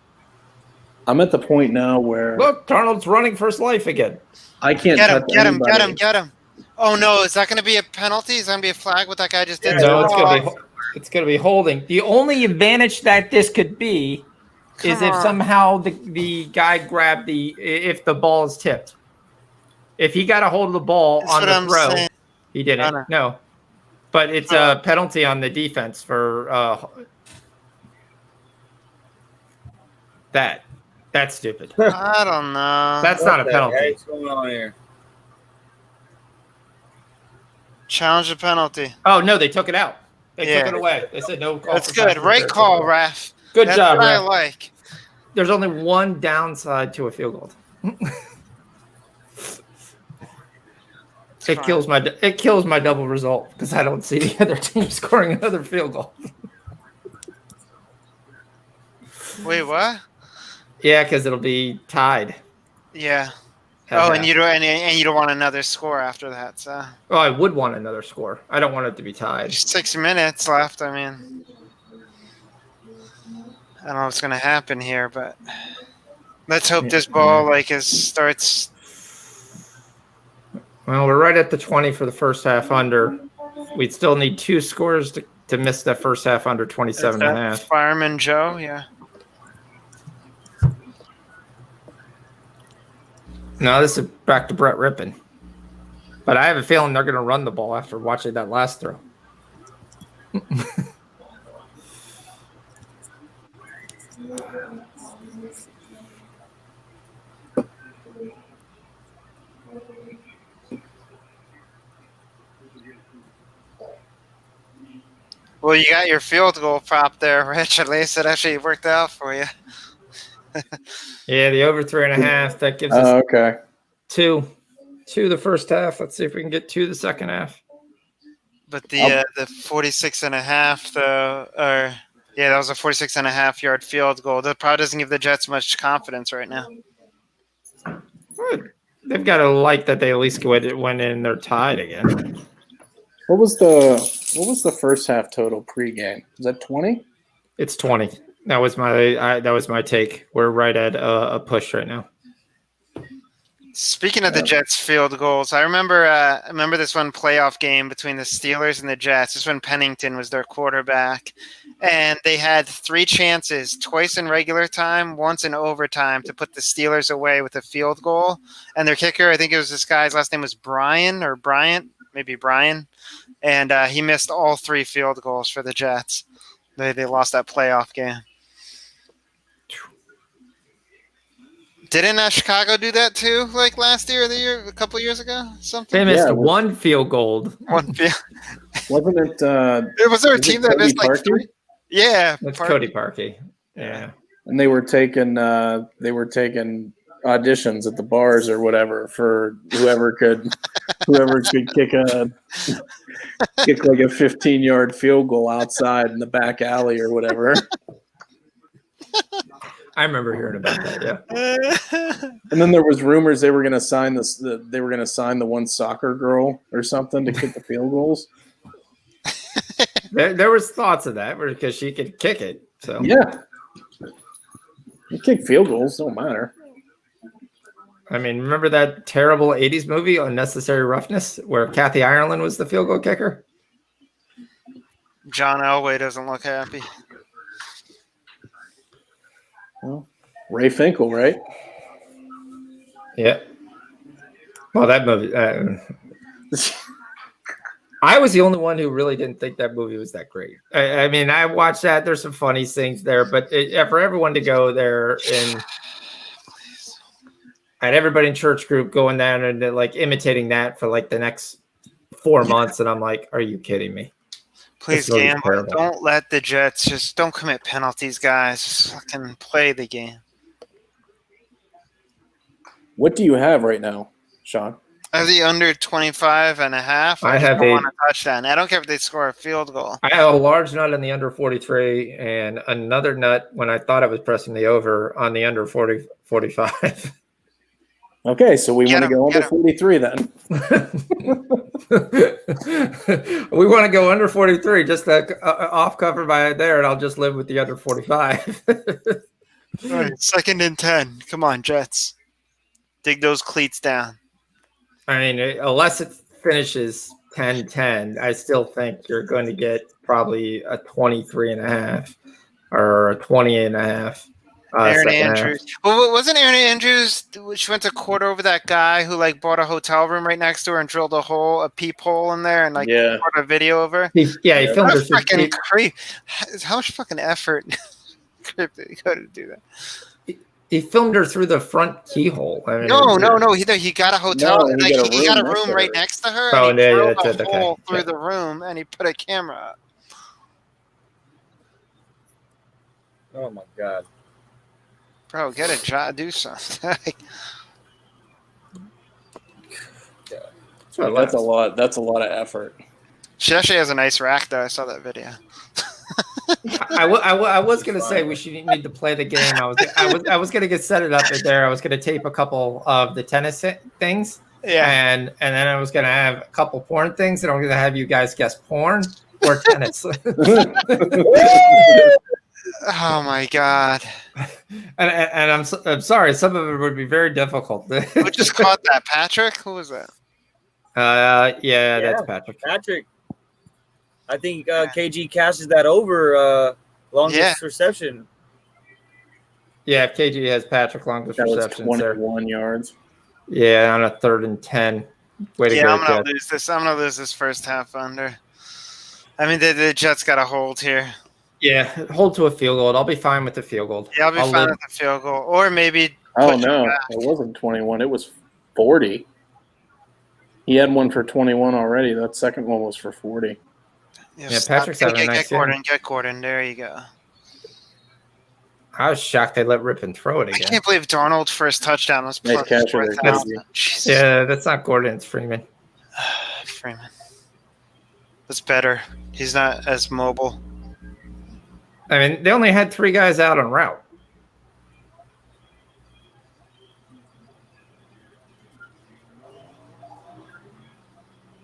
I'm at the point now where Look, Darnold's running for his life again. I can't Get him, touch get him, anybody. get him, get him. Oh, no. Is that going to be a penalty? Is that going to be a flag? What that guy just did? No, Oh, it's gonna be holding. The only advantage that this could be is Come if on. somehow the guy grabbed if the ball is tipped. If he got a hold of the ball That's on what the I'm throw, saying. he didn't. Gunner. No, but it's a penalty on the defense for that. That's stupid. I don't know. That's not a What the penalty. heck's going on here? Challenge the penalty. Oh no, they took it out. They Yeah. took it away. They said no call. That's for good. pass Right interference. call, ref. Good That's job, what I ref. like. There's only one downside to a field goal. It kills my double result because I don't see the other team scoring another field goal. Wait, what? Yeah, because it'll be tied. Yeah. at Oh, half. and you don't want another score after that. So Oh, I would want another score. I don't want it to be tied. just 6 minutes left. I mean, I don't know what's gonna happen here, but let's hope this ball starts. Well, we're right at the 20 for the first half under. We'd still need 2 scores to miss that first half under 27.5. Fireman Joe, yeah. No, this is back to Brett Rippon. But I have a feeling they're going to run the ball after watching that last throw. Well, you got your field goal prop there, Rich. At least it actually worked out for you. Yeah, the over 3.5. That gives us Okay. two the first half. Let's see if we can get 2 the second half. But the 46.5 though, or yeah, that was a 46.5-yard field goal. That probably doesn't give the Jets much confidence right now. They've got to like that they at least went in and they're tied again. What was the first half total pregame? Was that 20? It's 20. That was my take. We're right at a push right now. Speaking of the Jets field goals, I remember this one playoff game between the Steelers and the Jets. This when Pennington was their quarterback, and they had 3 chances, twice in regular time, once in overtime, to put the Steelers away with a field goal. And their kicker, I think it was this guy's last name was Brian or Bryant, maybe Brian, and he missed all 3 field goals for the Jets. They lost that playoff game. Didn't Chicago do that too, like last year or a couple of years ago? Something. They missed one field goal. Wasn't it? Was there a team that missed like 3? Yeah, that's Cody Parkey. Yeah, and they were taking auditions at the bars or whatever for whoever could kick like a 15-yard field goal outside in the back alley or whatever. I remember hearing about that. Yeah. And then there was rumors they were going to sign the one soccer girl or something to kick the field goals. There was thoughts of that because she could kick it. So yeah, you kick field goals, don't matter. I mean, remember that terrible '80s movie, Unnecessary Roughness, where Kathy Ireland was the field goal kicker? John Elway doesn't look happy. Well, Ray Finkel, right? Yeah. Well, that movie. I was the only one who really didn't think that movie was that great. I mean, I watched that. There's some funny things there, but for everyone to go there and everybody in church group going down and like imitating that for like the next 4 months, and I'm like, are you kidding me? Please, Gambler, don't let the Jets don't commit penalties, guys. Just fucking play the game. What do you have right now, Sean? I have the under 25.5. I have a touchdown. I don't care if they score a field goal. I have a large nut on the under 43 and another nut when I thought I was pressing the over on the under 45. Okay, so we want to go under 43 then. We want to go under 43, just off cover by there, and I'll just live with the under 45. All right, 2nd and 10. Come on, Jets. Dig those cleats down. I mean, unless it finishes 10-10, I still think you're going to get probably a 23.5 or a 20.5. Aaron Andrews. Well, wasn't Aaron Andrews? She went to court over that guy who like bought a hotel room right next to her and drilled a peephole in there and like brought a video of her. He filmed her. Fucking creep. How much fucking effort did he go to do that? He filmed her through the front keyhole. I mean, no. He got a hotel. No, he got a room right next to her. Oh, and he drilled that's a hole through the room, and he put a camera up. Oh my god, bro, get a job, do something. That's a lot. That's a lot of effort. She actually has a nice rack, though. I saw that video. I was gonna say we should need to play the game. I was gonna set it up there. I was gonna tape a couple of the tennis things, and then I was gonna have a couple porn things, and I'm gonna have you guys guess porn or tennis. Oh my god! And I'm sorry. Some of it would be very difficult. Who just caught that? Patrick? Who was that? Yeah, that's Patrick. Patrick. I think KG cashes that over longest reception. Yeah, if KG has Patrick longest reception, 21 yards. Yeah, on a 3rd and 10. Way to go, I'm gonna lose this. I'm gonna lose this first half under. I mean, the Jets got a hold here. Yeah, hold to a field goal. I'll be fine with the field goal. Yeah, I'll be fine with the field goal, or maybe. Oh no, it wasn't 21. It was 40. He had one for 21 already. That second one was for 40. Yeah, Patrick's having a nice game. Get Gordon. There you go. I was shocked they let Rippon throw it I again. can't believe Darnold's first touchdown was Nice plus catch right there, 4,000. Jesus. Yeah, that's not Gordon. It's Freeman. Freeman. That's better. He's not as mobile. I mean, they only had 3 guys out on route.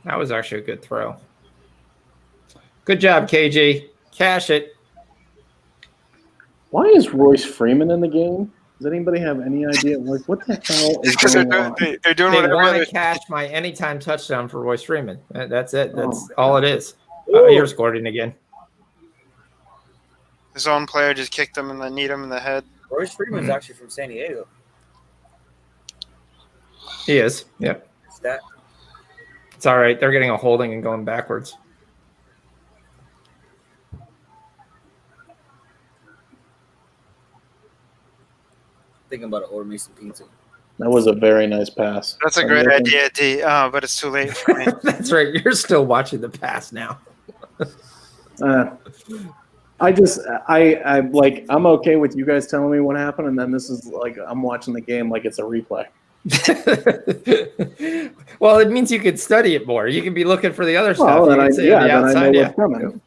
That was actually a good throw. Good job, KG. Cash it. Why is Royce Freeman in the game? Does anybody have any idea? Like, what the hell is Because going on? they're doing They whatever. want Other, to cash my anytime touchdown for Royce Freeman. That's it. That's Oh, all it is. Ooh. Here's Gordon again. his own player just kicked him and then kneed him in the head. Royce Freeman's actually from San Diego. He is. Yep. Is that? It's all right. They're getting a holding and going backwards. Thinking about to order me some pizza. That was a very nice pass. That's a great idea, D. Oh, but it's too late for me. That's right. You're still watching the pass now. I'm okay with you guys telling me what happened, and then this is like I'm watching the game like it's a replay. Well, it means you could study it more. You can be looking for the other Well, stuff. then You I can see on the know outside, what's coming.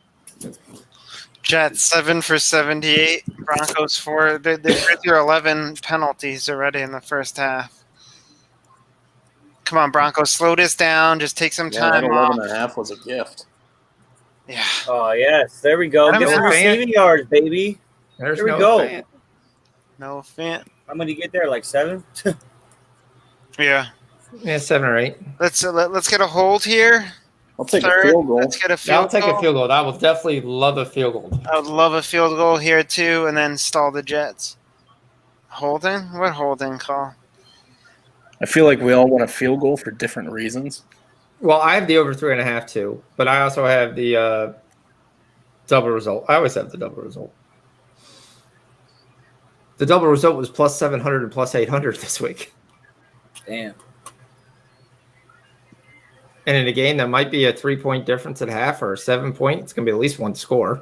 Jets 7 for 78. Broncos 4. They're through 11 penalties already in the first half. Come on, Broncos, slow this down. Just take some Yeah, that time off. 11.5 was a gift. Yeah. Oh yes, there we go. I'm Get some a fan. receiving yards, baby. There's Here we no go. fan. No fan. How many get there? Like 7? Yeah. Yeah, 7 or 8. Let's get a hold here. I'll take Third, a field goal. Let's get a Yeah, field I'll take goal. a field goal. I will definitely love a field goal. I would love a field goal here too, and then stall the Jets. Holding? What holding call? I feel like we all want a field goal for different reasons. Well, I have the over 3.5 too, but I also have the double result. I always have the double result. The double result was plus 700 and plus 800 this week. Damn. And in a game that might be a 3-point difference at half or a 7-point, it's going to be at least one score.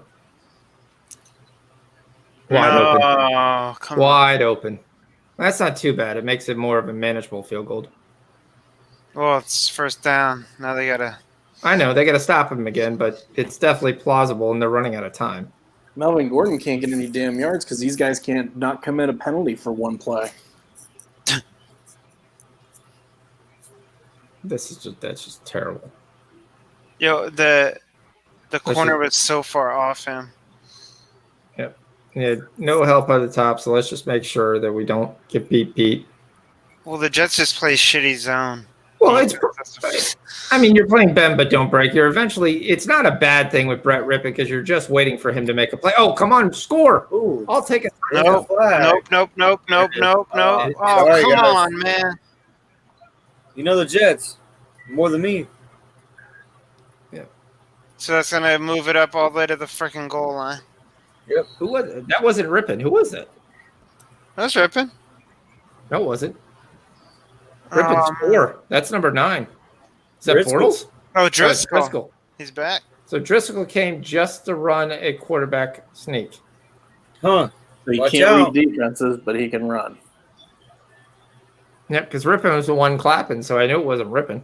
Wide open. Oh, come on. Wide open. That's not too bad. It makes it more of a manageable field goal. Well, it's first down. Now they gotta. I know they got to stop him again, but it's definitely plausible, and they're running out of time. Melvin Gordon can't get any damn yards because these guys can't not commit a penalty for one play. That's just terrible. Yo, the corner should- was so far off him. Yeah, no help at the top, so let's just make sure that we don't get beat. Well, the Jets just play shitty zone. Well, I mean, you're playing bend but don't break. It's not a bad thing with Brett Rippon because you're just waiting for him to make a play. Oh, come on, score. Ooh. I'll take it. Nope, nope. Oh, Sorry, come guys. on, man. You know the Jets more than me. So that's gonna move it up all the way to the freaking goal line. Yep. Who was it? That wasn't Rippon. Who was it? That's ripping. No, it wasn't. Rippon's 4. That's number 9. Is that Driscoll. Bortles? Oh, It's Driscoll. Driscoll. He's back. So Driscoll came just to run a quarterback sneak. Huh. So he Watch can't out. read defenses, but he can run. Yep, because Rippon was the one clapping, so I knew it wasn't Rippon.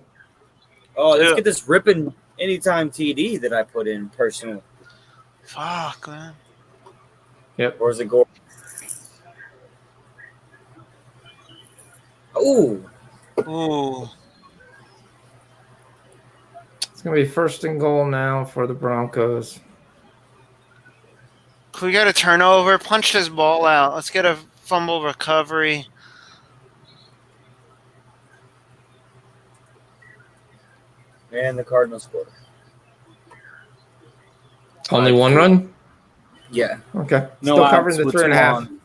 Oh, let's Yeah. get this ripping anytime TD that I put in personally. Fuck, man. Or is it Gordon? Ooh. Ooh. It's going to be first and goal now for the Broncos. We got a turnover. Punch this ball out. Let's get a fumble recovery. And the Cardinals scored. Only one run? Yeah. Okay. No Still outs covering the with 3.5. 2 on,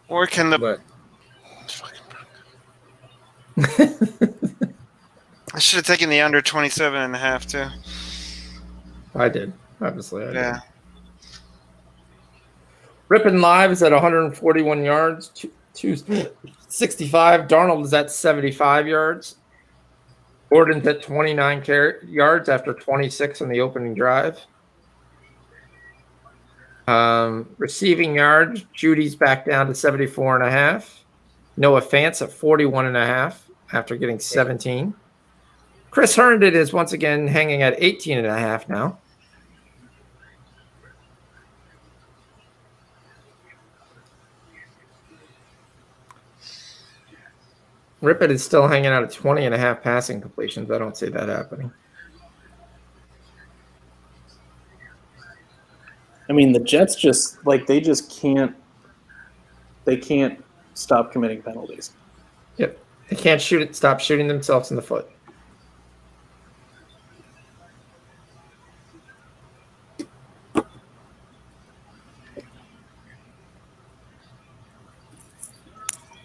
Or can the but I should have taken the under 27.5 too. I did. Obviously, I did. Yeah. Rippon live is at 141 yards, 265. Darnold is at 75 yards. Gordon's at 29 yards after 26 on the opening drive. Receiving yards, Judy's back down to 74.5. Noah Fant's at 41.5 after getting 17. Chris Herndon is once again hanging at 18.5 now. Rippett is still hanging out at 20.5 passing completions. I don't see that happening. I mean, the Jets just can't stop committing penalties. Yep. They can't stop shooting themselves in the foot.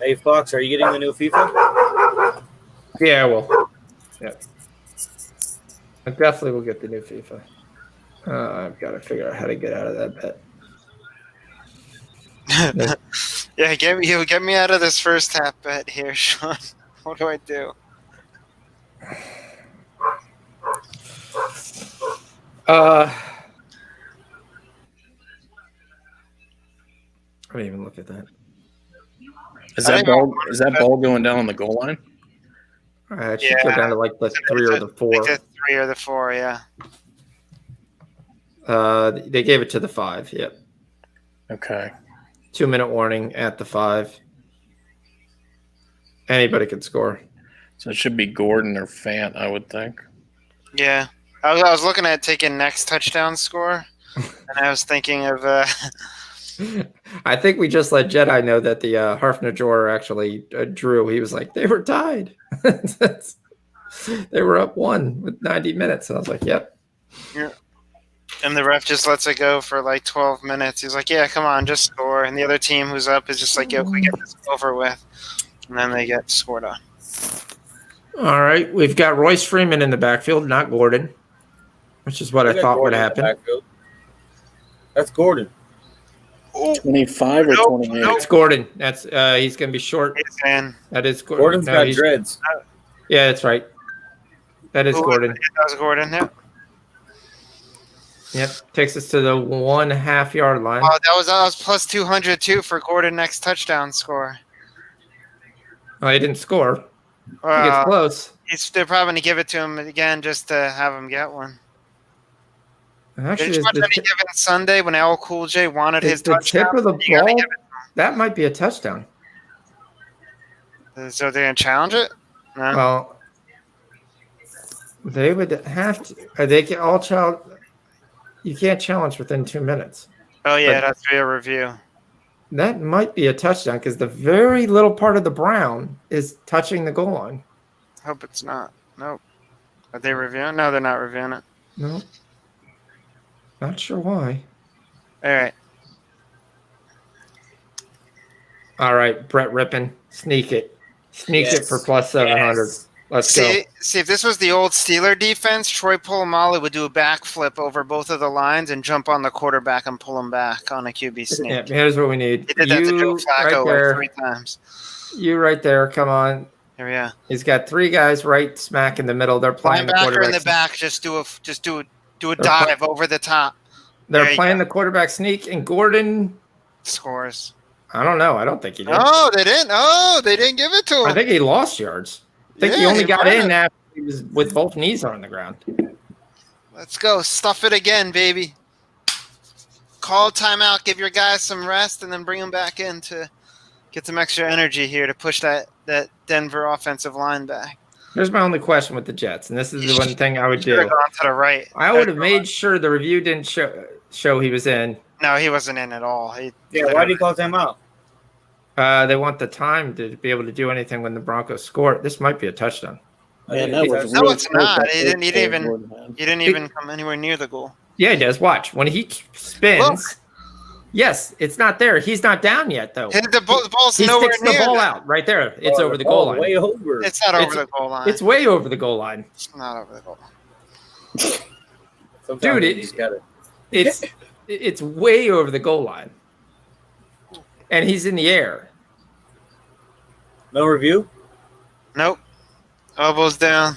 Hey, Fox, are you getting the new FIFA? Yeah, well, yeah. I definitely will get the new FIFA. I've got to figure out how to get out of that bet. Yeah, get me out of this first half bet here, Sean. What do I do? I didn't even look at that. Is that ball going down on the goal line? It should go down to like the 3 or the 4. Like the 3 or the 4, yeah. They gave it to the 5. Yep. Okay. 2-minute warning at the 5. Anybody could score. So it should be Gordon or Fant, I would think. Yeah. I was looking at taking next touchdown score, and I was thinking of I think we just let Jedi know that the Harfner drawer actually drew. He was like, they were tied. They were up 1 with 90 minutes. And I was like, yep. Yeah. And the ref just lets it go for like 12 minutes. He's like, yeah, come on, just score. And the other team who's up is just like, yo, can we get this over with? And then they get scored on. All right. We've got Royce Freeman in the backfield, not Gordon, which is what I thought would happen. That's Gordon. 25 or 28? It's Gordon. That's he's going to be short. That is Gordon. Gordon's got dreads. Yeah, that's right. That is Gordon. That was Gordon, yeah. Yep, takes us to the 1.5 yard line. Oh, that was plus 200 too for Gordon next touchdown score. Oh, he didn't score. He gets close. They're probably going to give it to him again just to have him get one. Actually, Did you watch any given Sunday when L Cool J wanted his touchdown? Tip of the ball, that might be a touchdown. So they're going to challenge it? No? Well, they would have to. They can all challenge. You can't challenge within 2 minutes. Oh, yeah, it has to be a review. That might be a touchdown because the very little part of the brown is touching the goal line. Hope it's not. Nope. Are they reviewing? No, they're not reviewing it. No. Not sure why. All right. All right, Brett Rippon. Sneak it. Sneak it for plus 700. Yes. Let's go. See, if this was the old Steeler defense, Troy Polamalu would do a backflip over both of the lines and jump on the quarterback and pull him back on a QB sneak. Yeah, here's what we need. He did that to Joe Flacco like 3 times. You right there. Come on. Here we are. He's got 3 guys right smack in the middle. They're playing the quarterback. In the back, just do a dive over the top. They're playing the quarterback sneak, and Gordon scores. I don't know. I don't think he did. Oh, they didn't. Oh, they didn't give it to him. I think he lost yards. I think he only got in after he was with both knees on the ground. Let's go. Stuff it again, baby. Call timeout. Give your guys some rest, and then bring them back in to get some extra energy here to push that Denver offensive line back. Here's my only question with the Jets, and this is the one thing I would do. Gone to the right. I would have made sure the review didn't show he was in. No, he wasn't in at all. Why did he call timeout? They want the time to be able to do anything when the Broncos score. This might be a touchdown. Man, no, it's not. He didn't even come anywhere near the goal. Yeah, he does. Watch. When he spins, yes, it's not there. He's not down yet, though. The ball's he nowhere sticks near the ball out right there. It's over the goal line. Way over. It's not over the goal line. It's way over the goal line. It's not over the goal line. Dude, it's way over the goal line. And he's in the air. No review? Nope. Elbows down.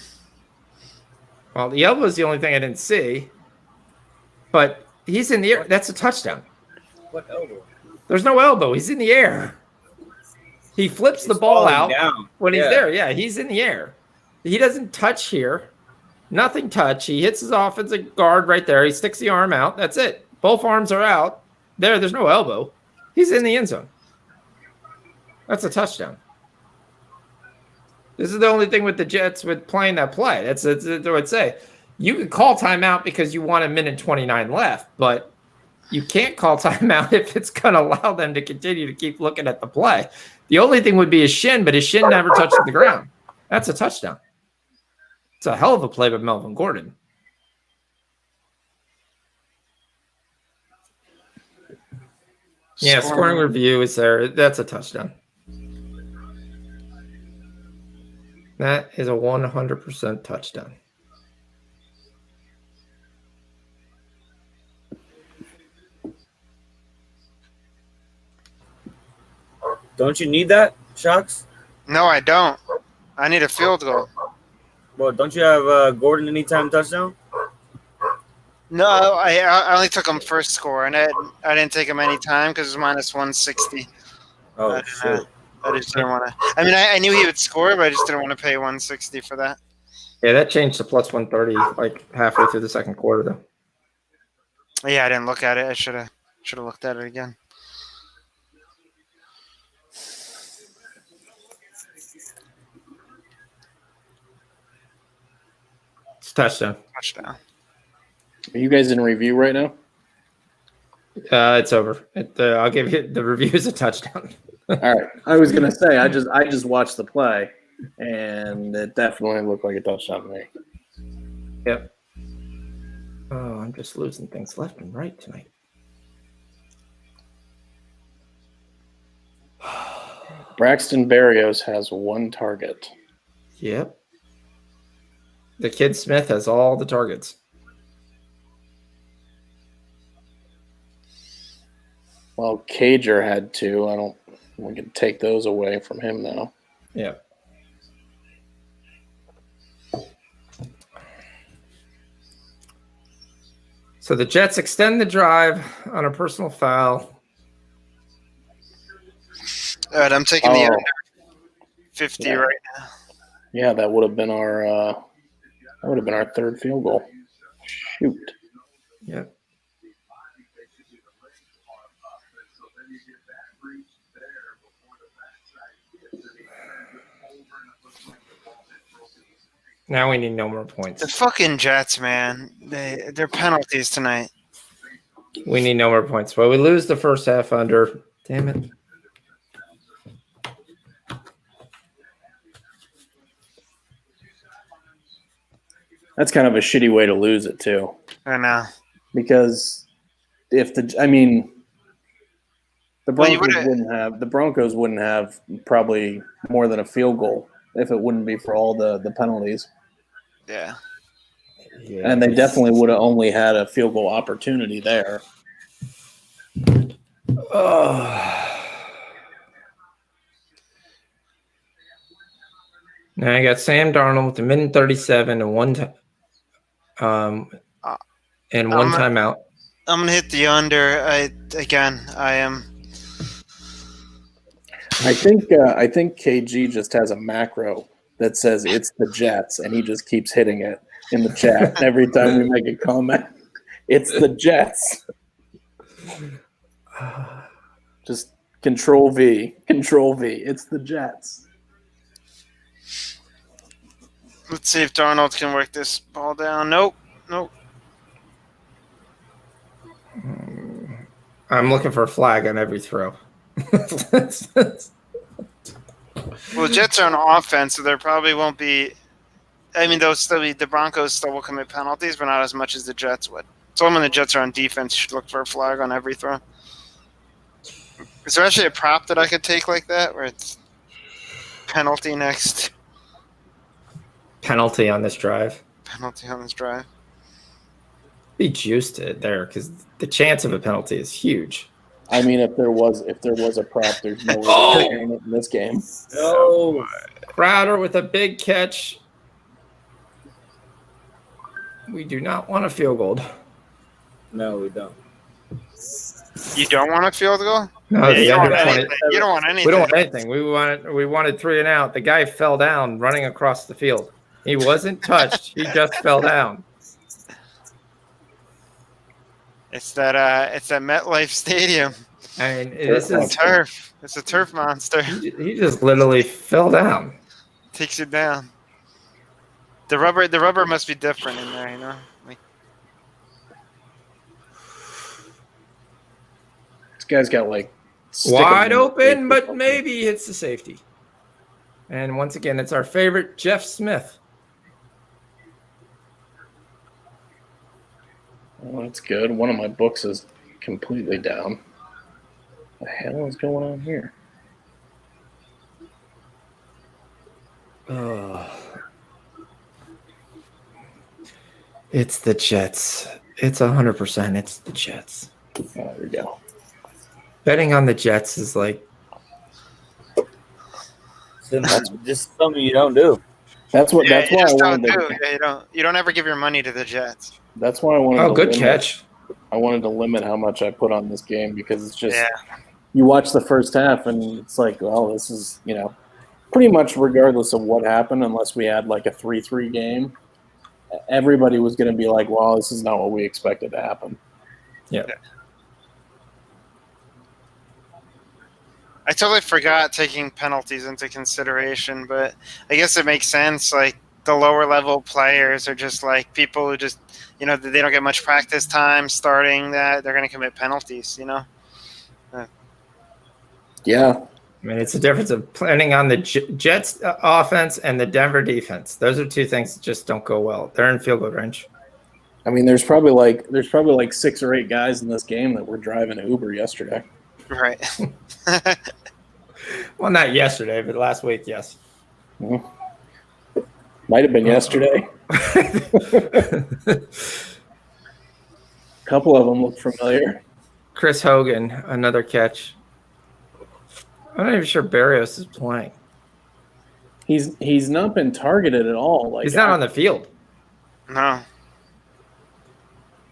Well, the elbow is the only thing I didn't see. But he's in the air. That's a touchdown. What elbow? There's no elbow. He's in the air. He flips the He's ball falling out down. when he's Yeah. there. Yeah, he's in the air. He doesn't touch here. Nothing touch. He hits his offensive guard right there. He sticks the arm out. That's it. Both arms are out. There's no elbow. He's in the end zone. That's a touchdown. This is the only thing with the Jets with playing that play. That's what I'd say. You could call timeout because you want 1:29 left, but you can't call timeout if it's going to allow them to continue to keep looking at the play. The only thing would be his shin, but his shin never touched the ground. That's a touchdown. It's a hell of a play by Melvin Gordon. Yeah, scoring review is there. That's a touchdown. That is a 100% touchdown. Don't you need that, Shocks? No, I don't. I need a field goal. Well, don't you have Gordon anytime touchdown? No, I only took him first score, and I didn't take him any time because it was minus 160. Oh, shit. I just didn't want to. I mean, I knew he would score, but I just didn't want to pay 160 for that. Yeah, that changed to plus 130 like halfway through the second quarter, though. Yeah, I didn't look at it. I should have looked at it again. It's a touchdown. Touchdown. Are you guys in review right now? It's over. I'll give you the review is a touchdown. All right. I was gonna say I just watched the play, and it definitely looked like a touchdown to me. Yep. Oh, I'm just losing things left and right tonight. Braxton Berrios has one target. Yep. The kid Smith has all the targets. Well, Cager had two. We can take those away from him now. Yeah. So the Jets extend the drive on a personal foul. All right, I'm taking the under 50 right now. Yeah, that would have been our third field goal. Shoot. Yep. Now we need no more The points. fucking Jets, man. Their penalties tonight. We need no more points. Well, we lose the first half under. Damn it. That's kind of a shitty way to lose it too. I know. Because the Broncos wouldn't have probably more than a field goal if it wouldn't be for all the penalties. Yeah. And they definitely would have only had a field goal opportunity there. Now I got Sam Darnold with a minute 37 and one timeout. I'm gonna hit the under. I am. I think KG just has a macro that says it's the Jets, and he just keeps hitting it in the chat every time we make a comment. It's the Jets. Just Control V. It's the Jets. Let's see if Darnold can work this ball down. Nope. I'm looking for a flag on every throw. Well, Jets are on offense, so there probably won't be. I mean, the Broncos still will commit penalties, but not as much as the Jets would. So when the Jets are on defense, you should look for a flag on every throw. Is there actually a prop that I could take like that, where it's penalty next? Penalty on this drive. Penalty on this drive. Be juiced it there because the chance of a penalty is huge. I mean, if there was a prop, there's no way in this game. No. Crowder with a big catch. We do not want a field goal. No, we don't. You don't want a field goal? No, Yeah, the you don't under want 20. anything. You don't want anything. We don't want anything. We wanted 3 and out. The guy fell down running across the field. He wasn't touched. He just fell down. It's that MetLife Stadium. I mean, this is Turf. It's a turf monster. he just literally fell down. Takes you down. The rubber must be different in there, you know. Like, This guy's got like Wide open, but maybe hits the safety. And once again, it's our favorite Jeff Smith. Oh, that's good. One of my books is completely down. What the hell is going on here? It's the Jets. It's 100%. It's the Jets. Oh, there we go. Betting on the Jets is like just something you don't do. That's why I just wanted don't to. do. You don't ever give your money to the Jets. That's why I wanted. oh, to good limit, catch. I wanted to limit how much I put on this game because it's just Yeah. you watch the first half and it's like, well, this is pretty much regardless of what happened, unless we had like a 3-3 game, everybody was going to be like, well, this is not what we expected to happen. Yeah. I totally forgot taking penalties into consideration, but I guess it makes sense. Like the lower level players are just like people who just, they don't get much practice time starting that. They're going to commit penalties, Yeah. I mean, it's the difference of planning on the Jets offense and the Denver defense. Those are two things that just don't go well. They're in field goal range. I mean, there's probably like 6 or 8 guys in this game that were driving Uber yesterday. Right. Well, not yesterday, but last week, yes. Mm-hmm. Might have been yesterday. A couple of them look familiar. Chris Hogan, another catch. I'm not even sure Barrios is playing. He's not been targeted at all. Like He's not on the field. No.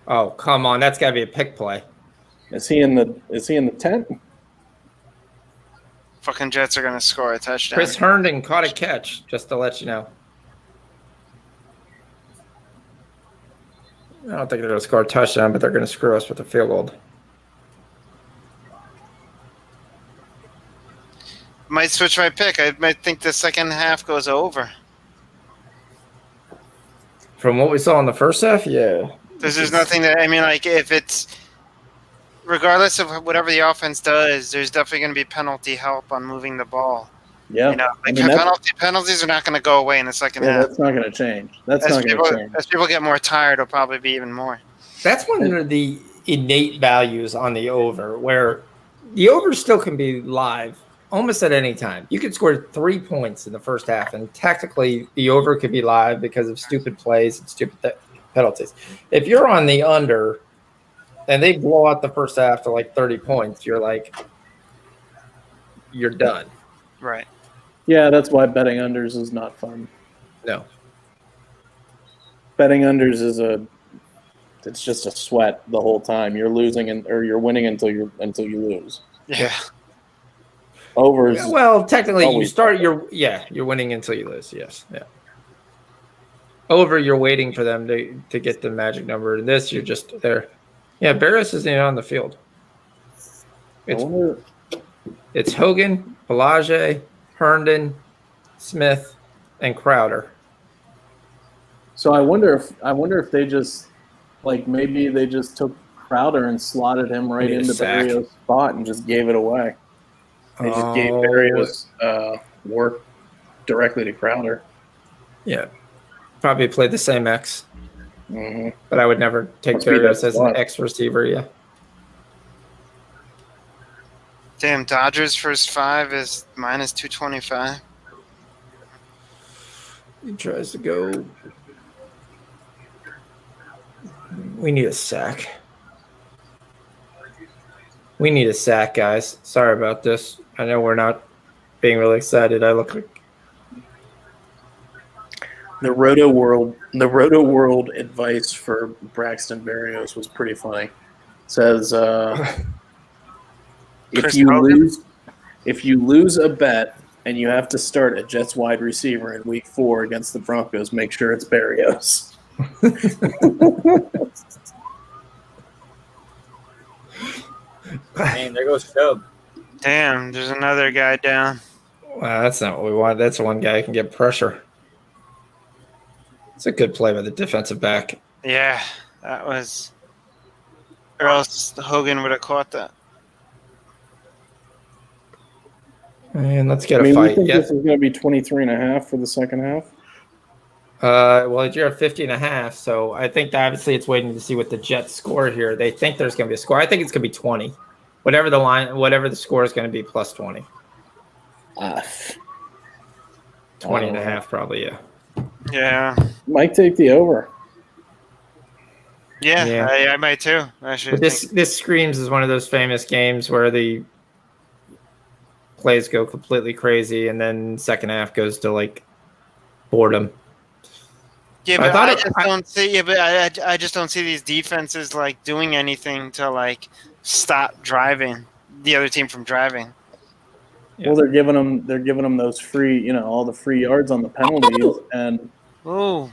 Oh, come on. That's got to be a pick play. Is he in the tent? Fucking Jets are going to score a touchdown. Chris Herndon caught a catch, just to let you know. I don't think they're going to score a touchdown, but they're going to screw us with a field goal. Might switch my pick. I might think the second half goes over. From what we saw in the first half, yeah. There's nothing that, if it's, regardless of whatever the offense does, there's definitely going to be penalty help on moving the ball. Yeah. Penalties are not going to go away in the second half. That's not going to change. That's not going to change. As people get more tired, it'll probably be even more. That's one of the innate values on the over, where the over still can be live almost at any time. You could score 3 points in the first half, and tactically the over could be live because of stupid plays and stupid penalties. If you're on the under and they blow out the first half to like 30 points, you're done. Right. Yeah, that's why betting unders is not fun. No. Betting unders it's just a sweat the whole time. You're losing or you're winning until you lose. Yeah. Overs. Yeah, well, technically, always you're winning until you lose. Yes, yeah. Over, you're waiting for them to get the magic number. And this, you're just there. Yeah, Barris isn't on the field. It's Hogan, Bellage, Herndon, Smith, and Crowder. So I wonder if they just maybe they just took Crowder and slotted him right into Barrios' spot and just gave it away. They just gave Barrios work directly to Crowder. Yeah. Probably played the same X. Mm-hmm. But I would never take Barrios as an X receiver, yeah. Damn, Dodgers first 5 is minus 225. He tries to go. We need a sack. We need a sack, guys. Sorry about this. I know we're not being really excited. I look like the Roto World advice for Braxton Berrios was pretty funny. says if Chris you Hogan? lose a bet and you have to start a Jets wide receiver in Week 4 against the Broncos, make sure it's Berrios. Man, there goes Chubb. Damn, there's another guy down. Well, that's not what we want. That's one guy who can get pressure. It's a good play by the defensive back. Yeah, that was. Or else Hogan would have caught that. And let's get I a mean, fight. you think Yeah. this is going to be 23.5 for the second half? Well, you're at 50.5, so I think that obviously it's waiting to see what the Jets score here. They think there's going to be a score. I think it's going to be 20. Whatever the score is going to be, plus 20. 20 and a half, probably, yeah. Yeah. Might take the over. Yeah. I might too. But this screams as one of those famous games where the plays go completely crazy and then second half goes to like boredom. Yeah, but I just don't see these defenses like doing anything to like stop driving the other team from driving. Yeah. Well, they're giving them those free, all the free yards on the penalties, and Dude,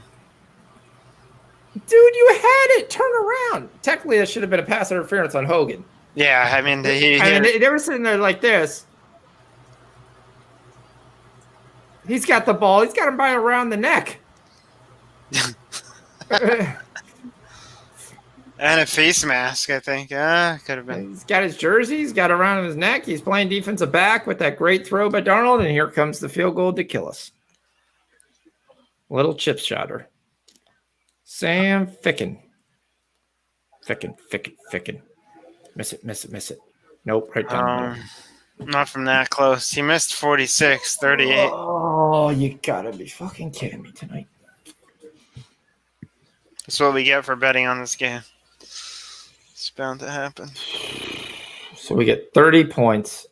you had it. Turn around. Technically, that should have been a pass interference on Hogan. Yeah, I mean, they were sitting there like this. He's got the ball. He's got him by around the neck. And a face mask, I think. Could have been. He's got his jersey. He's got it around his neck. He's playing defensive back with that great throw by Darnold, and here comes the field goal to kill us. Little chip shotter. Sam Ficken. Ficken. Miss it. Nope, right down there. Not from that close. He missed 46, 38. Oh, you gotta be fucking kidding me tonight. That's what we get for betting on this game. It's bound to happen. So we get 30 points.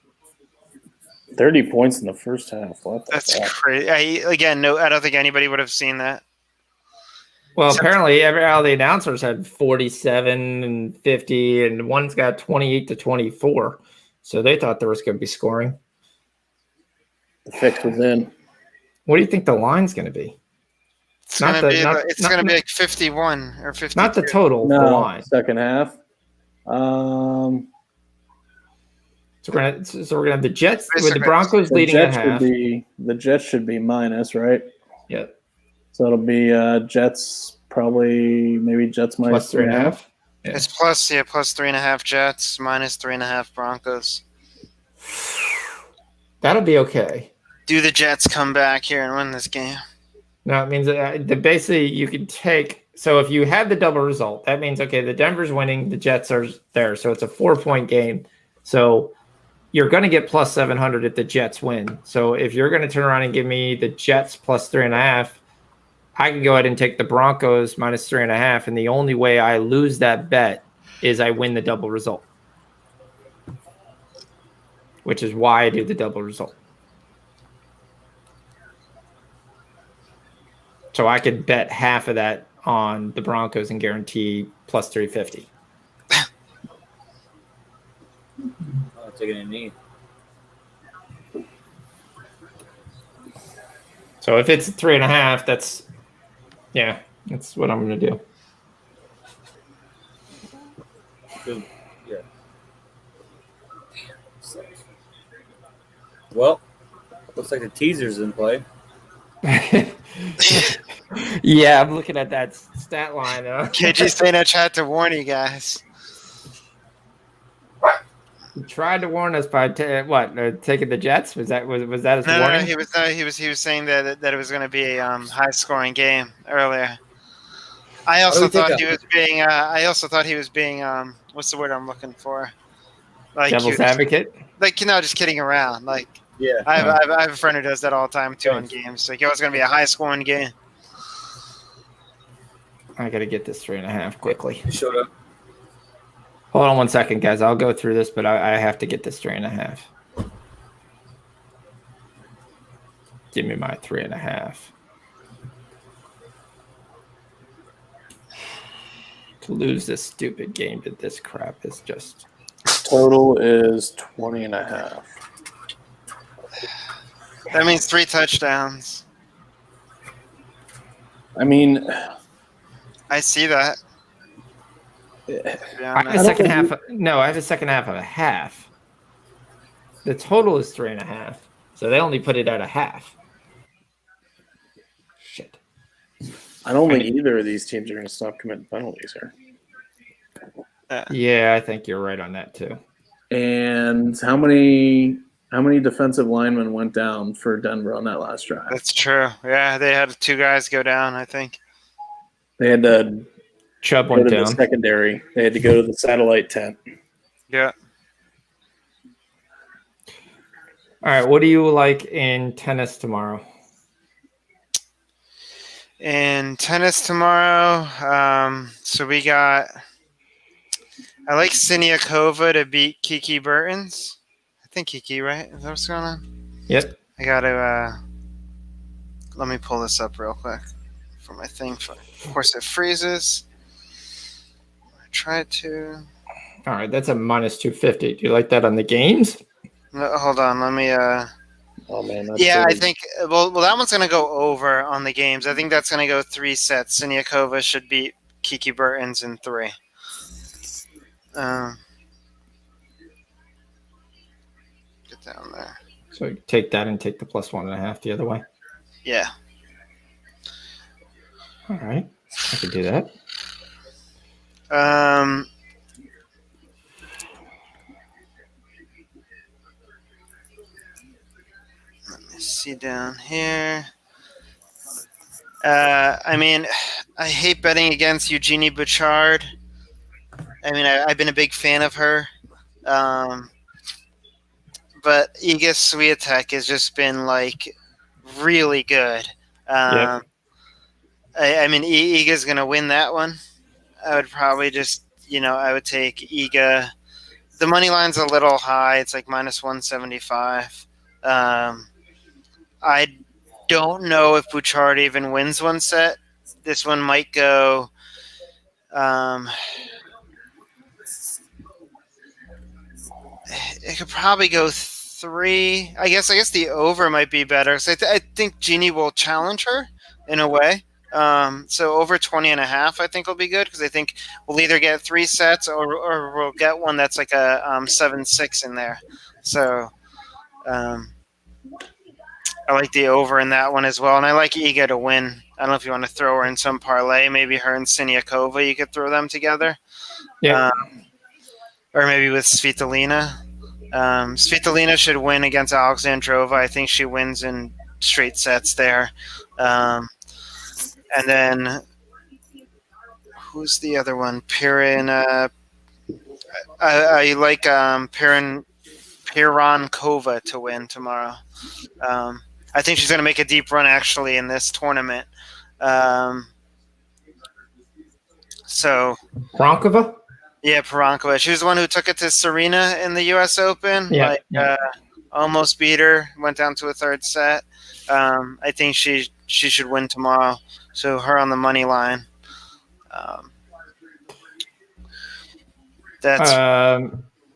30 points in the first half. What the That's fuck? crazy. I don't think anybody would have seen that. Well, apparently, all the announcers had 47 and 50, and one's got 28 to 24. So they thought there was going to be scoring. The fix was in. What do you think the line's going to be? It's going to be like 51 or 52. Not the total, the No, line. second half. So we're gonna have the Jets with the Broncos leading at half. The Jets should be minus, right? Yep. So it'll be Jets maybe Jets minus Plus 3.5. Yeah. It's plus 3.5 Jets, minus 3.5 Broncos. That'll be okay. Do the Jets come back here and win this game? No, it means that basically you can take. So if you have the double result, that means okay, the Denver's winning, the Jets are there, so it's a 4-point game. So you're going to get plus 700 if the Jets win. So if you're going to turn around and give me the Jets plus 3.5, I can go ahead and take the Broncos minus 3.5, and the only way I lose that bet is I win the double result, which is why I do the double result. So I could bet half of that on the Broncos and guarantee plus 350. Oh, taking a knee. So if it's 3.5, that's what I'm going to do. Good. Yeah. Well, looks like the teaser's in play. Yeah, I'm looking at that stat line. KG saying I tried to warn you guys. He tried to warn us by taking the Jets. Was that his warning? No, he was saying that it was going to be a high scoring game earlier. I also thought he was being what's the word I'm looking for? Like Devil's advocate. Like just kidding around. Like Yeah. I have a friend who does that all the time too on games. Like it was going to be a high scoring game. I got to get this 3.5 quickly. He showed up. Hold on 1 second, guys. I'll go through this, but I have to get this 3.5. Give me my 3.5. lose this stupid game to this crap is just. Total is 20.5. That means 3 touchdowns. I mean, I see that. To be I have a honest. second half. No, I have a second half of a half. The total is 3.5. So they only put it at a half. Shit. I don't think either of these teams are going to stop committing penalties here. Yeah, I think you're right on that too. And how many defensive linemen went down for Denver on that last drive? That's true. Yeah, they had 2 guys go down, I think. They had to Chubb go went to the down. secondary. They had to go to the satellite tent. Yeah. All right, what do you like in tennis tomorrow? In tennis tomorrow, so we got. I like Siniakova to beat Kiki Bertens. I think Kiki, right? Is that what's going on? Yep. I gotta. Let me pull this up real quick for my thing. Of course, it freezes. I tried to. All right, that's a minus 250. Do you like that on the games? No, hold on. Let me. Oh man, that's Yeah, I big. think. Well, that one's gonna go over on the games. I think that's gonna go 3 sets. Siniakova should beat Kiki Bertens in 3. Get down there. So you take that and take the plus 1.5 the other way. Yeah. All right, I could do that. Let me see down here. I mean, I hate betting against Eugenie Bouchard. I mean, I've been a big fan of her. But Iga Swiatek has just been, like, really good. Yep. I mean, Iga's going to win that one. I would probably just, I would take Iga. The money line's a little high. It's like minus 175. I don't know if Bouchard even wins one set. This one might go. It could probably go 3. I guess the over might be better. So I think Jeannie will challenge her in a way. So over 20.5, I think will be good because I think we'll either get 3 sets or we'll get one that's like a 7-6 in there. So I like the over in that one as well, and I like Iga to win. I don't know if you want to throw her in some parlay, maybe her and Siniakova. You could throw them together. Yeah. Or maybe with Svitolina. Svitolina should win against Alexandrova. I think she wins in straight sets there. And then who's the other one? Piran. I like Pirankova to win tomorrow. I think she's going to make a deep run actually in this tournament. So Kronkova? Yeah, Pirankova. She was the one who took it to Serena in the U.S. Open. Yeah, yeah. Almost beat her. Went down to a 3rd set. I think she should win tomorrow. So her on the money line. That's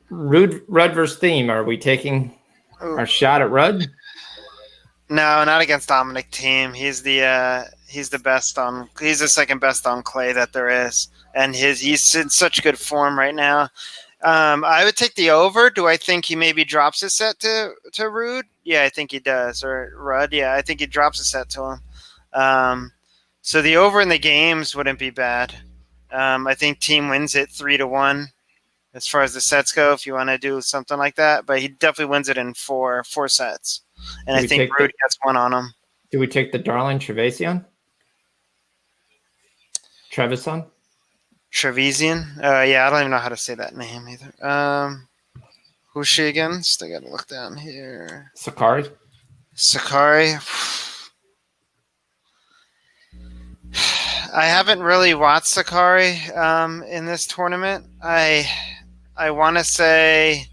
Rudd versus Thiem. Are we taking our shot at Rudd? No, not against Dominic Thiem. He's the best on. He's the second best on clay that there is, and he's in such good form right now. I would take the over. Do I think he maybe drops a set to Rudd? Yeah, I think he does. Or Rudd? Yeah, I think he drops a set to him. So the over in the games wouldn't be bad. I think Thiem wins it 3-1 as far as the sets go. If you want to do something like that, but he definitely wins it in four sets. And I think Rudd gets one on him. Do we take the darling Trevisan? Trevisan? Yeah, I don't even know how to say that name either. Who's she against? I gotta look down here. Sakari. I haven't really watched Sakari in this tournament. I want to say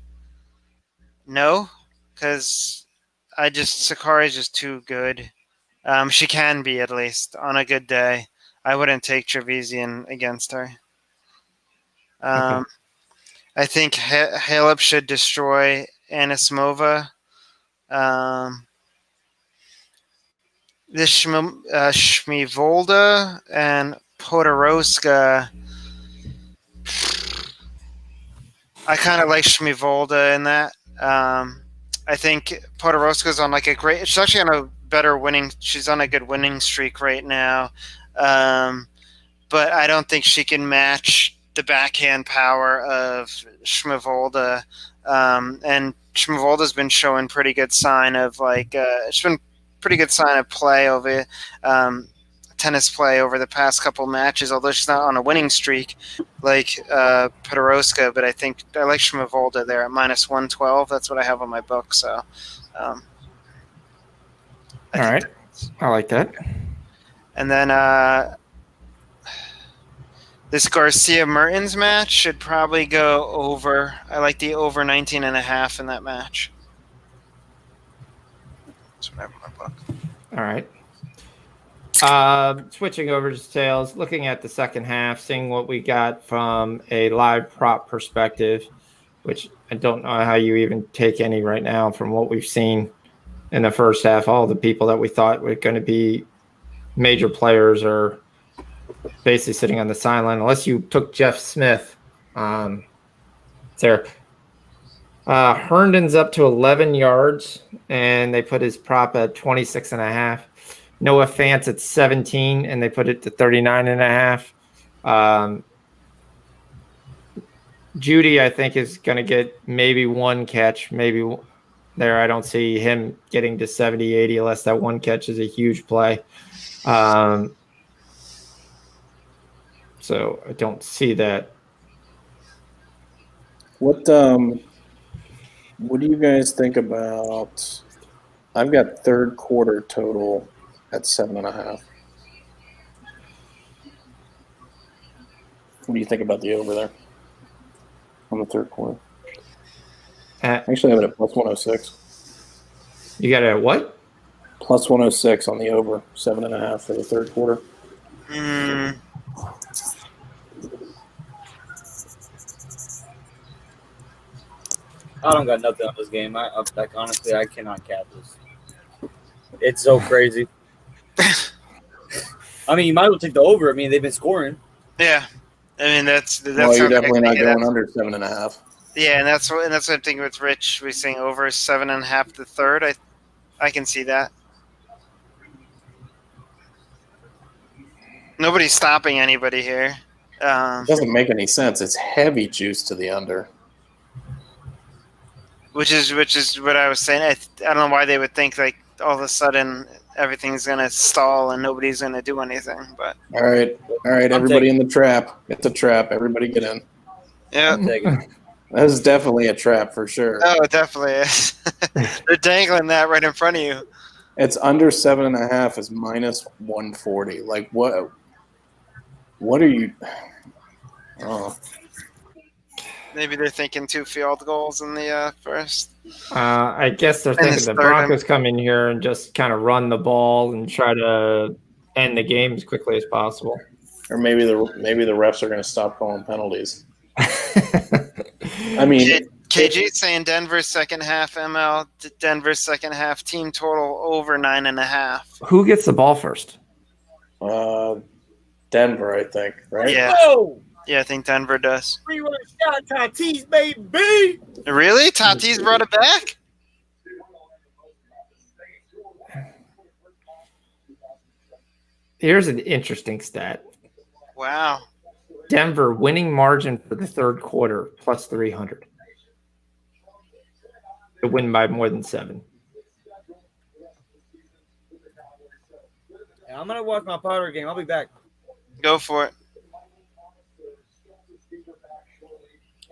no, because Sakari is just too good. She can be, at least on a good day. I wouldn't take Trevisan against her. I think Halep should destroy Anisimova. This Shmivolda and Podoroska. I kind of like Shmivolda in that. I think Podoroska's on like a great. She's actually on a better winning. She's on a good winning streak right now, but I don't think she can match the backhand power of Shmivolda. And Shmivolda's been showing pretty good sign of like. She's been pretty good sign of play over tennis play over the past couple matches. Although she's not on a winning streak like Podoroska, but I think I like Shmivolda there at -112. That's what I have on my book. So, all right, I like that. And then this Garcia Mertens match should probably go over. I like the over 19.5 in that match. That's what I have in my book. All right. Switching over to tails, looking at the second half, seeing what we got from a live prop perspective, which I don't know how you even take any right now from what we've seen in the first half. All the people that we thought were going to be major players are basically sitting on the sideline, unless you took Jeff Smith. There. Herndon's up to 11 yards, and they put his prop at 26.5. Noah Fant's at 17, and they put it to 39.5. Judy, I think, is going to get maybe one catch, maybe there. I don't see him getting to 70, 80 unless that one catch is a huge play. So I don't see that. What do you guys think about? I've got third quarter total at 7.5. What do you think about the over there on the third quarter? Actually, I have it at +106. You got a what? +106 on the over, 7.5 for the third quarter. I don't got nothing on this game. Like honestly, I cannot cap this. It's so crazy. I mean, you might as well take the over. I mean, they've been scoring. Yeah, I mean that's. Well, you're definitely not going under 7.5. Yeah, and that's what I'm thinking with Rich. We're saying over 7.5 the third. I can see that. Nobody's stopping anybody here. It doesn't make any sense. It's heavy juice to the under. Which is what I was saying. I don't know why they would think like all of a sudden everything's gonna stall and nobody's gonna do anything. But all right, everybody in the trap. It's a trap. Everybody get in. Yeah, that is definitely a trap for sure. Oh, it definitely is. They're dangling that right in front of you. It's under 7.5 is -140. Like what? What are you? Oh. Maybe they're thinking 2 field goals in the first. I guess they're thinking the Broncos come in here and just kind of run the ball and try to end the game as quickly as possible. Or maybe the refs are going to stop calling penalties. I mean, KG's saying Denver's second half ML. Denver's second half team total over 9.5. Who gets the ball first? Denver, I think. Right? Yeah. Oh! Yeah, I think Denver does. 3-1 shot, Tatis, baby. Really? Tatis brought it back? Here's an interesting stat. Wow. Denver winning margin for the third quarter +300. To win by more than 7. I'm gonna watch my Power game. I'll be back. Go for it.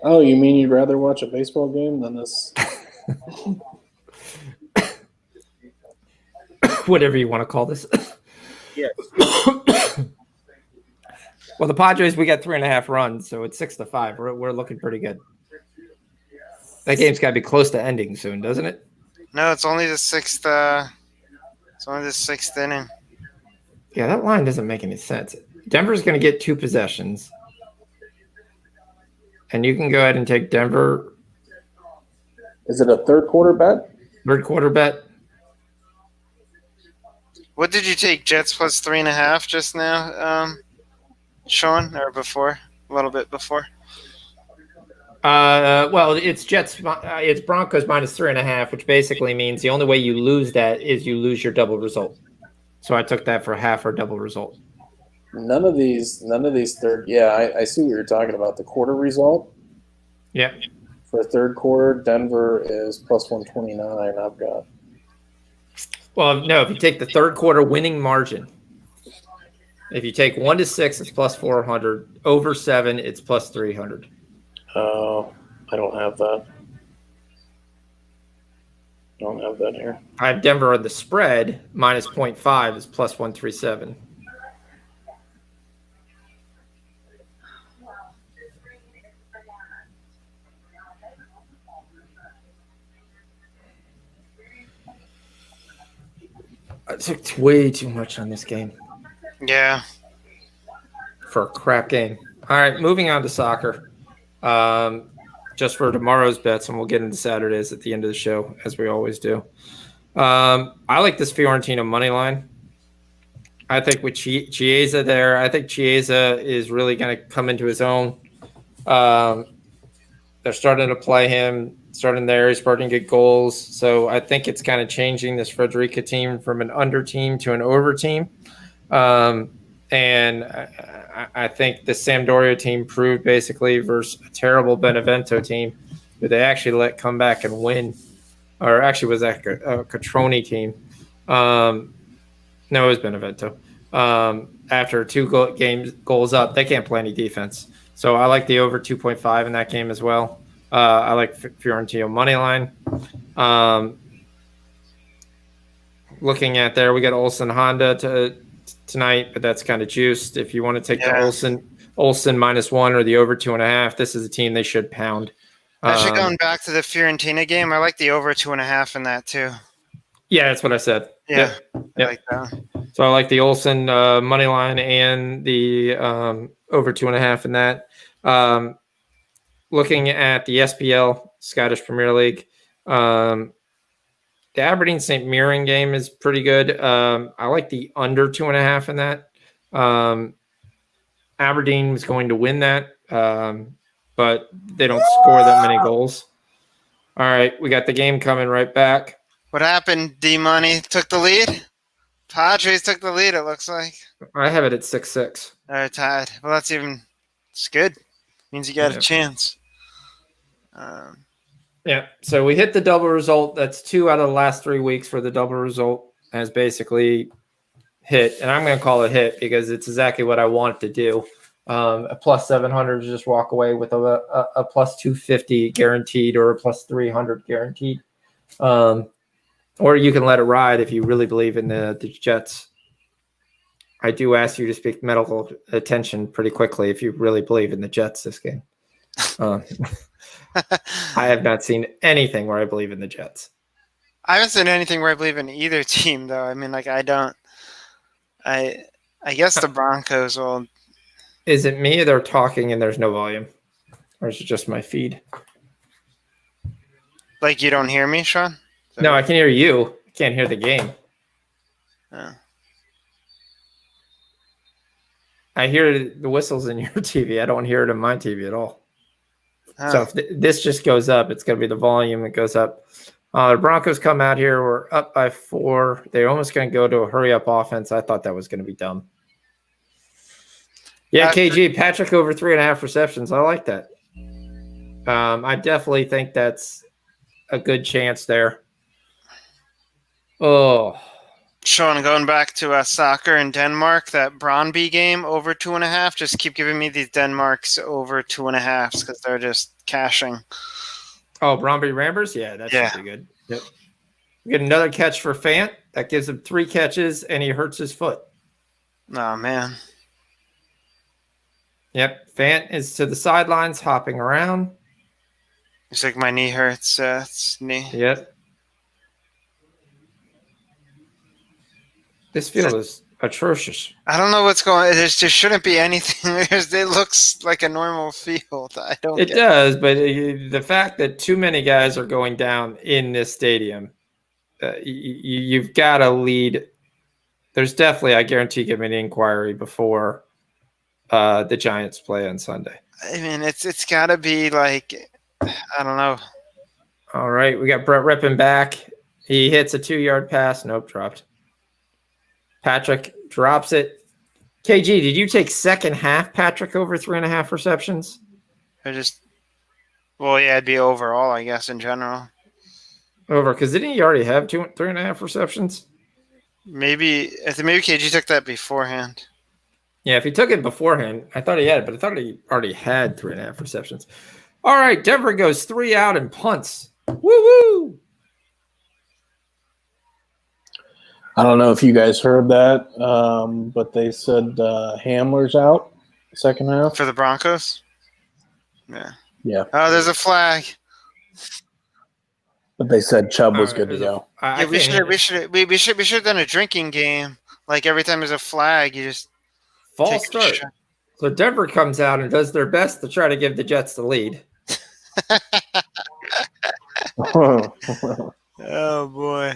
Oh, you mean you'd rather watch a baseball game than this? Whatever you want to call this. Yes. Well, the Padres, we got 3.5 runs, so it's 6-5. We're looking pretty good. That game's got to be close to ending soon, doesn't it? No, it's only the sixth. It's only the 6th inning. Yeah, that line doesn't make any sense. Denver's going to get 2 possessions. and you can go ahead and take Denver. Is it a third quarter bet? Third quarter bet. What did you take? Jets plus 3.5 just now, Sean, or before? A little bit before. Well, it's Jets. It's Broncos minus 3.5, which basically means the only way you lose that is you lose your double result. So I took that for half or double result. None of these third. Yeah, I see what you're talking about. The quarter result. Yeah. For third quarter, Denver is plus 129. I've got. Well, no, if you take the third quarter winning margin, if you take 1 to 6, it's plus 400. Over 7, it's plus 300. Oh, I don't have that. I don't have that here. I have Denver on the spread minus 0.5 is plus 137. I took way too much on this game. Yeah. For a crap game. All right, moving on to soccer. Just for tomorrow's bets, and we'll get into Saturdays at the end of the show, as we always do. I like this Fiorentina money line. I think with Chiesa there, I think Chiesa is really going to come into his own. They're starting to play him, starting there. He's starting to get goals. So I think it's kind of changing this Frederica team from an under team to an over team. And I think the Sampdoria team proved basically versus a terrible Benevento team that they actually let come back and win. Or actually was that a Catroni team? No, it was Benevento. After 2 goals up, they can't play any defense. So I like the over 2.5 in that game as well. I like Fiorentina money line. Looking at there, we got Olsen Honda tonight, but that's kind of juiced. If you want to take the Olsen minus 1 or the over 2.5, this is a team they should pound. Actually, going back to the Fiorentina game, I like the over 2.5 in that too. Yeah, that's what I said. Yeah, yep. I like that. So I like the Olsen money line and the over 2.5 in that. Looking at the SPL, Scottish Premier League, the Aberdeen St. Mirren game is pretty good. I like the under 2.5 in that. Aberdeen was going to win that, but they don't score that many goals. All right, we got the game coming right back. What happened? D-Money took the lead? Padres took the lead, it looks like. I have it at 6-6. They're tied. Well, it's good. Means you got a chance. Yeah, so we hit the double result. That's 2 out of the last 3 weeks for the double result has basically hit. And I'm going to call it hit because it's exactly what I want to do. A plus 700 to just walk away with a plus 250 guaranteed or a plus 300 guaranteed. Or you can let it ride if you really believe in the Jets. I do ask you to speak medical attention pretty quickly if you really believe in the Jets this game. I have not seen anything where I believe in the Jets. I haven't seen anything where I believe in either team, though. I mean, I don't. I guess the Broncos will. Is it me they're talking and there's no volume? Or is it just my feed? Like you don't hear me, Sean? No, I can hear you. I can't hear the game. Oh. I hear the whistles in your TV. I don't hear it in my TV at all. Huh. So if this just goes up, it's going to be the volume that goes up. The Broncos come out here. We're up by 4. They're almost going to go to a hurry-up offense. I thought that was going to be dumb. Yeah, KG, Patrick over 3.5 receptions. I like that. I definitely think that's a good chance there. Oh. Sean, going back to soccer in Denmark, that Brøndby game over 2.5. Just keep giving me these Denmarks over 2.5s because they're just cashing. Oh, Brøndby Rambers? Yeah, that should be good. Yep. We get another catch for Fant. That gives him 3 catches, and he hurts his foot. Oh, man. Yep. Fant is to the sidelines, hopping around. It's like my knee hurts. It's knee. Yep. This field is atrocious. I don't know what's going on. There shouldn't be anything. It looks like a normal field. I don't It get does, but the fact that too many guys are going down in this stadium, you've got to lead. There's definitely, I guarantee, give an inquiry before the Giants play on Sunday. I mean, it's got to be like, I don't know. All right, we got Brett Rippon back. He hits a 2-yard pass. Nope, dropped. Patrick drops it. KG, did you take second half, Patrick, over 3.5 receptions? Well, yeah, it'd be overall, I guess, in general. Over, because didn't he already have 3.5 receptions? Maybe KG took that beforehand. Yeah, if he took it beforehand, I thought he had it, but I thought he already had 3.5 receptions. All right, Denver goes 3 out and punts. Woo-woo! I don't know if you guys heard that, but they said Hamler's out second half. For the Broncos? Yeah. Yeah. Oh, there's a flag. But they said Chubb was good to go. Yeah, we should have done a drinking game. Like every time there's a flag, you just false start. So Denver comes out and does their best to try to give the Jets the lead. Oh boy.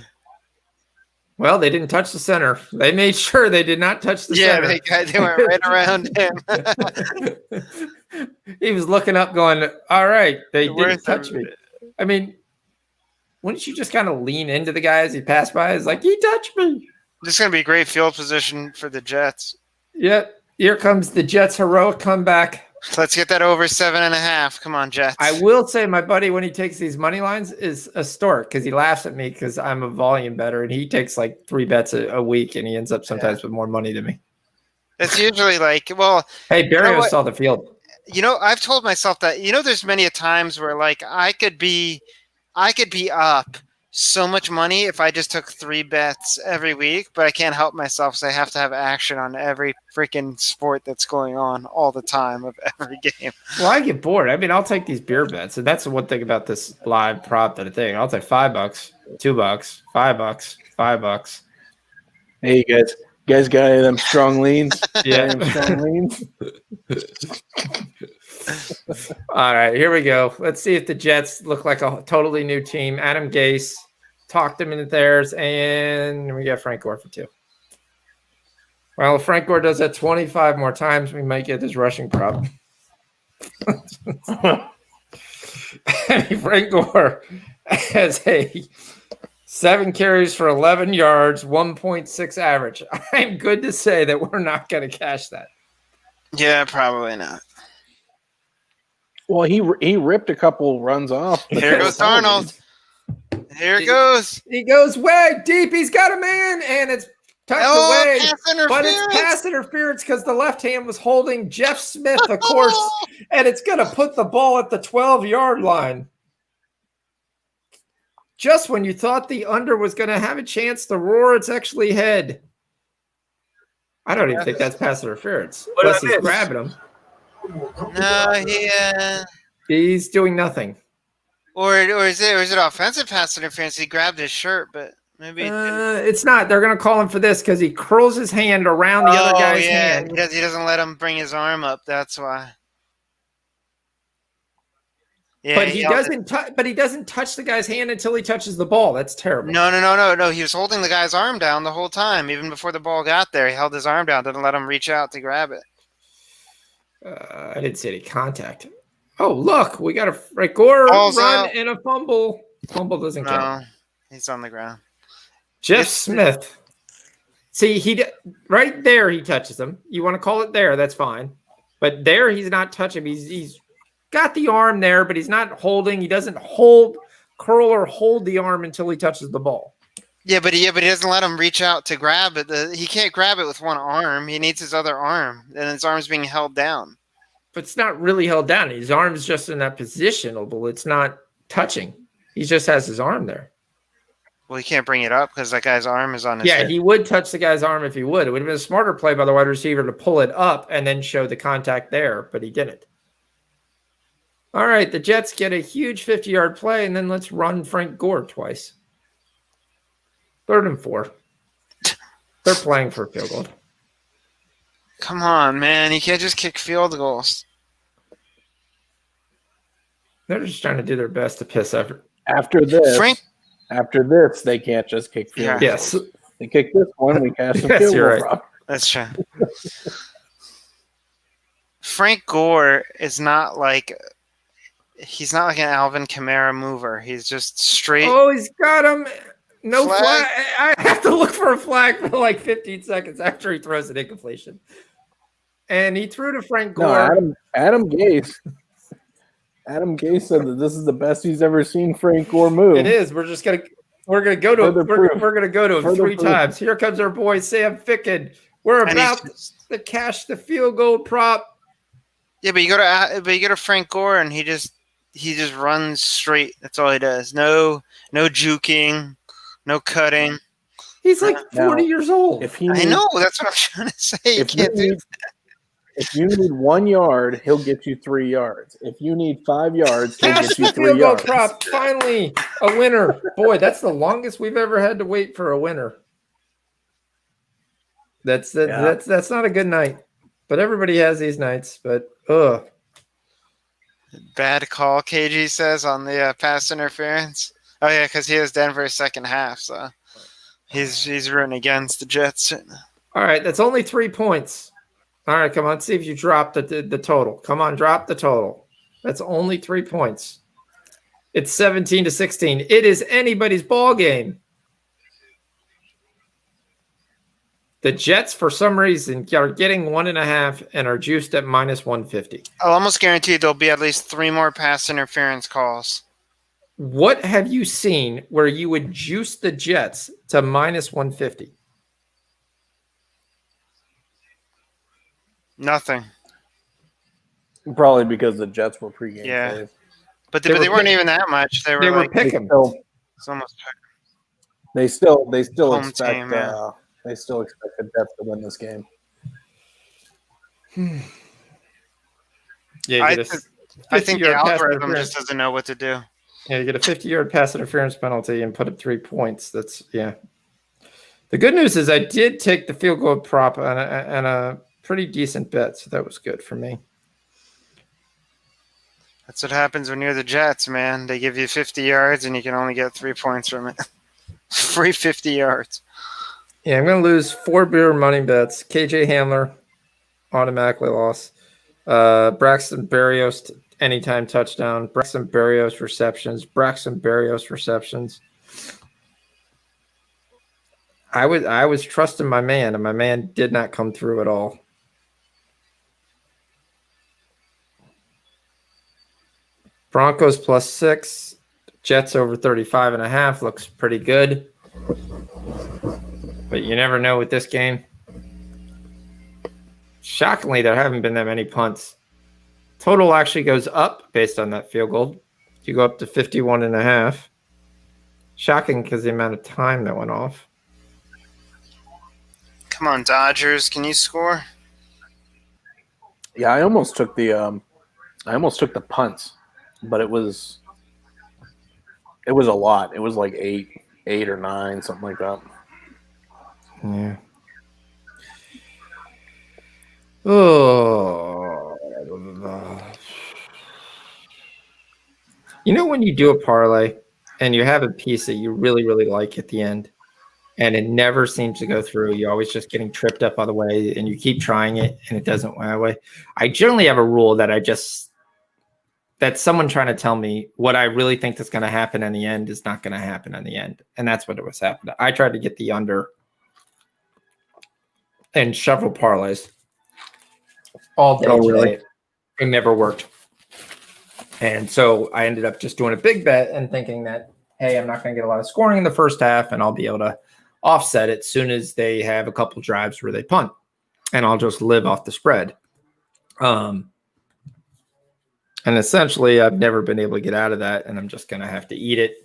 Well, they didn't touch the center. They made sure they did not touch the center. Yeah, they went right around him. He was looking up going, all right, they didn't touch me. I mean, wouldn't you just kind of lean into the guy as he passed by? It's like, he touched me. This is going to be great field position for the Jets. Yep. Here comes the Jets' heroic comeback. Let's get that over 7.5. Come on, Jets. I will say my buddy, when he takes these money lines, is a stork because he laughs at me because I'm a volume better, and he takes like 3 bets a week, and he ends up sometimes with more money than me. It's usually like, well. Hey, Barrio saw the field. I've told myself that, there's many a times where like I could be up so much money if I just took 3 bets every week, but I can't help myself, so I have to have action on every freaking sport that's going on all the time of every game. Well, I get bored. I mean, I'll take these beer bets, and that's the one thing about this live prop that I think. I'll take $5, $2, $5, $5. Hey, you guys got any of them strong leans? Yeah, strong leans. All right, here we go. Let's see if the Jets look like a totally new team. Adam Gase talked them into theirs, and we got Frank Gore for 2. Well, if Frank Gore does that 25 more times, we might get his rushing prop. Frank Gore has a 7 carries for 11 yards, 1.6 average. I'm good to say that we're not going to cash that. Yeah, probably not. Well, he ripped a couple runs off. Here goes Darnold. Here it goes. He goes way deep. He's got a man, and it's tucked away. But it's pass interference because the left hand was holding Jeff Smith, of course, and it's going to put the ball at the 12-yard line. Just when you thought the under was going to have a chance to roar its actually head. I don't even think that's pass interference. Unless he's grabbing him. No, he's doing nothing. Or is it offensive pass interference? He grabbed his shirt, but maybe it's not. They're going to call him for this because he curls his hand around the other guy's hand. He doesn't let him bring his arm up. That's why. Yeah, but he doesn't. But he doesn't touch the guy's hand until he touches the ball. That's terrible. No. He was holding the guy's arm down the whole time, even before the ball got there. He held his arm down, didn't let him reach out to grab it. I didn't see any contact. Oh, look, we got a Frank Gore run and a fumble. Fumble doesn't count. He's on the ground. Jeff Smith. See, right there he touches him. You want to call it there, that's fine. But there he's not touching. He's got the arm there, but he's not holding. He doesn't curl or hold the arm until he touches the ball. Yeah, but he doesn't let him reach out to grab it. He can't grab it with one arm. He needs his other arm, and his arm's being held down. But it's not really held down. His arm's just in that positionable. It's not touching. He just has his arm there. Well, he can't bring it up because that guy's arm is on his head. He would touch the guy's arm if he would. It would have been a smarter play by the wide receiver to pull it up and then show the contact there, but he didn't. All right, the Jets get a huge 50-yard play, and then let's run Frank Gore twice. 3rd and 4. They're playing for field goal. Come on, man. You can't just kick field goals. They're just trying to do their best to piss effort. After this, Frank- they can't just kick field goals. Yes. They kick this one, we cash some Yes, field you're goal right. prop. That's true. Frank Gore is not like he's not like an Alvin Kamara mover. He's just straight. Oh, he's got him. No Flag. flag. I have to look for a flag for like 15 seconds after he throws an incompletion. And he threw to Frank No, Gore. Adam Gase. Adam Gase said that this is the best he's ever seen Frank Gore move. It is. We're gonna go to Further proof. we're gonna go to him Further three proof. times. Here comes our boy Sam Ficken. We're And about to cash the field goal prop. Yeah, but you go to Frank Gore and he just runs straight. That's all he does. No juking, no cutting. He's like Now, 40 years old. I know. That's what I'm trying to say. You can't do. If you need 1 yard, he'll get you 3 yards. If you need 5 yards, he'll Cash get you the 3 field goal yards. prop. Finally, a winner. Boy, that's the longest we've ever had to wait for a winner. That's not a good night. But everybody has these nights. But Bad call, KG says on the pass interference. Oh yeah, because he has Denver's second half, so he's rooting against the Jets. all right, that's only 3 points. All right, come on, see if you drop the total. Come on, drop the total. That's only 3 points. It's 17-16. It is anybody's ball game. The Jets, for some reason, are getting 1.5 and are juiced at -150. I'll almost guarantee there'll be at least 3 more pass interference calls. What have you seen where you would juice the Jets to -150? Nothing. Probably because the Jets were pregame. Yeah. safe. But They they were weren't even that much. They were They were like picking. it's almost They still Home expect team, yeah. they still expect the Jets to win this game. Yeah, I you get a think the 50-yard pass algorithm interference. just doesn't know what to do. Yeah, you get a 50-yard pass interference penalty and put up 3 points. That's yeah. The good news is I did take the field goal prop on a pretty decent bet, so that was good for me. That's what happens when you're the Jets, man. They give you 50 yards and you can only get 3 points from it. Free 50 yards. Yeah, I'm going to lose 4 beer money bets. KJ Hamler, automatically lost. Braxton Berrios, anytime touchdown. Braxton Berrios receptions. I was trusting my man, and my man did not come through at all. Broncos +6. Jets over 35.5 looks pretty good. But you never know with this game. Shockingly, there haven't been that many punts. Total actually goes up based on that field goal. You go up to 51.5. Shocking because the amount of time that went off. Come on, Dodgers. Can you score? Yeah, I almost took the punts, but it was a lot. It was like eight or 9, something like that. Yeah. Oh. You know when you do a parlay and you have a piece that you really, really like at the end and it never seems to go through, you're always just getting tripped up on the way and you keep trying it and it doesn't go away. I generally have a rule that that's someone trying to tell me what I really think is going to happen in the end is not going to happen in the end. And that's what it was happening. I tried to get the under and several parlays all day. Really? It never worked. And so I ended up just doing a big bet and thinking that, hey, I'm not going to get a lot of scoring in the first half and I'll be able to offset it as soon as they have a couple drives where they punt and I'll just live off the spread. And essentially I've never been able to get out of that and I'm just going to have to eat it.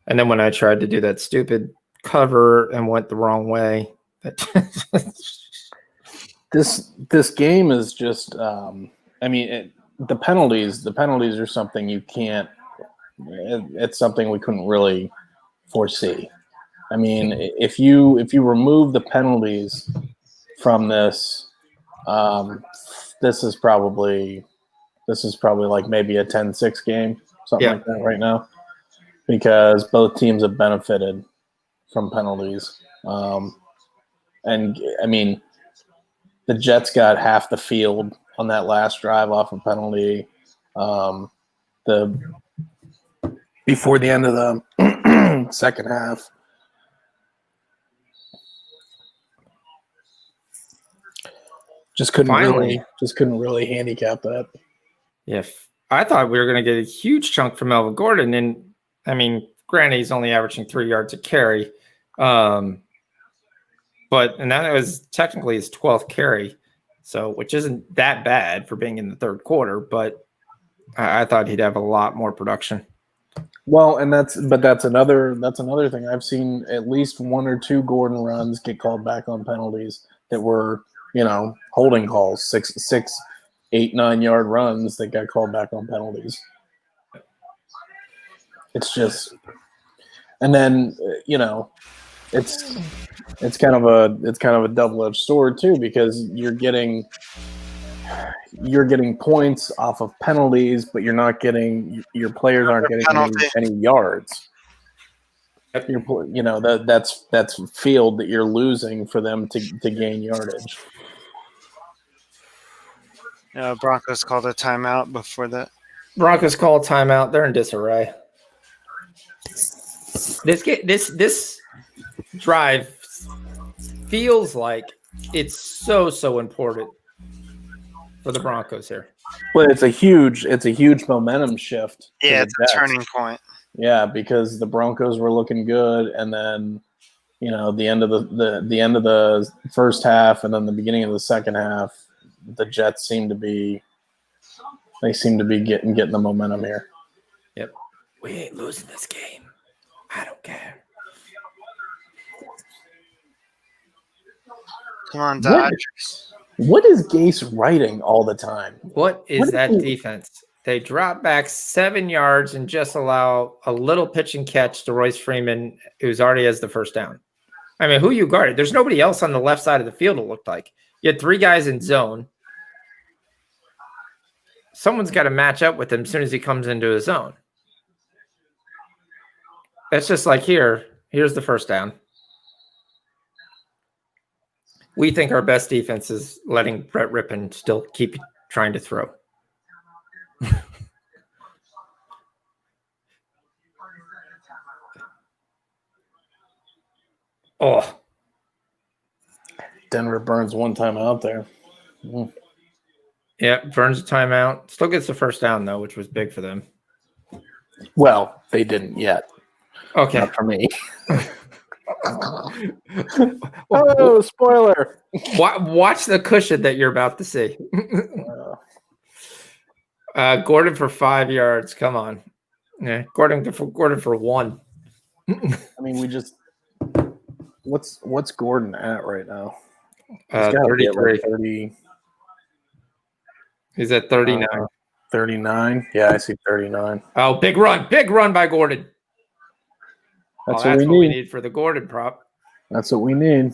And then when I tried to do that stupid cover and went the wrong way, This game is just the penalties are something you can't it's something we couldn't really foresee. I mean, if you remove the penalties from this, this is probably like maybe a 10-6 game, something like that right now, because both teams have benefited from penalties. And I mean, the Jets got half the field on that last drive off a penalty. Before the end of the second half. Just couldn't really handicap that. If I thought we were going to get a huge chunk from Melvin Gordon, and I mean, granted, he's only averaging 3 yards a carry, but that was technically his 12th carry, so which isn't that bad for being in the third quarter. But I thought he'd have a lot more production. Well, and that's another thing. I've seen at least 1 or 2 Gordon runs get called back on penalties that were, holding calls, 6, 8, 9 yard runs that got called back on penalties. It's just, and then it's kind of a double-edged sword too, because you're getting points off of penalties, but your players aren't getting any yards. That's field that you're losing for them to gain yardage. Broncos called a timeout before that. Broncos call a timeout. They're in disarray. This drive feels like it's so important for the Broncos here. Well, it's a huge momentum shift. Yeah, it's a turning point. Yeah, because the Broncos were looking good, and then the end of the first half, and then the beginning of the second half, the Jets seem to be getting the momentum here. Yep, we ain't losing this game. I don't care. Come on, Dodgers. What is Gase writing all the time? What is that defense? They drop back 7 yards and just allow a little pitch and catch to Royce Freeman, who's already has the first down. I mean, who you guarded? There's nobody else on the left side of the field, it looked like. You had 3 guys in zone. Someone's got to match up with him as soon as he comes into his zone. That's just like here's the first down. We think our best defense is letting Brett Rippon still keep trying to throw. Oh. Denver burns one time out there. Yeah, burns a timeout. Still gets the first down, though, which was big for them. Well, they didn't yet. Okay. Not for me. Oh, spoiler. Watch the cushion that you're about to see. Gordon for 5 yards. Come on. Yeah, Gordon for 1. I mean, what's Gordon at right now? 33. 30. He's at 39. 39. Yeah, I see 39. Oh, big run by Gordon. That's what we need for the Gordon prop. That's what we need.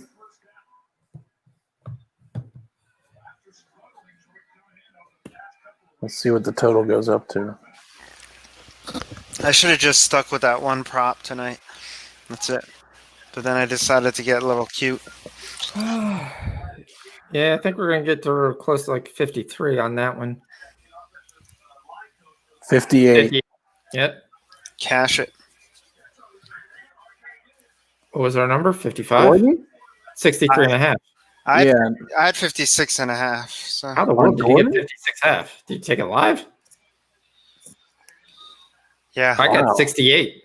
Let's see what the total goes up to. I should have just stuck with that one prop tonight. That's it. But then I decided to get a little cute. Yeah, I think we're going to get to close to like 53 on that one. 58. Yep. Cash it. What was our number? 55? Gordon? 63 and a half. I had 56 and a half. So. How the world did you get 56 half? Did you take it live? Yeah. I got 68.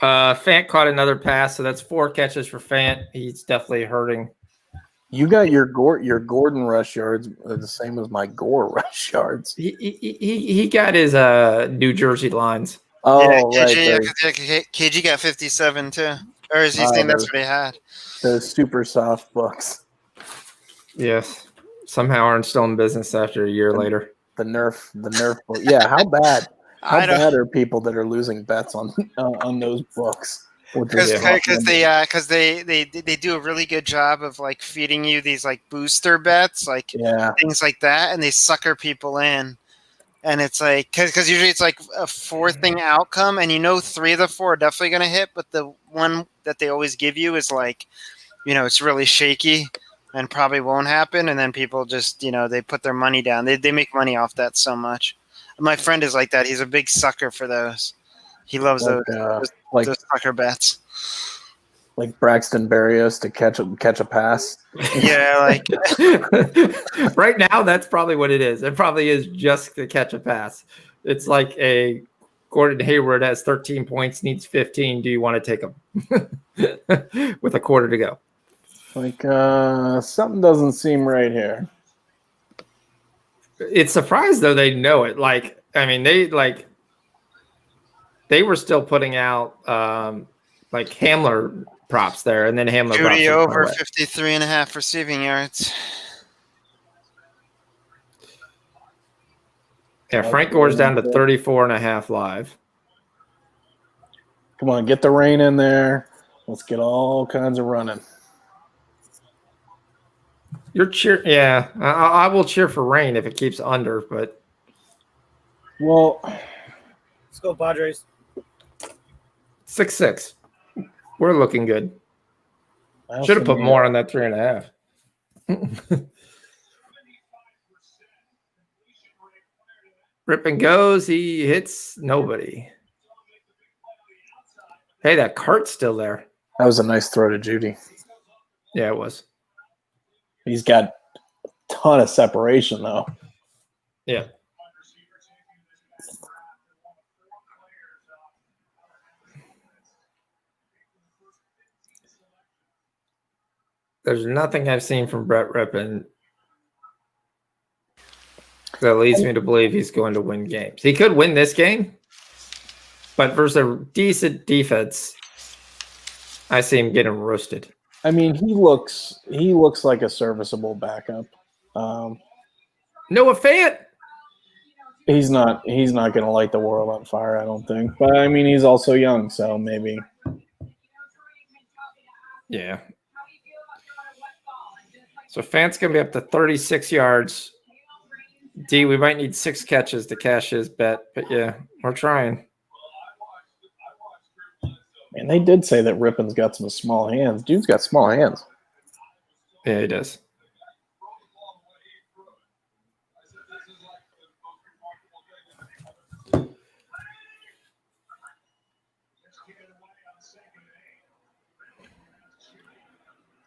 Fant caught another pass, so that's 4 catches for Fant. He's definitely hurting. You got your Gordon rush yards the same as my Gore rush yards. He got his New Jersey lines. Oh, yeah, right. KG got 57 too. Or is he saying that's what he had? Those super soft books. Yes. Somehow aren't still in business after a year later. The Nerf book. Yeah, how bad? How bad are people that are losing bets on those books? Because Yeah. they do a really good job of like feeding you these like booster bets, like things like that, and they sucker people in. And it's like because usually it's like a 4-thing outcome, and 3 of the 4 are definitely going to hit, but the one that they always give you is like, it's really shaky and probably won't happen, and then people just they put their money down. They make money off that so much. My friend is like that. He's a big sucker for those. He loves those sucker bets. Like Braxton Berrios to catch a pass. Yeah, like right now, that's probably what it is. It probably is just to catch a pass. It's like a Gordon Hayward has 13 points, needs 15. Do you want to take him with a quarter to go? Like something doesn't seem right here. It's surprised though they know it. Like, I mean, they were still putting out like Hamler props there, and then Hamler Judy props over 53.5 receiving yards. Yeah, Frank Gore's down to 34.5 live. Come on, get the rain in there. Let's get all kinds of running. You're cheer, yeah. I will cheer for rain if it keeps under, but well, let's go Padres. 6-6. We're looking good. Should have put more on that 3.5. Rip and goes. He hits nobody. Hey, that cart's still there. That was a nice throw to Judy. Yeah, it was. He's got a ton of separation, though. Yeah. There's nothing I've seen from Brett Rippon that leads me to believe he's going to win games. He could win this game, but versus a decent defense, I see him getting roasted. I mean, he looks like a serviceable backup. Noah Fant. He's not going to light the world on fire, I don't think. But I mean, he's also young, so maybe. Yeah. So Fant's going to be up to 36 yards. D, we might need 6 catches to cash his bet, but yeah, we're trying. And they did say that Rippon's got some small hands. Dude's got small hands. Yeah, he does.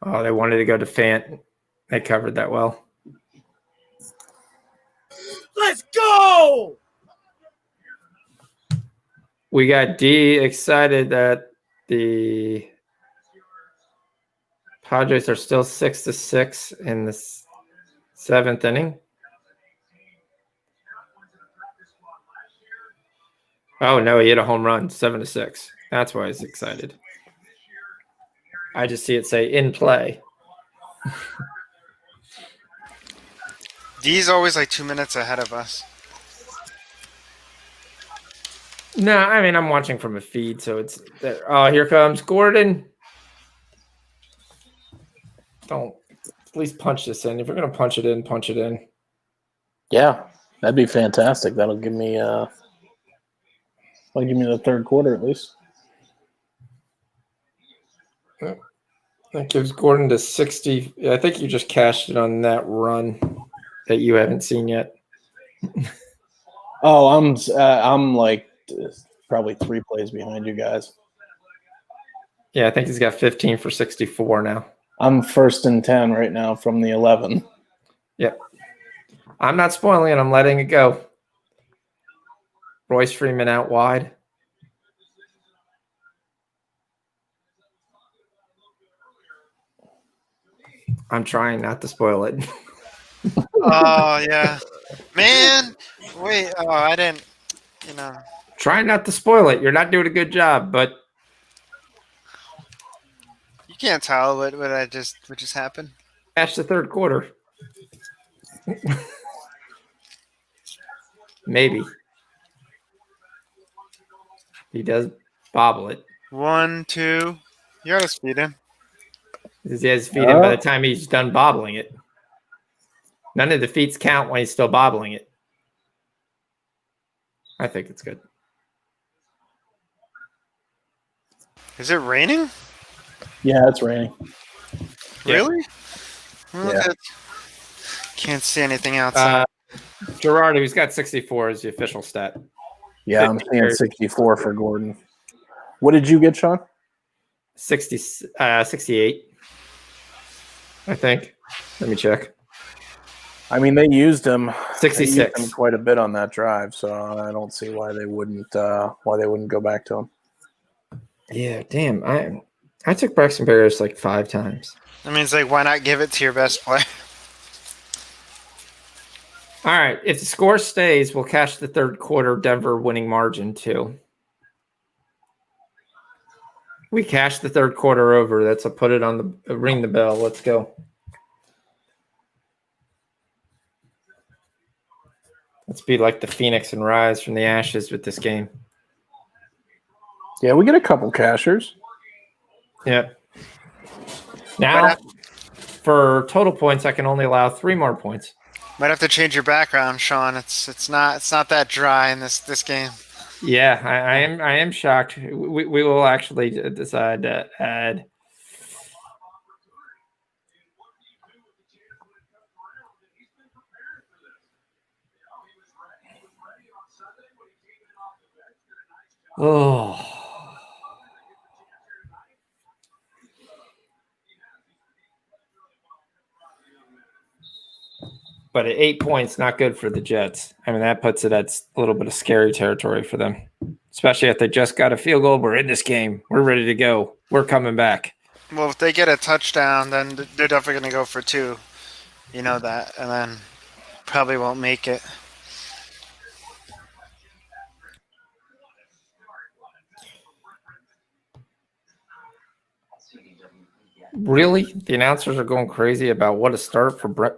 Oh, they wanted to go to Fant. They covered that well. Let's go! We got D excited that the Padres are still 6-6 in the 7th inning. Oh no, he hit a home run, 7-6. That's why he's excited. I just see it say in play. D's always like 2 minutes ahead of us. No, I mean, I'm watching from a feed, so it's there. Oh, here comes Gordon. Don't, please punch this in. If you're going to punch it in, punch it in. Yeah, that'd be fantastic. That'll give me the third quarter at least. That gives Gordon to 60. I think you just cashed it on that run that you haven't seen yet. Oh, I'm like probably 3 plays behind you guys. Yeah, I think he's got 15 for 64 now. I'm 1st and 10 right now from the 11. Yep. I'm not spoiling it. I'm letting it go. Royce Freeman out wide. I'm trying not to spoil it. Oh, yeah. Man, wait. Oh, I didn't, Try not to spoil it. You're not doing a good job, but you can't tell what just happened. catch the third quarter. Maybe. He does bobble it. 1, 2. You got to speed him. He has his feet in by the time he's done bobbling it. None of the feats count when he's still bobbling it. I think it's good. Is it raining? Yeah, it's raining. Really? Yeah. Can't see anything outside. Gerard, who's got 64 is the official stat. Yeah, I'm seeing 64 for Gordon. What did you get, Sean? 68, I think. Let me check. I mean, they used him 66 quite a bit on that drive, so I don't see why they wouldn't go back to him. Yeah, damn. I took Braxton Berrios like 5 times. I mean, it's like, why not give it to your best player? All right. If the score stays, we'll cash the third quarter Denver winning margin too. We cash the third quarter over. That's a put it on the ring the bell. Let's go. Let's be like the Phoenix and rise from the ashes with this game. Yeah, we get a couple cashers. Yep. Now, for total points, I can only allow 3 more points. Might have to change your background, Sean. It's not that dry in this game. Yeah, I am shocked. We will actually decide to add. Oh. But at 8 points, not good for the Jets. I mean, that puts it at a little bit of scary territory for them, especially if they just got a field goal. We're in this game. We're ready to go. We're coming back. Well, if they get a touchdown, then they're definitely going to go for 2. You know that. And then probably won't make it. Really? The announcers are going crazy about what a start for Brett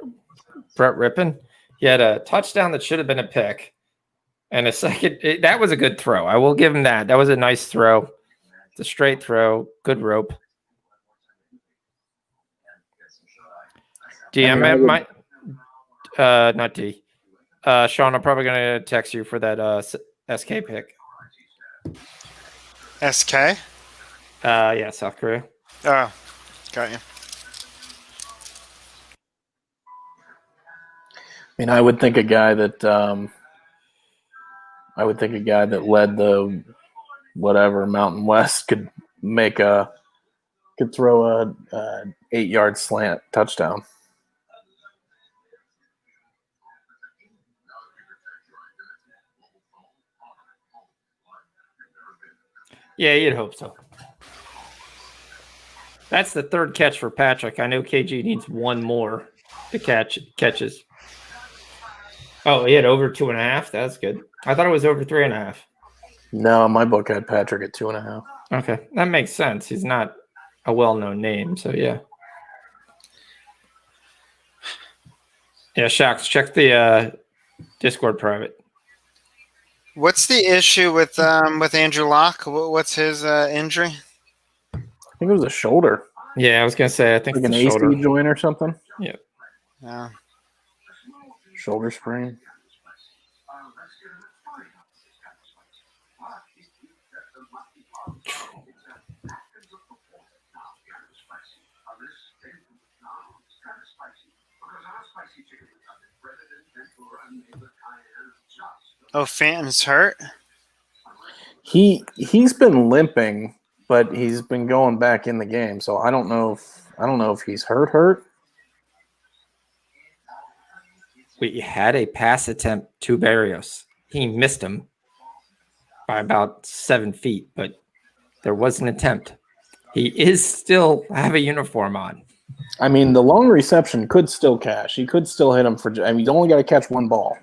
Rippon. He had a touchdown that should have been a pick. And a second, that was a good throw. I will give him that. That was a nice throw. It's a straight throw. Good rope. D, I'm at my not D. Sean, I'm probably gonna text you for that SK pick. SK? Yeah, South Korea. Oh, got you. I mean, I would think a guy that led the whatever Mountain West could throw a 8-yard slant touchdown. Yeah, you'd hope so. That's the third catch for Patrick. I know KG needs one more to catches. Oh, he had over 2.5. That's good. I thought it was over 3.5. No, my book had Patrick at 2.5. Okay, that makes sense. He's not a well-known name, so yeah. Yeah, Shocks, check the Discord private. What's the issue with Andrew Locke? What's his injury? I think it was a shoulder. Yeah, I was gonna say I think like it's an a shoulder AC joint or something. Yeah. Yeah. Shoulder sprain. Oh, Phantom's hurt? He's been limping, but he's been going back in the game. So I don't know if he's hurt. We had a pass attempt to Berrios. He missed him by about 7 feet, but there was an attempt. He is still have a uniform on. I mean, the long reception could still cash. He could still hit him for. I mean, you only got to catch one ball.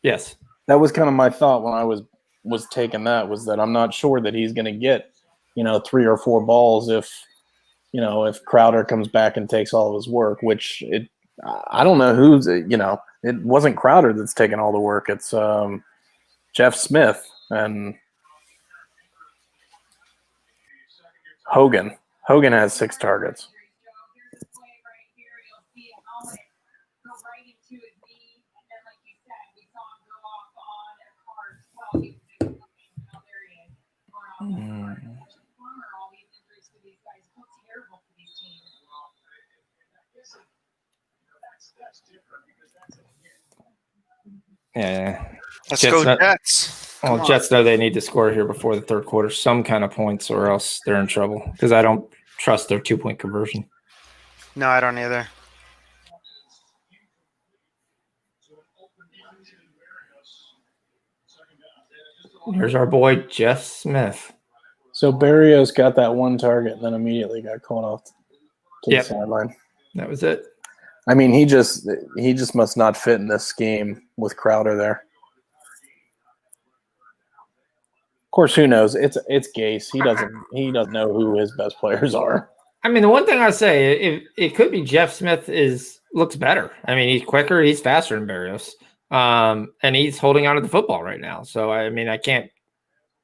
Yes, that was kind of my thought when I was taking that. Was that I'm not sure that he's going to get 3 or 4 balls if Crowder comes back and takes all of his work. Which I don't know who's it wasn't Crowder that's taking all the work. It's Jeff Smith and. Hogan. Hogan has 6 targets. Yeah. Let's Jets go not- Jets. Well, Come on. Jets know they need to score here before the third quarter, some kind of points, or else they're in trouble because I don't trust their 2-point conversion. No, I don't either. Here's our boy Jeff Smith. So Barrios got that 1 target and then immediately got called off to Yep. the sideline. That was it. I mean, he just must not fit in this scheme with Crowder there. Of course, who knows? It's Gase. He doesn't know who his best players are. I mean, the one thing I say, it could be Jeff Smith looks better. I mean, he's quicker, he's faster than Barrios, and he's holding on to the football right now. So I mean, I can't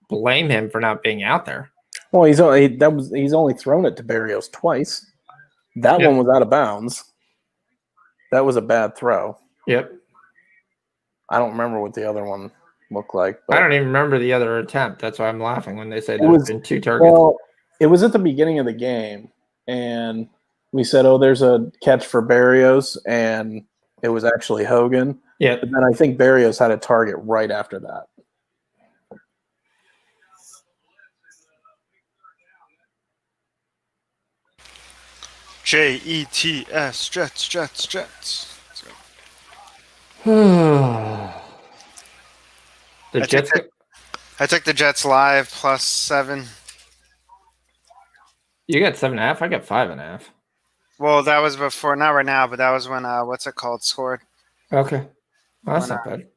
blame him for not being out there. Well, he's only thrown it to Barrios twice. That one was out of bounds. That was a bad throw. Yep. I don't remember what the other one looked like. But I don't even remember the other attempt. That's why I'm laughing when they say there's been 2 targets. Well, it was at the beginning of the game, and we said, "Oh, there's a catch for Barrios," and it was actually Hogan. Yeah. But then I think Barrios had a target right after that. Jets, Jets. The Jets. I took the Jets live +7. You got 7.5. I got 5.5. Well, that was before, not right now, but that was when what's it called scored. Okay, well, that's not bad.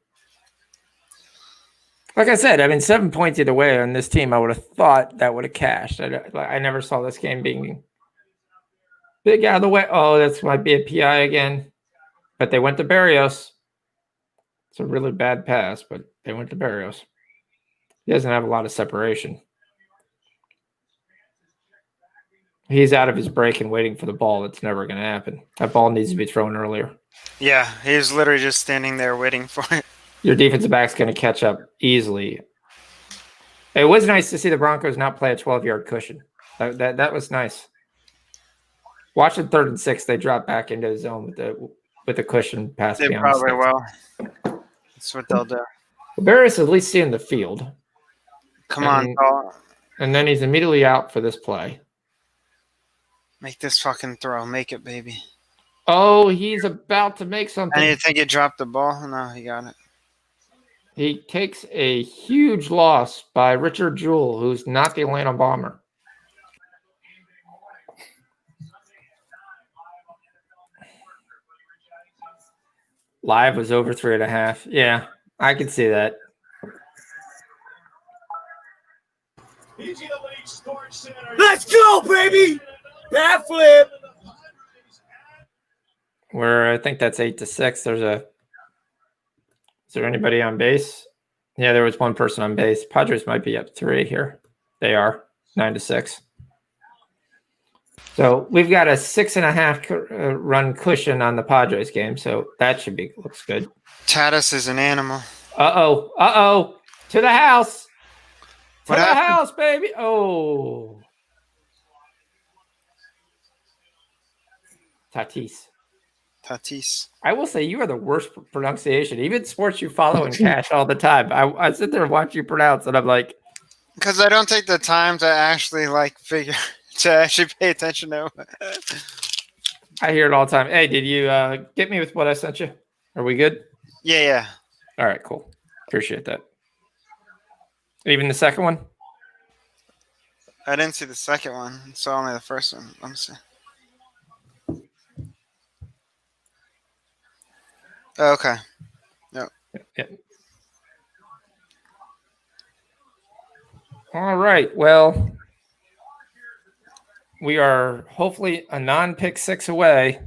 Like I said, I mean, 7 points either way on this team. I would have thought that would have cashed. I never saw this game being big out of the way. Oh, this might be a PI again, but they went to Barrios. It's a really bad pass, but they went to Barrios. He doesn't have a lot of separation. He's out of his break and waiting for the ball. That's never going to happen. That ball needs to be thrown earlier. Yeah, he was literally just standing there waiting for it. Your defensive back's going to catch up easily. It was nice to see the Broncos not play a 12-yard cushion. That was nice. Watching 3rd and 6, they drop back into the zone with the cushion pass. They probably will. That's what they'll do. Barrios is at least seeing the field. Come on, Paul. And then he's immediately out for this play. Make this fucking throw. Make it, baby. Oh, he's about to make something. And you think he dropped the ball? No, he got it. He takes a huge loss by Richard Jewell, who's not the Atlanta Bomber. Live was over 3.5. Yeah, I can see that. Let's go, baby! Bat flip! I think that's 8-6. Is there anybody on base? Yeah, there was one person on base. Padres might be up 3 here. They are 9-6. So we've got a 6.5 run cushion on the Padres game. So that looks good. Tatis is an animal. Uh-oh. To the house. What the happened? house, baby. Oh. Tatis. I will say you are the worst pronunciation. Even sports you follow and cash all the time. I sit there and watch you pronounce, and I'm like, because I don't take the time to actually to actually pay attention to it. I hear it all the time. Hey, did you get me with what I sent you? Are we good? Yeah. All right, cool. Appreciate that. Even the second one? I didn't see the second one, so only the first one. Let me see. Oh, okay. Yep. Yeah. All right. Well, we are hopefully a non-pick 6 away.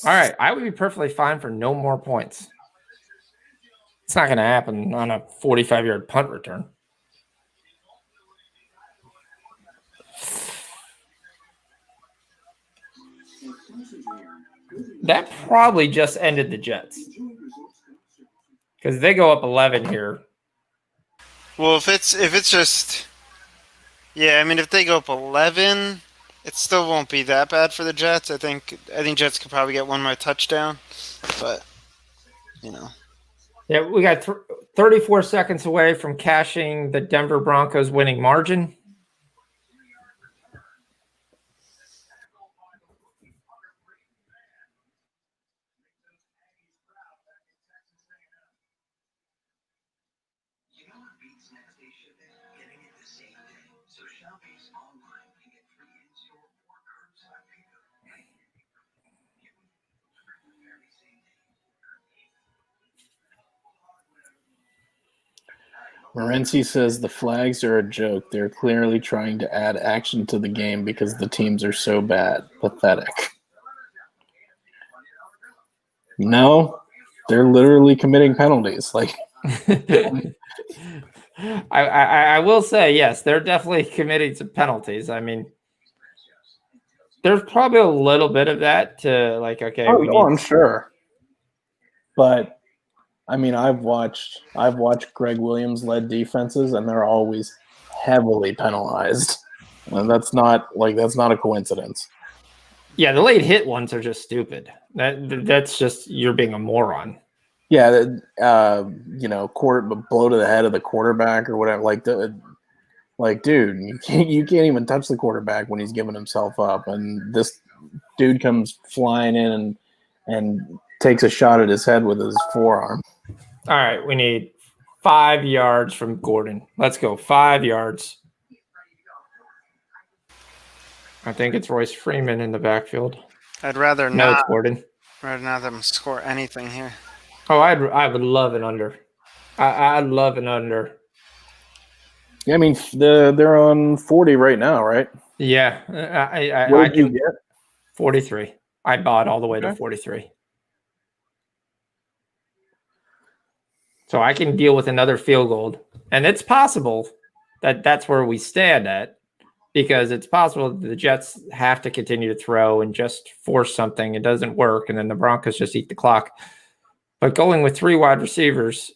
All right. I would be perfectly fine for no more points. It's not going to happen on a 45-yard punt return. That probably just ended the Jets because they go up 11 here. Well, if it's just, yeah, I mean, if they go up 11, it still won't be that bad for the Jets. I think Jets could probably get one more touchdown, but you know. Yeah, we got 34 seconds away from cashing the Denver Broncos winning margin. Morency says the flags are a joke. They're clearly trying to add action to the game because the teams are so bad. Pathetic. No, they're literally committing penalties. Like, I will say, yes, they're definitely committing some penalties. I mean, there's probably a little bit of that to like, okay. I'm sure. But I mean, I've watched Greg Williams led defenses, and they're always heavily penalized. And that's not a coincidence. Yeah, the late hit ones are just stupid. That's just you're being a moron. Yeah, blow to the head of the quarterback or whatever. Like, dude, you can't even touch the quarterback when he's giving himself up, and this dude comes flying in and takes a shot at his head with his forearm. All right, we need 5 yards from Gordon. Let's go 5 yards. I think it's Royce Freeman in the backfield. I'd rather No, not. it's Gordon. Rather not them score anything here. Oh, I would love an under. I'd love an under. Yeah, I mean they're on 40 right now, right? Yeah, What did you get? 43. I bought all the way to 43. So I can deal with another field goal. And it's possible that that's where we stand at, because it's possible the Jets have to continue to throw and just force something. It doesn't work, and then the Broncos just eat the clock. But going with 3 wide receivers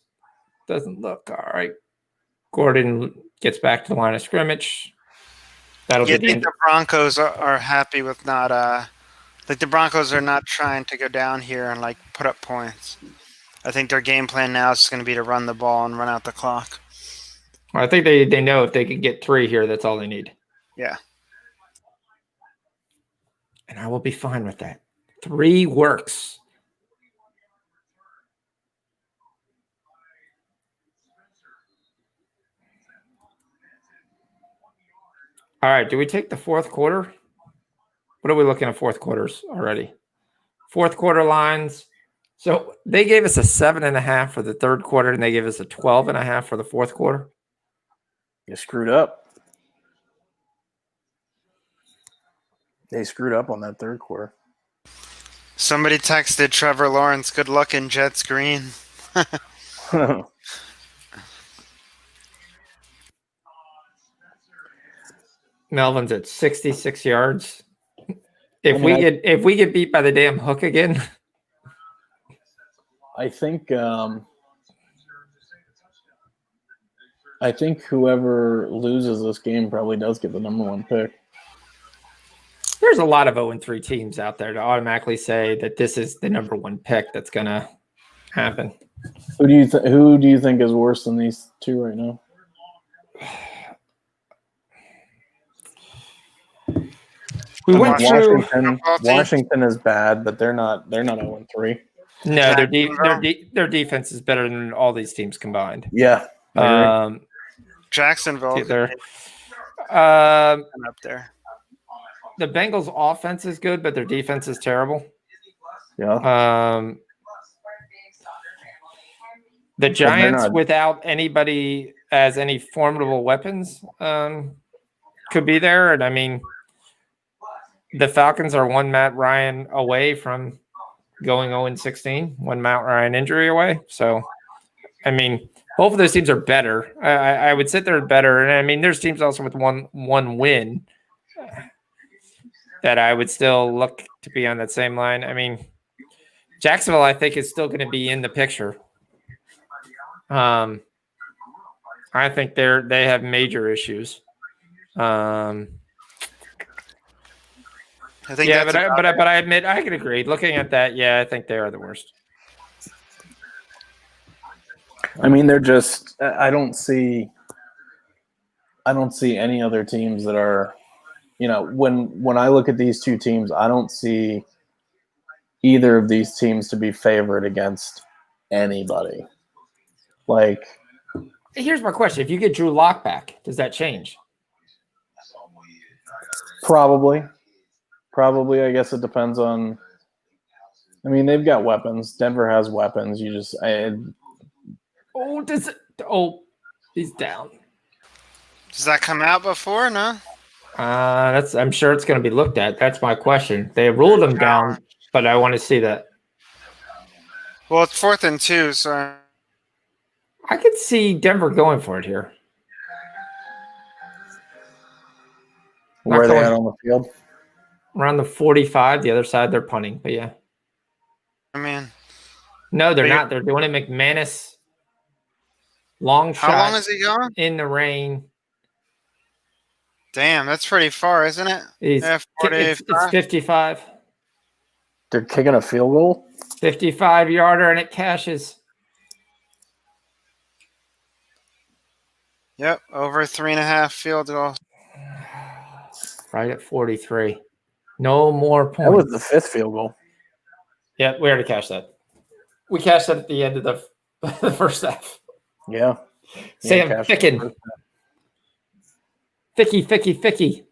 doesn't look all right. Gordon gets back to the line of scrimmage. That'll You be think the Broncos are happy with not the Broncos are not trying to go down here and like put up points. I think their game plan now is going to be to run the ball and run out the clock. I think they know if they can get 3 here, that's all they need. Yeah. And I will be fine with that. 3 works. All right, do we take the fourth quarter? What are we looking at fourth quarters already? Fourth quarter lines. So they gave us a 7.5 for the third quarter, and they gave us a 12.5 for the fourth quarter. You screwed up. They screwed up on that third quarter. Somebody texted Trevor Lawrence, good luck in Jets green. Melvin's at 66 yards. If we get beat by the damn hook again. I think whoever loses this game probably does get the number 1 pick. There's a lot of 0-3 teams out there to automatically say that this is the number 1 pick that's going to happen. Who do you think is worse than these 2 right now? We went through Washington is bad, but they're not 0-3. No, their defense is better than all these teams combined. Yeah. Jacksonville. They're up there. The Bengals' offense is good, but their defense is terrible. Yeah. The Giants, without anybody as any formidable weapons, could be there. And I mean, the Falcons are 1 Matt Ryan away from going 0-16, 1 Matt Ryan injury away. So, I mean, both of those teams are better. I would sit there better. And I mean, there's teams also with one win that I would still look to be on that same line. I mean, Jacksonville, I think, is still going to be in the picture. I think they have major issues. I think Yeah, that's but I admit I can agree. Looking at that, yeah, I think they are the worst. I mean, they're just. I don't see any other teams that are. When I look at these two teams, I don't see either of these teams to be favored against anybody. Like, Here's my question: if you get Drew Lock back, does that change? probably. I guess it depends on. I mean, they've got weapons. Denver has weapons. You just. He's down. Does that come out before? No. I'm sure it's going to be looked at. That's my question. They ruled him down, but I want to see that. Well, it's 4th and 2, so I could see Denver going for it here. Where are they at on the field? Around the 45. The other side, they're punting. But yeah. I mean, no, they're not. They're doing it McManus. Long shot. How long is he going? In the rain. Damn, that's pretty far, isn't it? It's 55. They're kicking a field goal? 55-yarder, and it cashes. Yep, over 3.5 field goal. Right at 43. No more points. That was the 5th field goal. Yeah, we already cashed that. We cashed that at the end of the first half. Yeah. Sam Ficken. Ficky.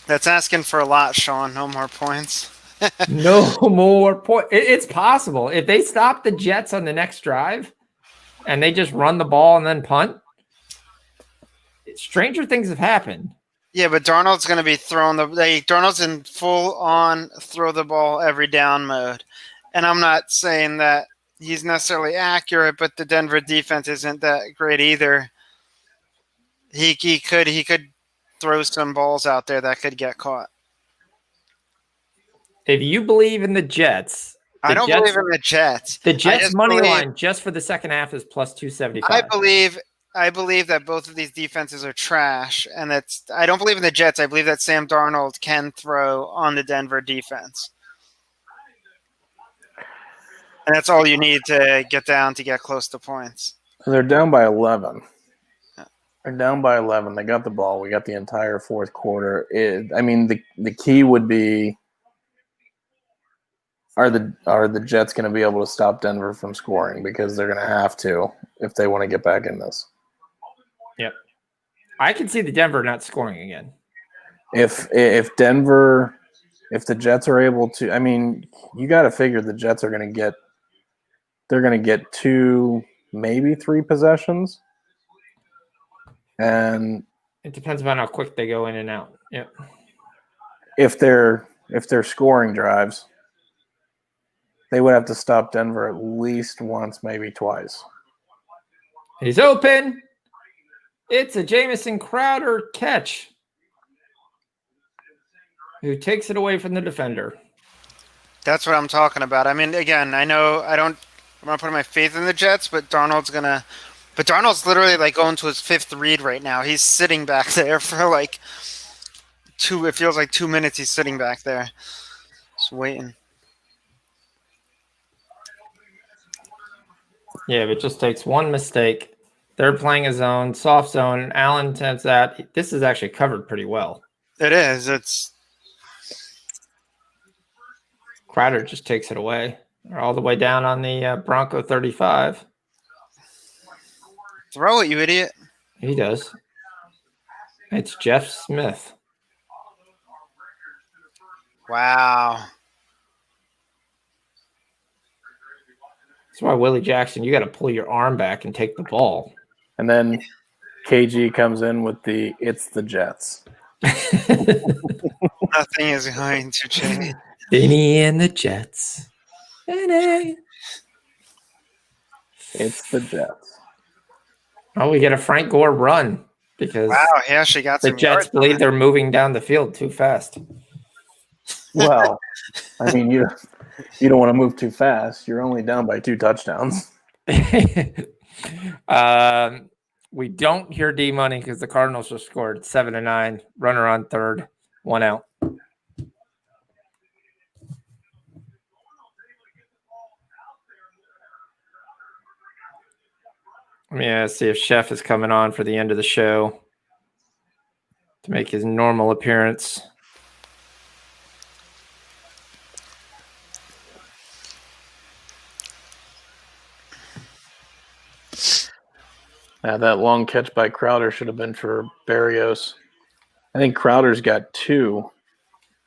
That's asking for a lot, Sean. No more points. No more points. It's possible. If they stop the Jets on the next drive and they just run the ball and then punt, stranger things have happened. Yeah, but Darnold's going to be throwing Darnold's in full-on throw the ball every down mode. And I'm not saying that he's necessarily accurate, but the Denver defense isn't that great either. He could throw some balls out there that could get caught. If you believe in the Jets, I don't believe in the Jets. The Jets money line just for the second half is plus 275. I believe that both of these defenses are trash, and I don't believe in the Jets. I believe that Sam Darnold can throw on the Denver defense. And that's all you need to get down to get close to points. They're down by 11. They're down by 11. They got the ball. We got the entire fourth quarter. The key would be, are the Jets going to be able to stop Denver from scoring? Because they're going to have to if they want to get back in this. Yep. I can see the Denver not scoring again. If the Jets are able to, I mean, you got to figure the Jets are going to get 2, maybe 3 possessions. And it depends on how quick they go in and out. Yep. If they're scoring drives, they would have to stop Denver at least once, maybe twice. He's open. It's a Jamison Crowder catch, who takes it away from the defender. That's what I'm talking about. I mean, again, I'm not putting my faith in the Jets, but Darnold's literally going to his 5th read right now. He's sitting back there for it feels like 2 minutes he's sitting back there. Just waiting. Yeah, but it just takes one mistake. They're playing a zone, soft zone. Allen attempts that. This is actually covered pretty well. It is. It's Crowder just takes it away. They're all the way down on the Bronco 35. Throw it, you idiot. He does. It's Jeff Smith. Wow. That's why, Willie Jackson, you got to pull your arm back and take the ball. And then KG comes in with it's the Jets. Nothing is going to change. Benny and the Jets. Benny. It's the Jets. Oh, we get a Frank Gore run because he actually got the Jets believe they're moving down the field too fast. Well, I mean, You don't want to move too fast. You're only down by 2 touchdowns. We don't hear D Money because the Cardinals just scored 7-9. Runner on third, 1 out. Let me see if Chef is coming on for the end of the show to make his normal appearance. That long catch by Crowder should have been for Barrios. I think Crowder's got 2.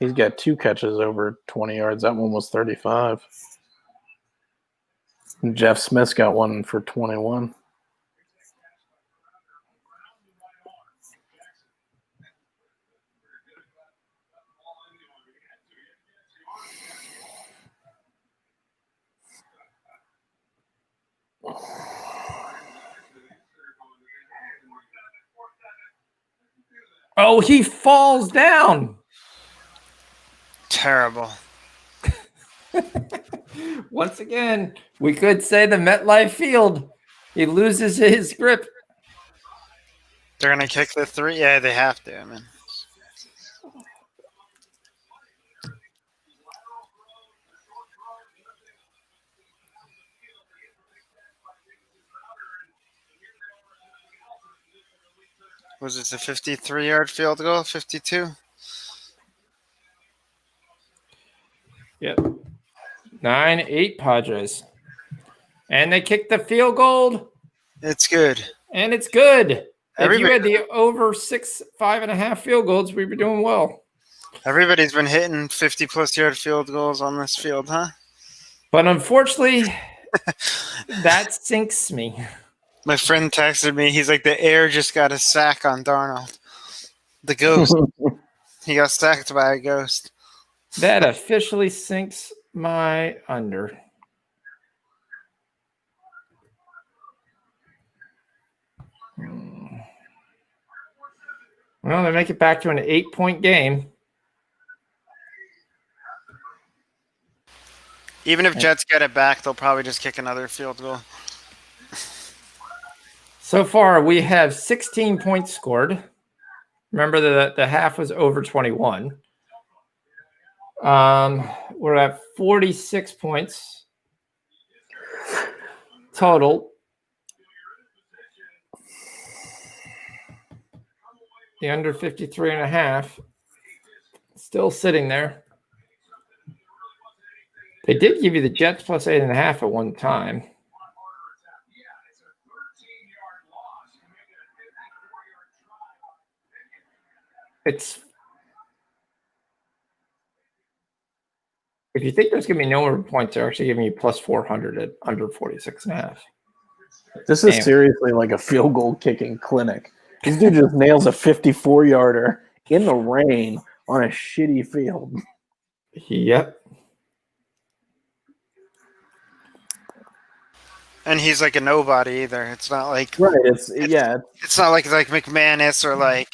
He's got 2 catches over 20 yards. That one was 35. And Jeff Smith's got one for 21. Oh, he falls down. Terrible. Once again, we could say the MetLife Field. He loses his grip. They're going to kick the 3? Yeah, they have to. I mean, was it a 53-yard field goal? 52? Yep. 9-8 Padres. And they kicked the field goal. It's good. And it's good. If you Everybody- had the over 5.5 field goals, we'd be doing well. Everybody's been hitting 50-plus yard field goals on this field, huh? But unfortunately, that sinks me. My friend texted me. He's like, the air just got a sack on Darnold. The ghost. He got sacked by a ghost. That officially sinks my under. Well, they make it back to an 8-point game. Even if Jets get it back, they'll probably just kick another field goal. So far, we have 16 points scored. Remember that the half was over 21. We're at 46 points total. The under 53.5 still sitting there. They did give you the Jets plus 8.5 at one time. It's if you think there's going to be no more points, they're actually giving you plus 400 at under 46.5. This is Damn. seriously like a field goal kicking clinic. This dude just nails a 54-yarder in the rain on a shitty field. Yep. And he's like a nobody either. It's not like Right. It's not like McManus or like,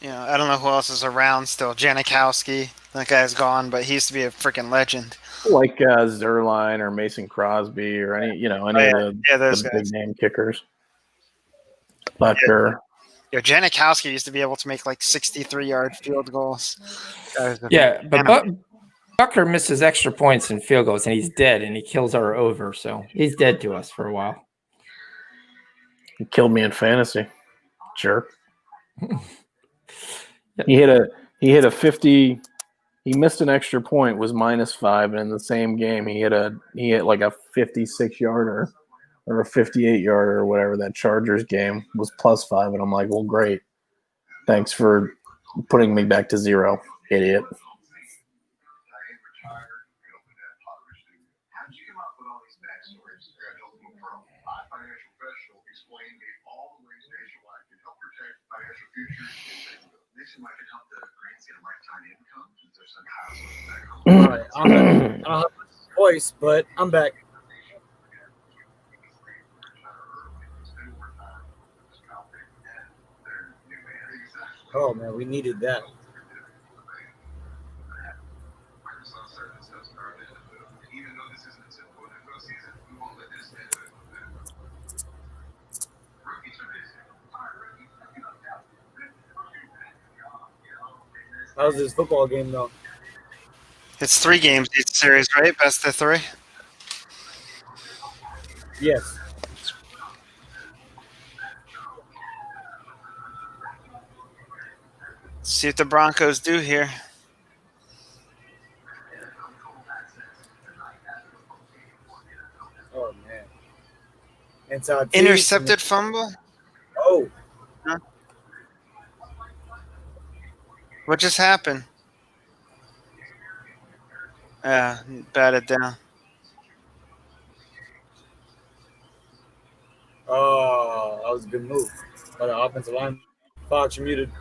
you know, I don't know who else is around still. Janikowski. That guy's gone, but he used to be a freaking legend. like Zerline or Mason Crosby or any of those the guys. big name kickers. Butker. Yo, Janikowski used to be able to make like 63-yard field goals. Yeah, but Bucker misses extra points and field goals, and he's dead, and he kills our over. So he's dead to us for a while. He killed me in fantasy. Jerk. He hit a 50. He missed an extra point, was -5, and in the same game he hit like a 56-yarder or a 58-yarder or whatever. That Chargers game was +5, and I'm like, well, great. Thanks for putting me back to 0, idiot. All right, I'm back. I don't have my voice, but I'm back. Oh man, we needed that. How's this football game though? It's 3 games each series, right? Best of 3. Yes. Let's see what the Broncos do here. Oh man. Inside Intercepted fumble. Oh. Huh? What just happened? Yeah, batted down. Oh, that was a good move by the offensive line. Fox, you're muted.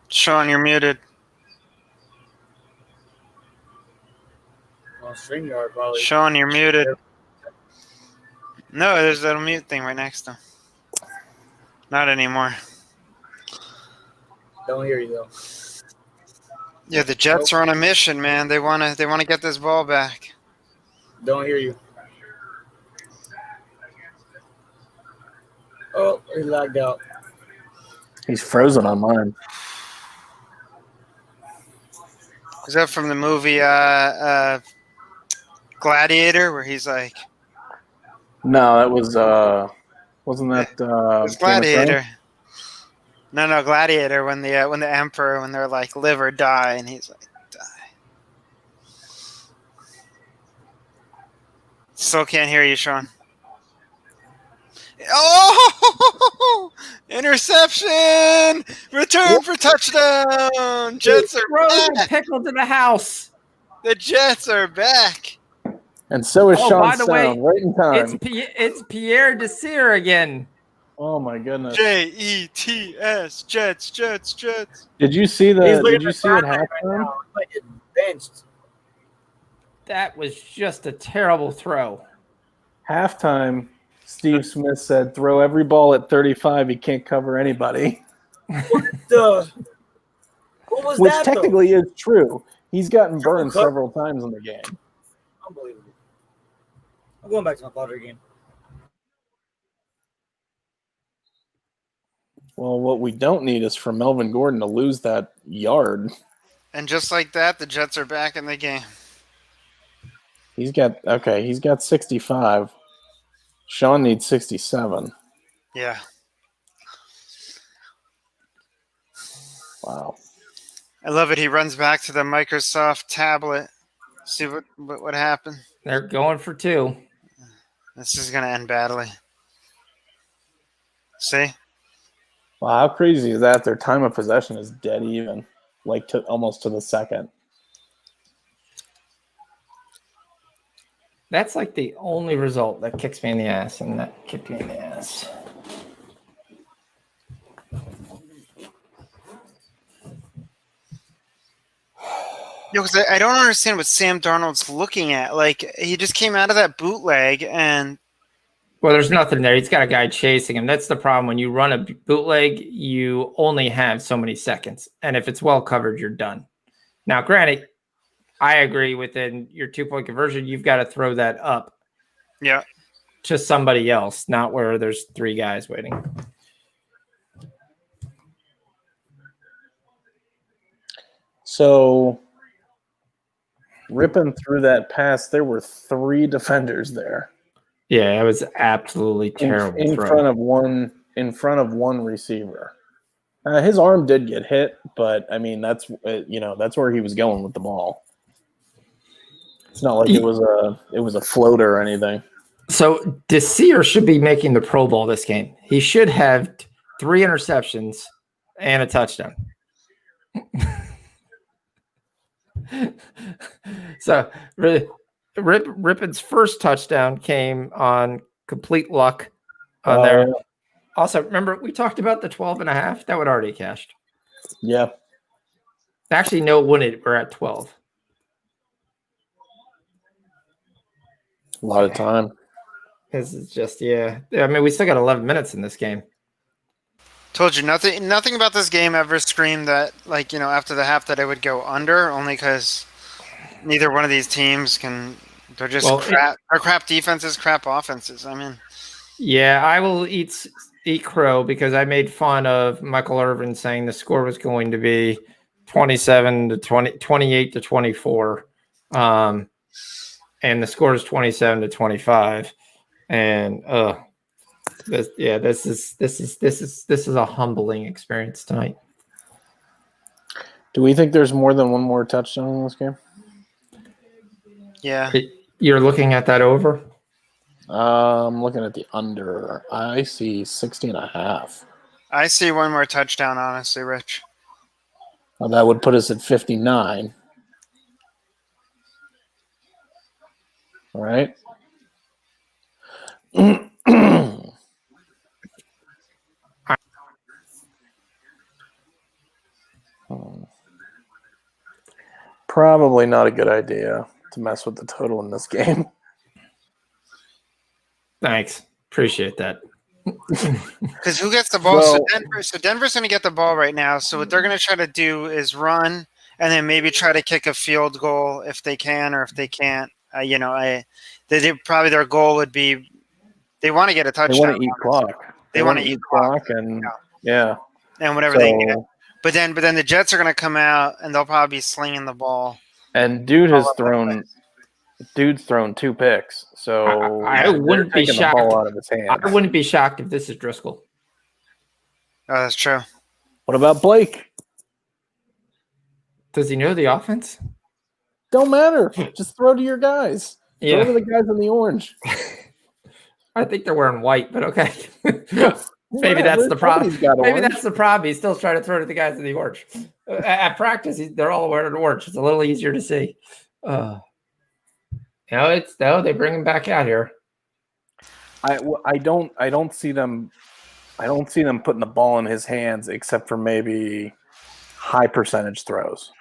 Sean, you're muted. On StreamYard, probably. Sean, you're muted. No, there's that mute thing right next to him. Not anymore. Don't hear you though. Yeah, the Jets are on a mission, man. They wanna get this ball back. Don't hear you. Oh, he lagged out. He's frozen on mine. Is that from the movie Gladiator, where he's like? No, that was wasn't that It was Game of Thrones? Gladiator. No, Gladiator. When the emperor, when they're like live or die, and he's like die. Still can't hear you, Sean. Oh! Interception! Return for touchdown! Jets are Frozen back. pickle to the house. The Jets are back. And so is Oh, Sean by the way, Sound, right in time. It's Pierre Desir again. Oh my goodness! Jets, Jets. Did you see He's the? looking Did you at see it the happen? right now. He's like getting benched. That was just a terrible throw. Halftime, Steve Smith said, "Throw every ball at 35. He can't cover anybody," What was which that? technically is true. He's gotten burned Cut. several times in the game. Unbelievable. I'm going back to my Padre game. Well, what we don't need is for Melvin Gordon to lose that yard. And just like that, the Jets are back in the game. He's got 65. Sean needs 67. Yeah. Wow. I love it. He runs back to the Microsoft tablet. See what happened. They're going for 2. This is going to end badly. See? Wow, how crazy is that? Their time of possession is dead even, like almost to the second. That's like the only result that kicks me in the ass, and that kicked me in the ass. Yo, because I don't understand what Sam Darnold's looking at. Like, he just came out of that bootleg, and Well, there's nothing there. He's got a guy chasing him. That's the problem. When you run a bootleg, you only have so many seconds. And if it's well covered, you're done. Now, granted, I agree within your 2-point conversion, you've got to throw that up yeah. to somebody else, not where there's 3 guys waiting. So, ripping through that pass, there were 3 defenders there. Yeah, it was absolutely terrible. In front of one receiver. His arm did get hit, but I mean that's where he was going with the ball. It's not like it was a floater or anything. So Desir should be making the Pro Bowl this game. He should have 3 interceptions and a touchdown. So Rippon's first touchdown came on complete luck on there. Yeah. Also, remember, we talked about the 12.5. That would already cashed. Yeah. Actually, no, it wouldn't. We're at 12. A lot of time. This is just, yeah. I mean, we still got 11 minutes in this game. Told you nothing about this game ever screamed that, like, after the half that it would go under, only because neither one of these teams can. They're just crap. They're crap defenses, crap offenses. I mean, yeah, I will eat crow because I made fun of Michael Irvin saying the score was going to be 27 to 20, 28 to 24, and the score is 27 to 25, and this is a humbling experience tonight. Do we think there's more than one more touchdown in this game? Yeah. You're looking at that over? I'm looking at the under. I see 60.5. I see one more touchdown, honestly, Rich. Well, that would put us at 59. All right. Probably not a good idea to mess with the total in this game. Thanks. Appreciate that. Because who gets the ball? So Denver's going to get the ball right now. So what they're going to try to do is run and then maybe try to kick a field goal if they can or if they can't. Probably their goal would be they want to get a touchdown. They want to eat clock. They want to eat clock and yeah. And whatever they get. But then the Jets are going to come out and they'll probably be slinging the ball. And dude's thrown 2 picks. So I wouldn't be shocked. The ball out of his hands. I wouldn't be shocked if this is Driscoll. Oh, that's true. What about Blake? Does he know the offense? Don't matter. Just throw to your guys. Yeah. Throw to the guys in the orange. I think they're wearing white, but okay. Maybe that's the problem. Maybe that's the problem. He's still trying to throw to the guys in the orange. At practice, they're all wearing orange. It's a little easier to see. They bring him back out here. I don't see them. I don't see them putting the ball in his hands except for maybe high percentage throws.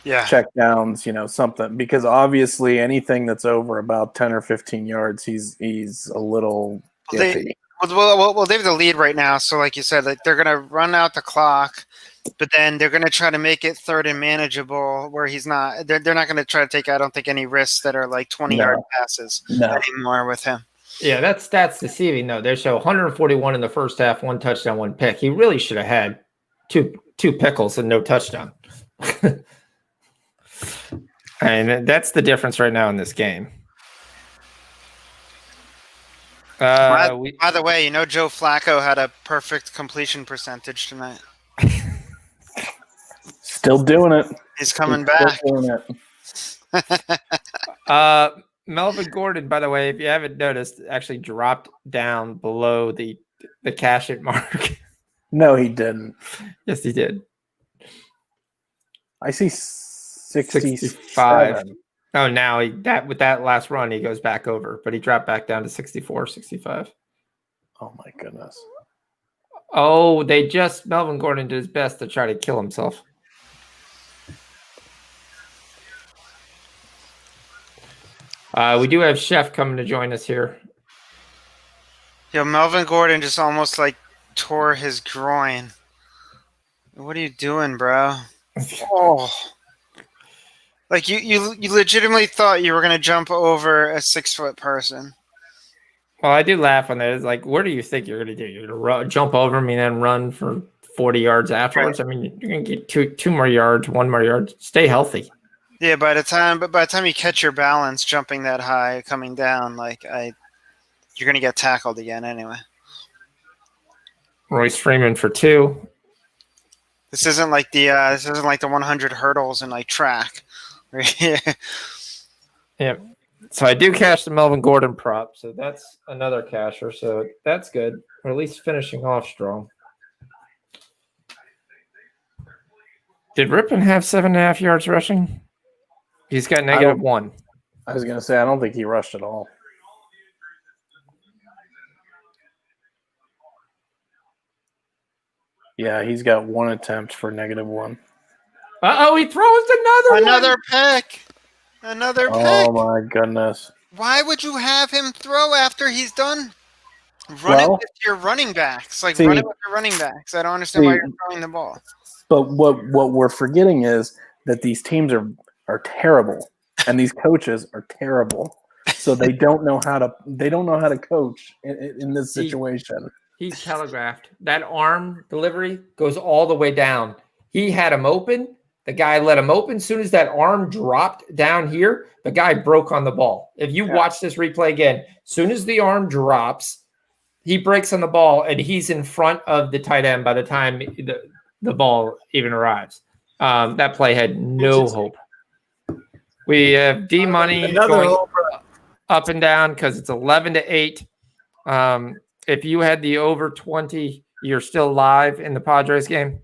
Yeah. Check downs, something, because obviously anything that's over about 10 or 15 yards, he's a little iffy. Well, they have the lead right now. So like you said, like they're going to run out the clock, but then they're going to try to make it third and manageable where he's not. They're not going to try to take, I don't think, any risks that are like 20-yard passes anymore with him. Yeah, that's deceiving though. They show 141 in the first half, 1 touchdown, 1 pick. He really should have had two pickles and no touchdown. And that's the difference right now in this game. By the way, Joe Flacco had a perfect completion percentage tonight. Still doing it. He's coming back. Doing it. Melvin Gordon, by the way, if you haven't noticed, actually dropped down below the cash it mark. No, he didn't. Yes, he did. I see 65. Oh, now with that last run, he goes back over, but he dropped back down to 64, 65. Oh my goodness. Oh, Melvin Gordon did his best to try to kill himself. We do have Chef coming to join us here. Melvin Gordon just almost like tore his groin. What are you doing, bro? Oh. Like you legitimately thought you were going to jump over a 6-foot person. Well, I do laugh on that. It's like, what do you think you're going to do? You're going to jump over me and then run for 40 yards afterwards? Right. I mean, you're going to get two more yards, 1 more yard. Stay healthy. Yeah, by the time you catch your balance jumping that high, coming down, you're going to get tackled again anyway. Royce Freeman for 2. This isn't like the 100 hurdles in like track. Yeah. So I do cash the Melvin Gordon prop, so that's another casher. So that's good, or at least finishing off strong. Did Rippon have 7.5 yards rushing? He's got -1. I was gonna say I don't think he rushed at all. Yeah, he's got 1 attempt for -1. He throws another pick. Another pick. Oh my goodness! Why would you have him throw after he's done? Run it Well, with your running backs. Like, see- run it with your running backs. I don't understand why see- you're throwing the ball. But what we're forgetting is that these teams are terrible, and these coaches are terrible. So they don't know how to coach in this situation. He telegraphed that arm delivery goes all the way down. He had him open. The guy let him open. As soon as that arm dropped down here, the guy broke on the ball. If you watch this replay again, as soon as the arm drops, he breaks on the ball, and he's in front of the tight end by the time the ball even arrives. That play had no hope. We have D Money going up and down because it's 11-8. If you had the over 20, you're still live in the Padres game.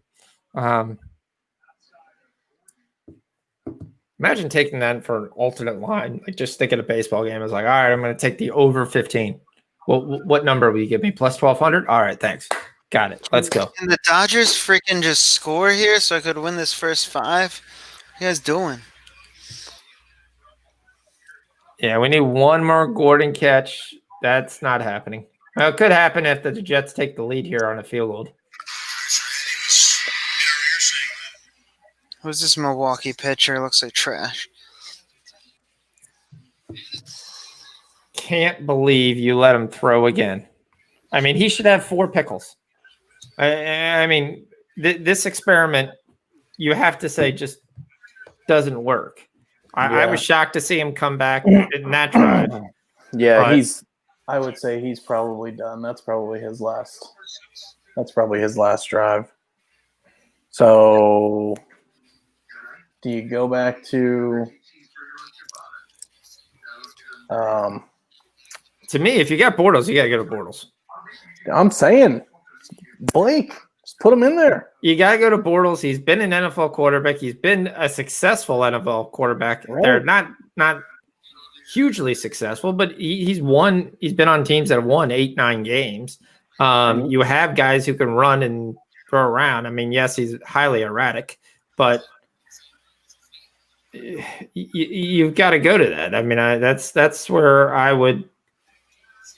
Imagine taking that for an alternate line. Like, just think of a baseball game. It's like, all right, I'm going to take the over 15. Well, what number will you give me? Plus 1,200? All right, thanks. Got it. Let's go. Can the Dodgers freaking just score here so I could win this first 5? What are you guys doing? Yeah, we need one more Gordon catch. That's not happening. Well, it could happen if the Jets take the lead here on a field goal. Who's this Milwaukee pitcher? Looks like trash. Can't believe you let him throw again. I mean, he should have 4 pickles. I mean, this experiment, you have to say, just doesn't work. I was shocked to see him come back in that drive. Yeah, I would say he's probably done. That's probably his last drive. So do you go back to to me, if you got Bortles, you got to go to Bortles. I'm saying Blake, just put him in there. You got to go to Bortles. He's been an NFL quarterback. He's been a successful NFL quarterback. Right. They're not hugely successful, but he's won. He's been on teams that have won 8-9 games. You have guys who can run and throw around. I mean, yes, he's highly erratic, but you've got to go to that. I mean, that's where I would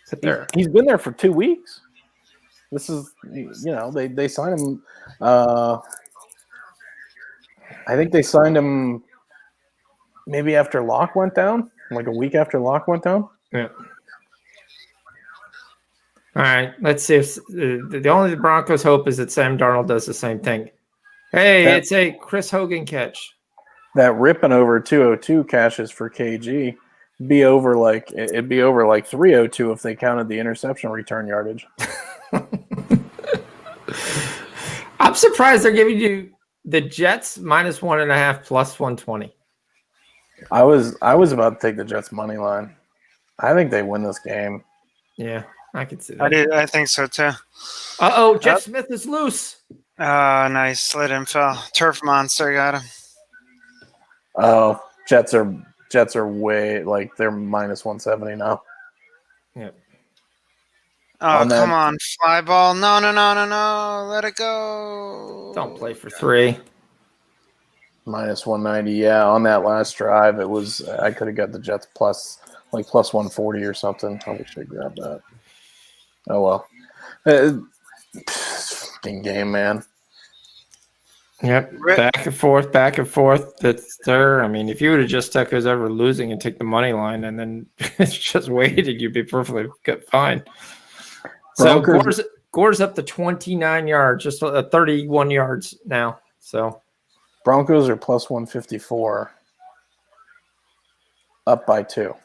put there. He's been there for 2 weeks. This is, they signed him. I think they signed him maybe after Locke went down, like a week after Locke went down. Yeah. All right. Let's see if the only Broncos hope is that Sam Darnold does the same thing. Hey, it's a Chris Hogan catch. That ripping over 202 cashes for KG. It'd be over like 302 if they counted the interception return yardage. I'm surprised they're giving you the Jets -1.5 plus 120. I was about to take the Jets money line. I think they win this game. Yeah, I could see that. I think so too. Jeff Smith is loose. Nice. Slid and fell. Turf monster got him. Oh, Jets are way, like, they're -170 now. Yeah. Oh, come on, fly ball. No. Let it go. Don't play for 3. -190. Yeah, on that last drive, it was, I could have got the Jets plus 140 or something. I wish I grabbed that. Oh, well. Fucking game, man. Yep. Back and forth. That's there. I mean, if you would have just took who's ever losing and take the money line and then just waited, you'd be perfectly fine. So Gore's up to 29 yards, just 31 yards now. So Broncos are plus 154, up by 2.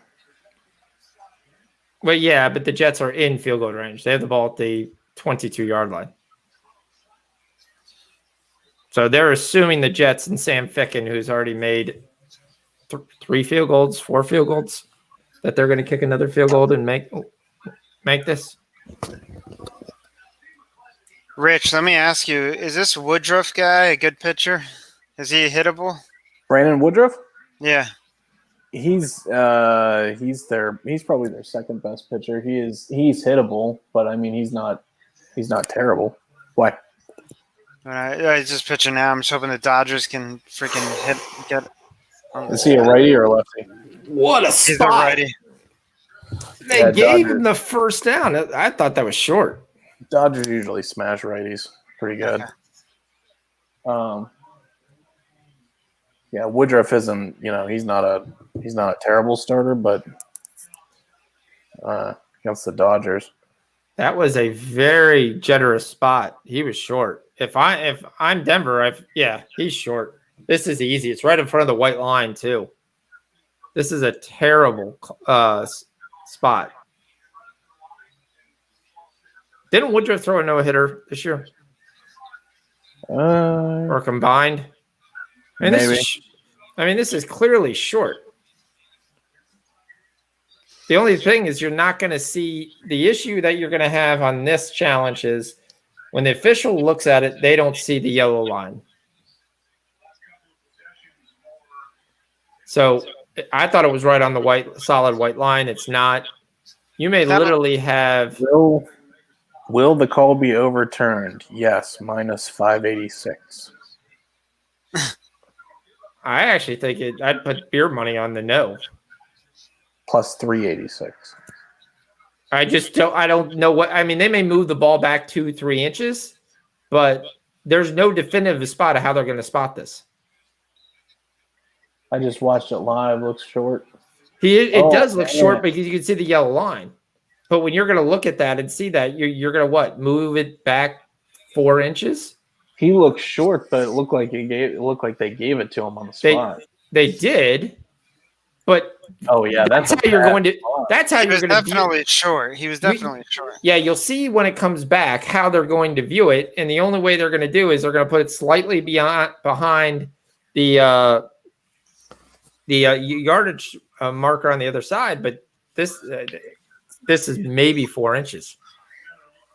Well, yeah, but the Jets are in field goal range. They have the ball at the 22-yard line. So they're assuming the Jets and Sam Ficken, who's already made 3 field goals, 4 field goals, that they're going to kick another field goal and make this. Rich, let me ask you: is this Woodruff guy a good pitcher? Is he hittable? Brandon Woodruff? Yeah. He's probably their second best pitcher. He's hittable, but I mean he's not terrible. Why? I just pitching now. I'm just hoping the Dodgers can freaking get. Is he a righty or a lefty? What a He's a spot! righty. They gave him the first down. I thought that was short. Dodgers usually smash righties pretty good. Okay. Yeah, Woodruff isn't. He's not a terrible starter, but against the Dodgers, that was a very generous spot. He was short. If I'm Denver, he's short. This is easy. It's right in front of the white line too. This is a terrible spot. Didn't Woodruff throw a no-hitter this year? Or combined? Maybe. This is clearly short. The only thing is you're not going to see the issue that you're going to have on this challenge is when the official looks at it, they don't see the yellow line. So I thought it was right on the solid white line. It's not. You may literally have. Will the call be overturned? Yes, minus 586. I actually think I'd put beer money on the no. Plus 386. I don't know what. They may move the ball back 2-3 inches, but there's no definitive spot of how they're going to spot this. I just watched it live. Looks short. It does look short because you can see the yellow line. But when you're going to look at that and see that, you're going to what? Move it back 4 inches? He looked short, but it looked like they gave it to him on the spot. They did, but that's how you're going to. That's how you're going to. Definitely short. He was definitely short. Yeah, you'll see when it comes back how they're going to view it, and the only way they're going to do is they're going to put it slightly behind the yardage marker on the other side. But this is maybe 4 inches.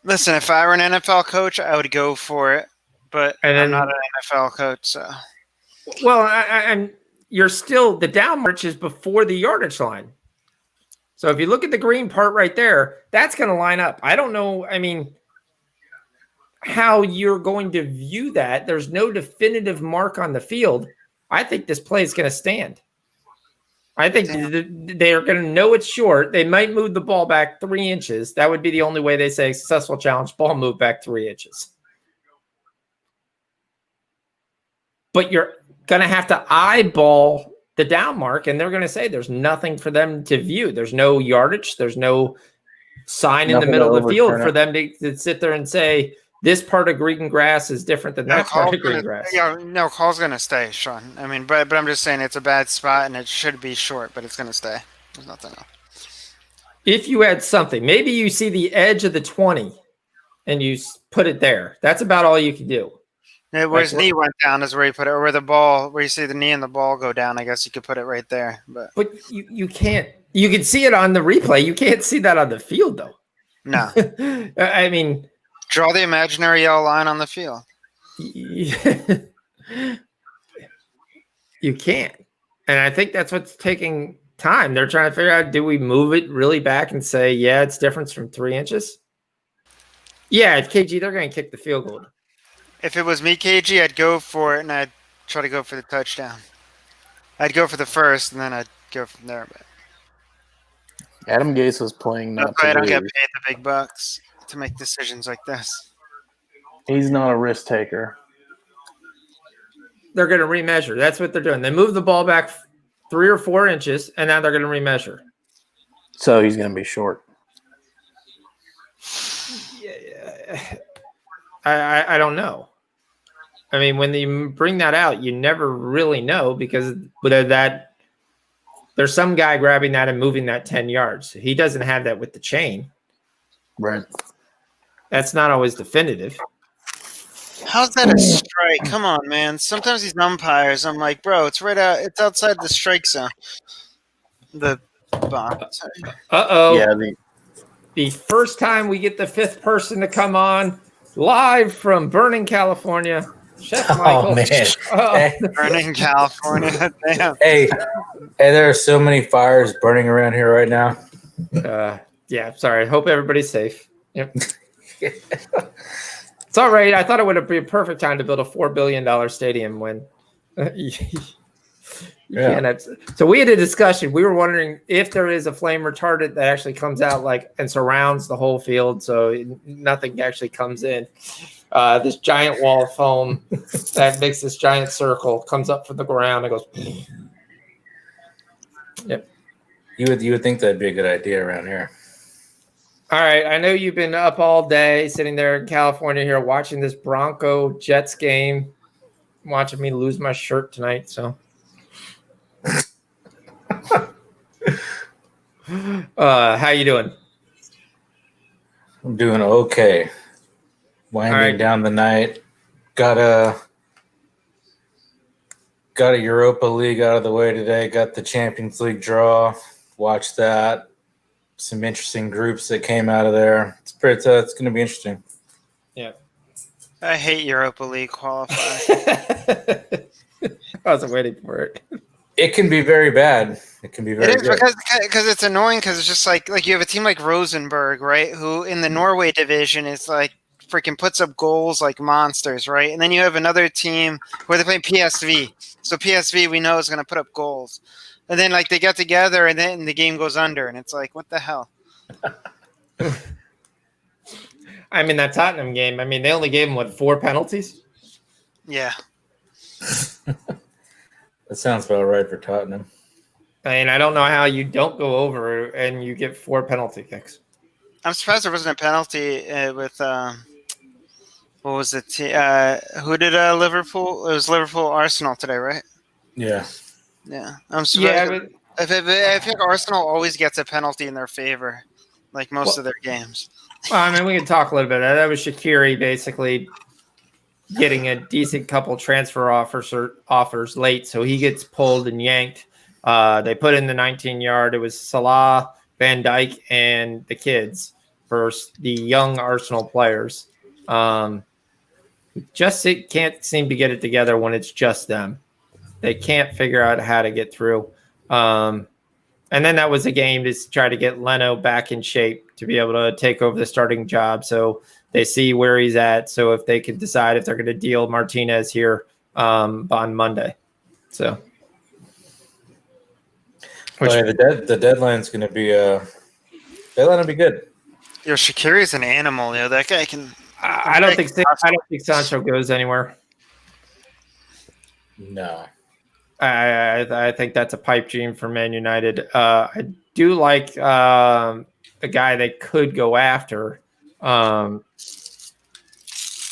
Listen, if I were an NFL coach, I would go for it, but I'm not an NFL coach, so. Well, and you're still the down march is before the yardage line. So if you look at the green part right there, that's going to line up. I don't know. How you're going to view that. There's no definitive mark on the field. I think this play is going to stand. I think they're going to know it's short. They might move the ball back 3 inches. That would be the only way they say successful challenge, ball move back 3 inches. But you're going to have to eyeball the down mark, and they're going to say there's nothing for them to view. There's no yardage. There's no sign in the middle of the field for them to sit there and say, this part of green grass is different than that part of green grass. Yeah, no, call's going to stay, Sean. But I'm just saying it's a bad spot, and it should be short, but it's going to stay. There's nothing else. If you had something, maybe you see the edge of the 20 and you put it there. That's about all you can do. Where his knee went down is where you put it, or where you see the knee and the ball go down. I guess you could put it right there. But you can't. You can see it on the replay. You can't see that on the field, though. No. Draw the imaginary yellow line on the field. You can't. And I think that's what's taking time. They're trying to figure out, do we move it really back and say, yeah, it's different from 3 inches? Yeah, at KG, they're going to kick the field goal. If it was me, KG, I'd go for it, and I'd try to go for the touchdown. I'd go for the first, and then I'd go from there. But Adam Gase was playing not to I don't lose. get paid the big bucks to make decisions like this. He's not a risk taker. They're going to remeasure. That's what they're doing. They move the ball back 3 or 4 inches, and now they're going to remeasure. So he's going to be short. I don't know. When you bring that out, you never really know because there's some guy grabbing that and moving that 10 yards. He doesn't have that with the chain. Right. That's not always definitive. How's that a strike? Come on, man. Sometimes these umpires, I'm like, bro, it's it's outside the strike zone. The box. Uh-oh. Yeah, the first time we get the fifth person to come on live from Burning, California, Chef Michael. Oh, man. Hey. Burning, California. Damn. Hey, there are so many fires burning around here right now. Yeah, sorry. I hope everybody's safe. Yep. It's all right. I thought it would be a perfect time to build a $4 billion stadium when You can't have, so we had a discussion. We were wondering if there is a flame retardant that actually comes out and surrounds the whole field, so nothing actually comes in. This giant wall of foam that makes this giant circle comes up from the ground and goes. Yep. You would think that'd be a good idea around here. All right, I know you've been up all day, sitting there in California here, watching this Bronco Jets game, watching me lose my shirt tonight. So. How you doing? I'm doing okay. Winding down the night. Got a Europa League out of the way today. Got the Champions League draw. Watched that. Some interesting groups that came out of there. It's going to be interesting. Yeah. I hate Europa League qualifiers. I wasn't waiting for it. It can be very bad. It can be very It is good. because it's annoying because it's just like you have a team like Rosenborg, right, who in the Norway division is like freaking puts up goals like monsters, right? And then you have another team where they play PSV. So PSV we know is going to put up goals. And then like they get together and then the game goes under and it's like, what the hell? I mean, that Tottenham game, they only gave them, 4 penalties? Yeah. That sounds about right for Tottenham. I don't know how you don't go over and you get 4 penalty kicks. I'm surprised there wasn't a penalty with what was it? Who did Liverpool? It was Liverpool Arsenal today, right? Yeah. Yeah. I'm surprised. Yeah, I think Arsenal always gets a penalty in their favor, like most of their games. well, we can talk a little bit. That was Shaqiri basically getting a decent couple transfer offers late, so he gets pulled and yanked. They put in the 19-yard. It was Salah, Van Dijk, and the kids versus the young Arsenal players. Just can't seem to get it together when it's just them. They can't figure out how to get through. And then that was a game to try to get Leno back in shape to be able to take over the starting job. So they see where he's at. So if they can decide if they're going to deal Martinez here on Monday. So. The deadline's going to be deadline will be good. Yo, Shaqiri's an animal. Yo, that guy can. I don't think Sancho goes anywhere. No. I think that's a pipe dream for Man United. I do like a guy they could go after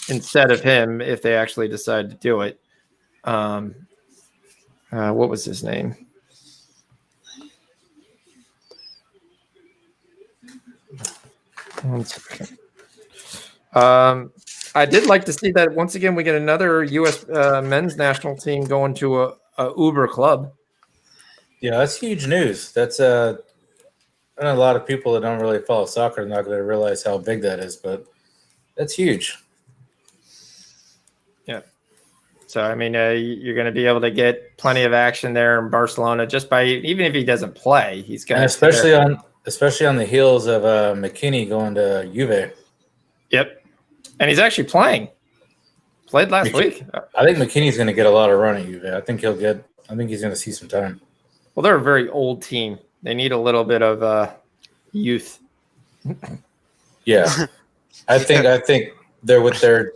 instead of him if they actually decide to do it. What was his name? One second. I did like to see that once again we get another U.S. Men's national team going to a Uber club. Yeah, that's huge news. That's I know a lot of people that don't really follow soccer are not going to realize how big that is, but that's huge. Yeah. So you're going to be able to get plenty of action there in Barcelona just by even if he doesn't play, he's going to. Especially on the heels of McKinney going to Juve. Yep. And he's actually playing. Played last week. I think McKinney's going to get a lot of run at Juve. I think he's going to see some time. Well, they're a very old team. They need a little bit of youth. Yeah. I think they're with their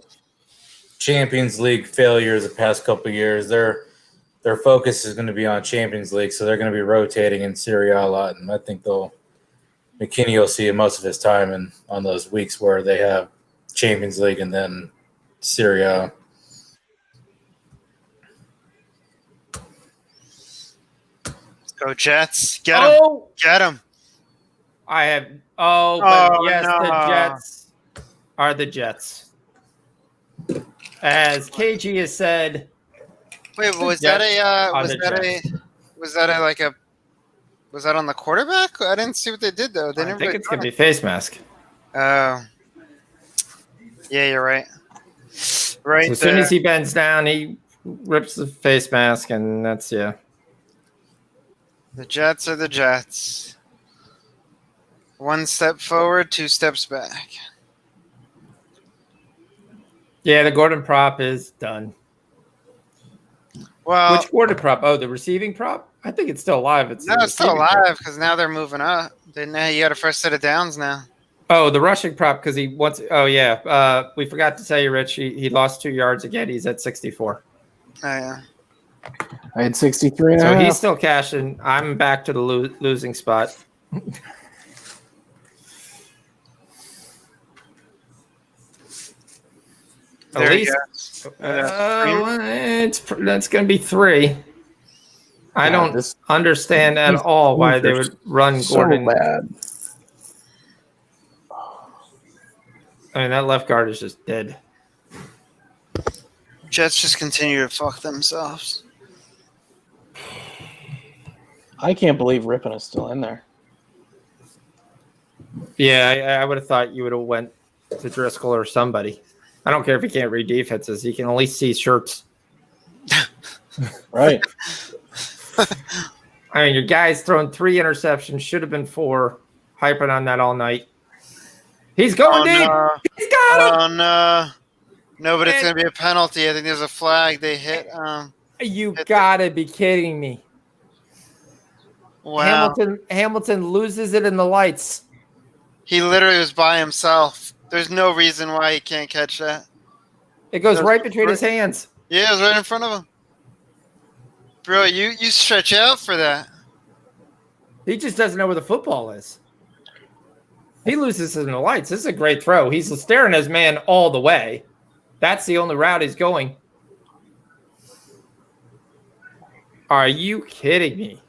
Champions League failures the past couple of years. Their focus is going to be on Champions League, so they're going to be rotating in Serie A a lot, and I think McKinney will see most of his time on those weeks where they have Champions League and then Serie A. Go Jets. Get him. Get him. I have. Yes, no. The Jets are the Jets. As KG has said. Wait, was that on the quarterback? I didn't see what they did though. I think it's gonna be face mask. Oh. Yeah, you're right. Right. So as soon as he bends down, he rips the face mask, and that's The Jets are the Jets. 1 step forward, 2 steps back. Yeah, the Gordon prop is done. Well, Which quarter prop? Oh, the receiving prop? I think it's still alive. no, the it's still receiving prop. alive because now they're moving up. Then now you got a fresh set of downs now. Oh, the rushing prop because he wants. Oh yeah, we forgot to tell you, Rich. He lost 2 yards again. He's at 64. Oh yeah. I had 63 and a So half. he's still cashing. I'm back to the losing spot. At There least, you go. that's going to be 3. I God, don't understand at these all why teams they are would run so Gordon. bad. I mean, that left guard is just dead. Jets just continue to fuck themselves. I can't believe Rippon is still in there. Yeah, I would have thought you would have went to Driscoll or somebody. I don't care if he can't read defenses. He can at least see shirts. Right. I mean, your guy's thrown 3 interceptions. Should have been 4. Hyping on that all night. He's going deep. No. He's got him. Oh no. No, but it's Man. gonna be a penalty. I think there's a flag they hit. You gotta be kidding me. Wow. Hamilton loses it in the lights. He literally was by himself. There's no reason why he can't catch that. It goes right between his hands. Yeah, it was right in front of him. Bro, you stretch out for that. He just doesn't know where the football is. He loses it in the lights. This is a great throw. He's staring his man all the way. That's the only route he's going. Are you kidding me?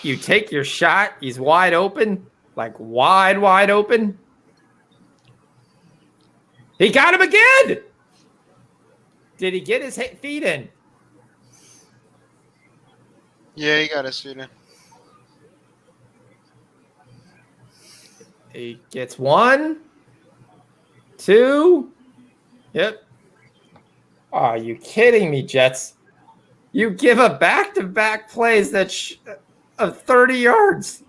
You take your shot. He's wide open. Like wide open. He got him again. Did he get his feet in? Yeah, he got his feet in. He gets 1, 2. Yep. Are you kidding me, Jets? You give a back-to-back plays that of 30 yards.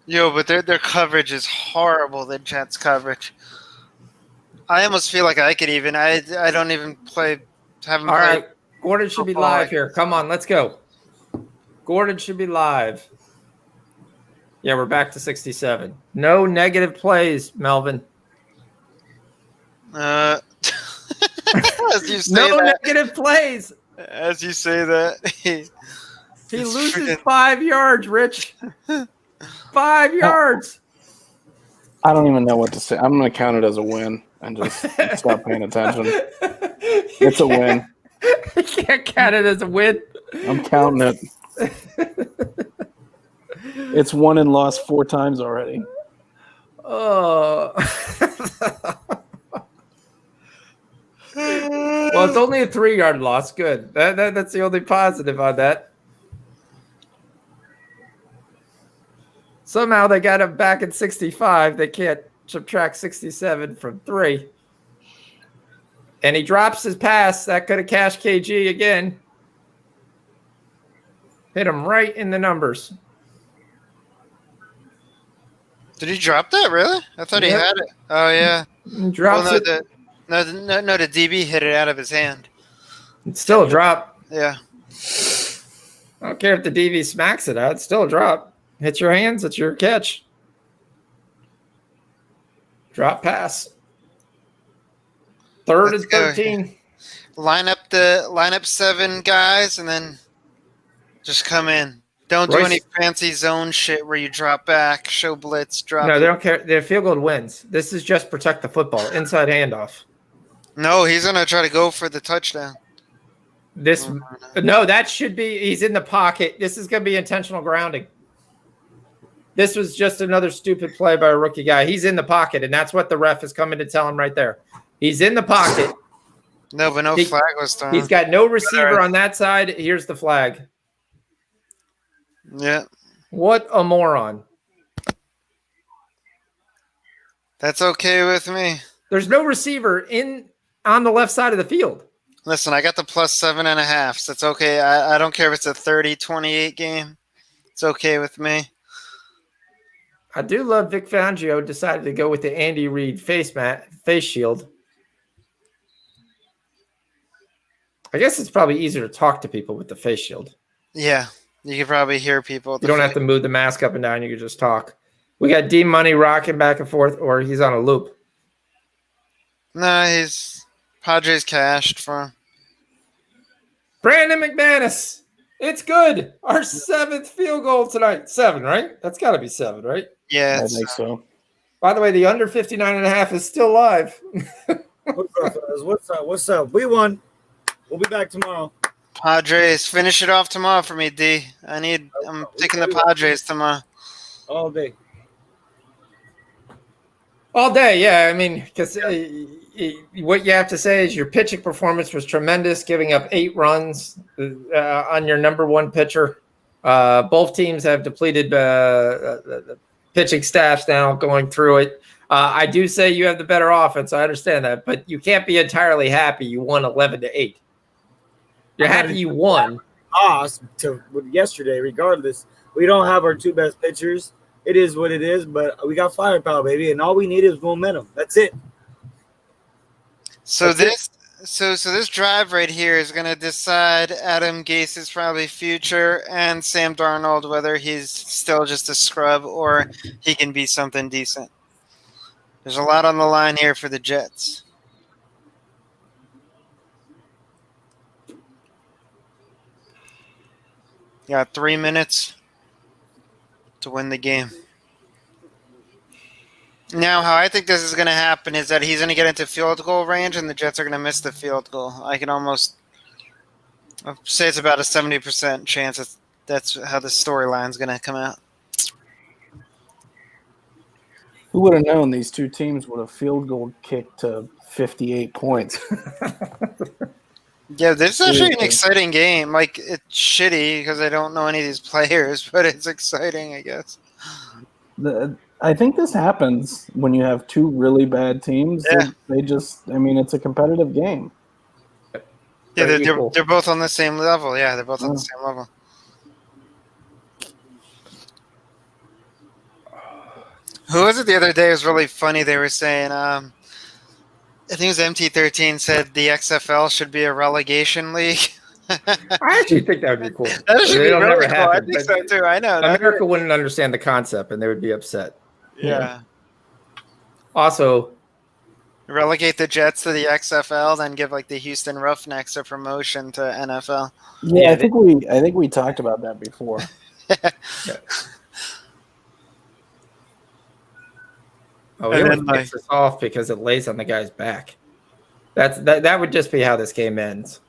Yo, but their coverage is horrible. The Jets coverage. I almost feel like I could even. I don't even play. Haven't All played. right, Gordon should be football live like here. Come on, let's go. Gordon should be live. Yeah, we're back to 67. No negative plays, Melvin. As you say No that, negative plays. as you say that, He It's loses freaking- 5 yards, Rich. 5 yards. I don't even know what to say. I'm going to count it as a win and just stop paying attention. It's a win. You can't count it as a win. I'm counting it. It's won and lost 4 times already. Oh. Well, it's only a 3-yard loss. Good. That's the only positive on that. Somehow they got him back at 65. They can't subtract 67 from 3. And he drops his pass. That could have cashed KG again. Hit him right in the numbers. Did he drop that? Really? I thought he Yep. had it. Oh yeah. Drops Well, it. no, the DB hit it out of his hand. It's still a drop. Yeah. I don't care if the DV smacks it out. It's still a drop. Hits your hands. It's your catch. Drop pass. 3rd Let's and go. 13. Line up 7 guys and then just come in. Don't do Royce- any fancy zone shit where you drop back, show blitz, drop. No, they don't care. Their field goal wins. This is just protect the football. Inside handoff. No, he's gonna try to go for the touchdown. This no, that should be. He's in the pocket. This is going to be intentional grounding. This was just another stupid play by a rookie guy. He's in the pocket, and that's what the ref is coming to tell him right there. He's in the pocket. No, but no flag was thrown. He's got no receiver on that side. Here's the flag. Yeah, What a moron. that's okay with me. There's no receiver on the left side of the field. Listen, I got the plus 7.5, so it's okay. I don't care if it's a 30-28 game. It's okay with me. I do love Vic Fangio decided to go with the Andy Reid face shield. I guess it's probably easier to talk to people with the face shield. Yeah, you can probably hear people. You don't have to move the mask up and down. You can just talk. We got D Money rocking back and forth, or he's on a loop. No, he's Padres cashed for him. Brandon McManus. It's good. Our 7th field goal tonight. 7, right? That's got to be 7, right? Yeah, I think so. By the way, the under 59.5 is still live. What's up, fellas? What's up? What's up? We won. We'll be back tomorrow. Padres, finish it off tomorrow for me, D. I'm taking the Padres tomorrow. All day. All day, yeah. I mean, because what you have to say is your pitching performance was tremendous, giving up 8 runs on your number 1 pitcher. Both teams have depleted pitching staffs now, going through it. I do say you have the better offense. I understand that, but you can't be entirely happy you won 11-8. You're happy you won. Lost to yesterday, regardless. We don't have our 2 best pitchers. It is what it is, but we got firepower, baby, and all we need is momentum. That's it. So this drive right here is going to decide Adam Gase's probably future and Sam Darnold, whether he's still just a scrub or he can be something decent. There's a lot on the line here for the Jets. Got 3 minutes to win the game. Now, how I think this is going to happen is that he's going to get into field goal range and the Jets are going to miss the field goal. I can almost say it's about a 70% chance that's how the storyline's going to come out. Who would have known these 2 teams would have field goal kicked to 58 points? Yeah, this is actually an exciting game. Like, it's shitty because I don't know any of these players, but it's exciting, I guess. I think this happens when you have 2 really bad teams. Yeah. It's a competitive game. Yeah, they're both on the same level. Yeah, they're both on the same level. Who was it the other day? It was really funny. They were saying, I think it was MT13 said the XFL should be a relegation league. I actually think that would be cool. That should be It'll really never cool. I happen, think so too. I know. America wouldn't understand the concept and they would be upset. Yeah. Also, relegate the Jets to the XFL, then give like the Houston Roughnecks a promotion to NFL. Yeah, I think we talked about that before. yeah. Oh, we always piss this off because it lays on the guy's back. That would just be how this game ends.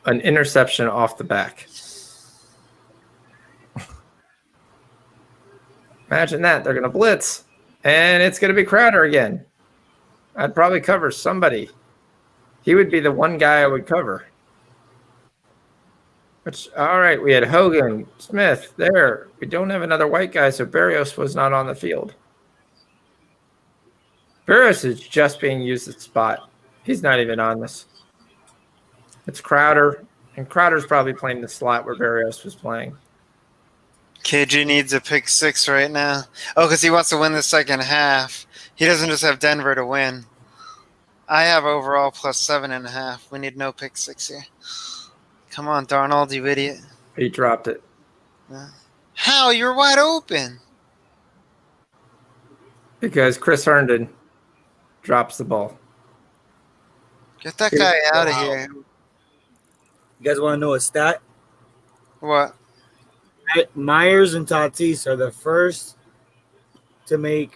An interception off the back. Imagine that. They're going to blitz. And it's going to be Crowder again. I'd probably cover somebody. He would be the one guy I would cover. All right, we had Hogan, Smith there. We don't have another white guy, so Berrios was not on the field. Berrios is just being used at spot. He's not even on this. It's Crowder, and Crowder's probably playing the slot where Berrios was playing. KG needs a pick 6 right now. Oh, because he wants to win the second half. He doesn't just have Denver to win. I have overall plus 7.5. We need no pick 6 here. Come on, Darnold, you idiot. He dropped it. How? You're wide open. Because Chris Herndon drops the ball. Get that guy out of here. You guys want to know a stat? What? Myers and Tatis are the first to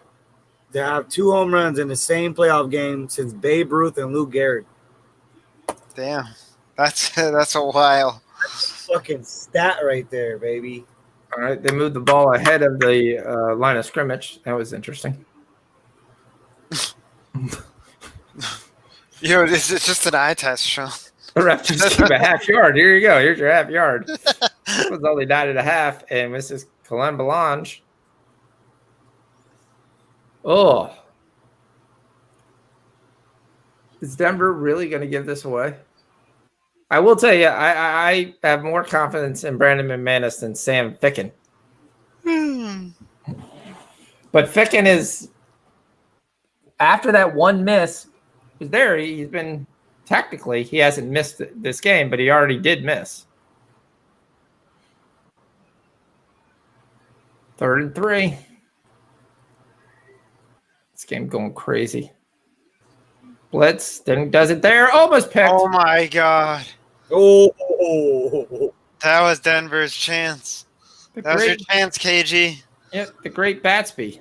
have 2 home runs in the same playoff game since Babe Ruth and Lou Gehrig. Damn. That's a while. That's a fucking stat right there, baby. All right, they moved the ball ahead of the line of scrimmage. That was interesting. It's just an eye test, Sean. The ref just gave a half yard. Here you go. Here's your half yard. It was only 9.5, and Mrs. Colin Belange. Oh. Is Denver really going to give this away? I will tell you, I have more confidence in Brandon McManus than Sam Ficken. But Ficken is, after that one miss, was there. He's been technically he hasn't missed this game, but he already did miss. 3rd and 3. This game going crazy. Blitz, then does it there. Almost picked. Oh my God. Oh. That was Denver's chance. That was your chance, KG. Yep, the great Batsby.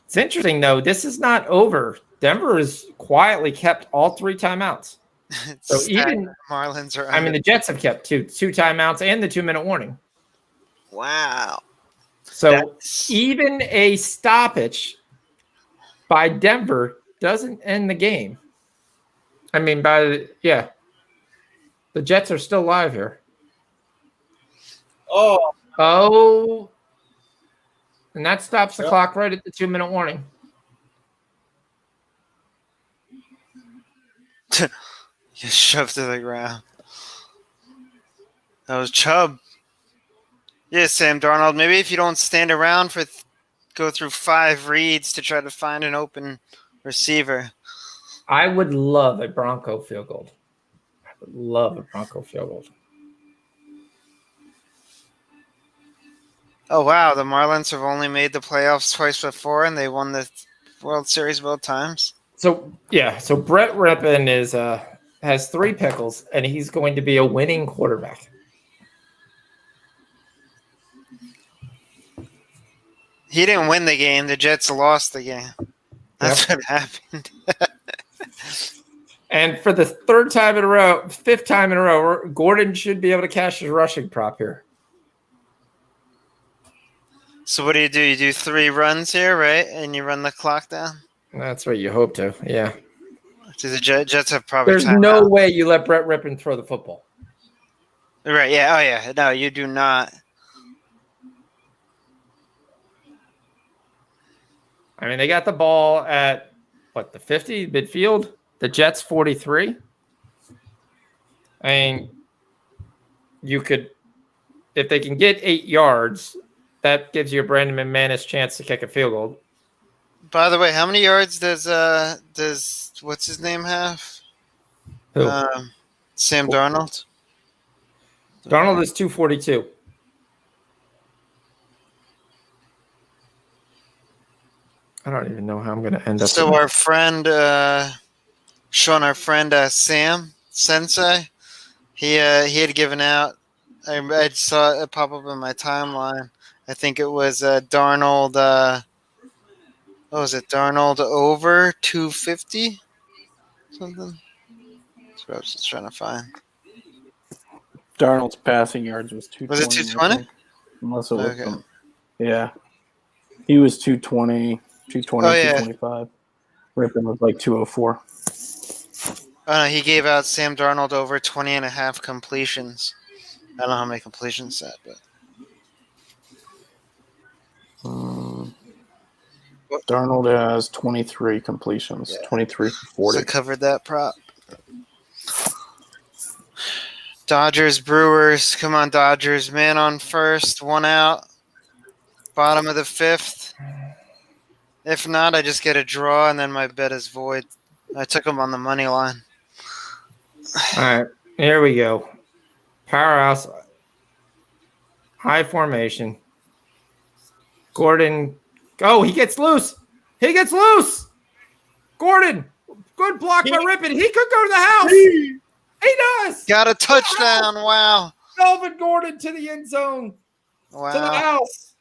It's interesting, though. This is not over. Denver has quietly kept all 3 timeouts. So even Marlins are. I mean, the Jets have kept two timeouts and the 2-minute warning. Wow. So even a stoppage by Denver doesn't end the game. I mean, the Jets are still live here. Oh, and that stops the clock right at the 2-minute warning. Just shoved to the ground. That was Chubb. Yeah, Sam Darnold. Maybe if you don't stand around for go through 5 reads to try to find an open receiver. I would love a Bronco field goal. I would love a Bronco field goal. Oh, wow. The Marlins have only made the playoffs twice before, and they won the World Series both times. So Brett Rippon has 3 pickles, and he's going to be a winning quarterback. He didn't win the game. The Jets lost the game. That's what happened. And for the 5th time in a row, Gordon should be able to cash his rushing prop here. So what do? You do 3 runs here, right? And you run the clock down? That's what you hope to, yeah. Do the Jets have probably There's no way you let Brett Rippon throw the football. Right, yeah. Oh, yeah. No, you do not. I mean, they got the ball at, the 50 midfield? The Jets 43? I mean, you could, if they can get 8 yards, that gives you a Brandon McManus chance to kick a field goal. By the way, how many yards does what's his name have? Who? Sam Darnold. Darnold is 242. I don't even know how I'm going to end up. So our friend, Sam Sensei, he had given out. I saw it pop up in my timeline. I think it was Darnold. What was it? Darnold over 250 something. That's what I was just trying to find. Darnold's passing yards was 220. Was it 220? Unless it was yeah. He was 220, 225. Rippon was like 204. Oh, no, he gave out Sam Darnold over 20.5 completions. I don't know how many completions that, but. Darnold has 23 completions, 23 for 40. So covered that prop. Dodgers, Brewers. Come on, Dodgers. Man on first, 1 out. Bottom of the 5th. If not, I just get a draw, and then my bet is void. I took him on the money line. All right, here we go. Powerhouse. High formation. Gordon. Oh, he gets loose. He gets loose. Gordon. Good block by Rippon. He could go to the house. He does. Got a touchdown. Wow. Melvin Gordon to the end zone. Wow. To the house.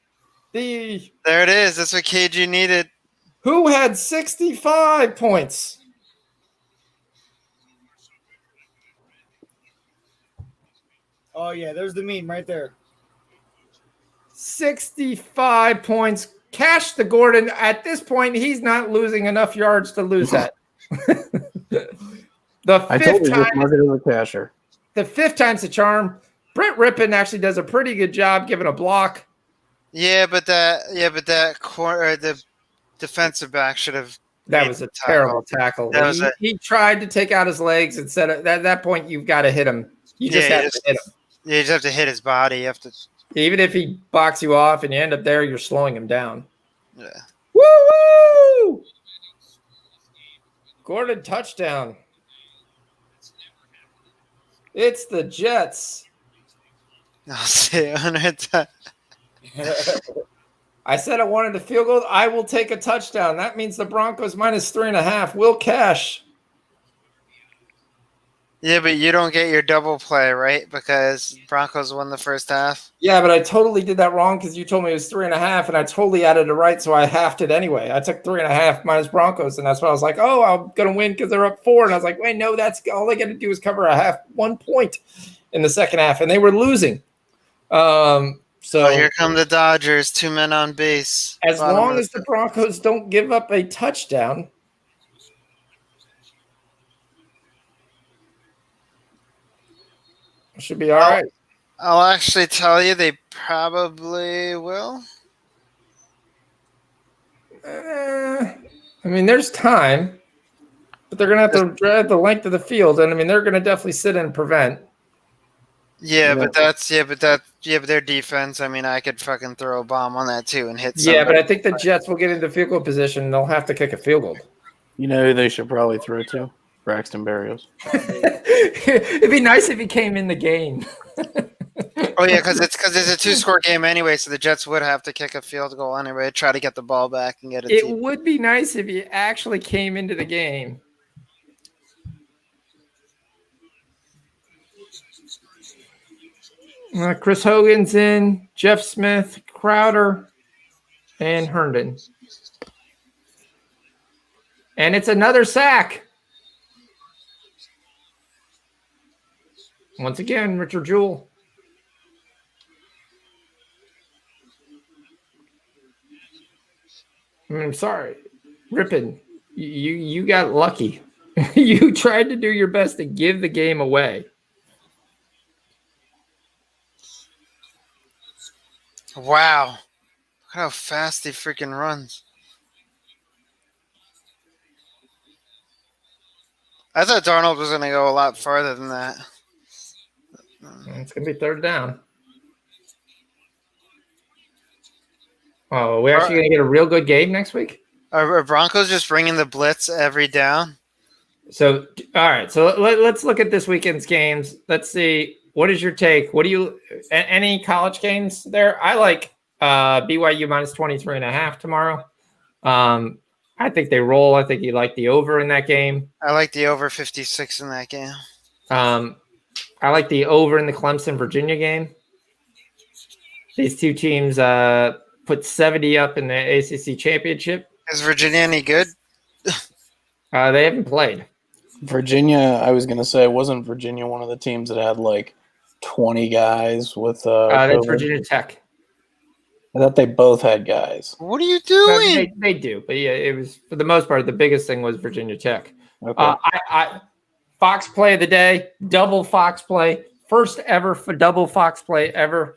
There it is. That's what KG needed. Who had 65 points? Oh, yeah, there's the meme right there. 65 points. Cash the Gordon. At this point, he's not losing enough yards to lose that. I told you just mark it as a casher. The 5th time's the charm. Brett Rippon actually does a pretty good job giving a block. Yeah, but that corner, the defensive back should have. That was a terrible tackle. He tried to take out his legs and said at that point you've got to hit him. You just have to hit him. Yeah, you just have to hit his body. You have to. Even if he box you off and you end up there, you're slowing him down. Yeah. Woo! Gordon touchdown. It's the Jets. I'll say it 100 times. I said I wanted a field goal. I will take a touchdown. That means the Broncos minus 3.5 will cash. Yeah, but you don't get your double play, right? Because Broncos won the first half. Yeah, but I totally did that wrong because you told me it was 3.5, and I totally added it right, so I halved it anyway. I took 3.5 minus Broncos, and that's why I was like, oh, I'm going to win because they're up 4. And I was like, wait, no, that's all they got to do is cover 1 point in the second half, and they were losing. So here come the Dodgers, 2 men on base. As long as the Broncos don't give up a touchdown, it should be all right. I'll actually tell you they probably will. I mean, there's time, but they're going to have to drive the length of the field, and I mean, they're going to definitely sit in and prevent. Yeah, but their defense. I mean, I could fucking throw a bomb on that too and hit. Yeah, but I think the Jets will get into field goal position. And they'll have to kick a field goal. You know who they should probably throw to? Braxton Berrios. It'd be nice if he came in the game. Oh yeah, because it's a 2-score game anyway, so the Jets would have to kick a field goal anyway, try to get the ball back and get it. It would be nice if he actually came into the game. Chris Hogan's in, Jeff Smith, Crowder, and Herndon. And it's another sack. Once again, Richard Jewell. I'm sorry. Rippin, you got lucky. You tried to do your best to give the game away. Wow. Look how fast he freaking runs. I thought Darnold was going to go a lot farther than that. It's going to be third down. Oh, we're actually going to get a real good game next week? Are Broncos just bringing the blitz every down? So, all right. So let's look at this weekend's games. Let's see. What is your take? What do you – any college games there? I like BYU minus 23.5 tomorrow. I think they roll. I think you like the over in that game. I like the over 56 in that game. I like the over in the Clemson-Virginia game. These two teams put 70 up in the ACC championship. Is Virginia any good? They haven't played. Virginia, I was going to say, wasn't Virginia one of the teams that had like 20 guys with that's Virginia Tech. I thought they both had guys. What are you doing? They do, but yeah, it was for the most part. The biggest thing was Virginia Tech. Okay. Fox play of the day, double Fox play, first ever for double Fox play ever,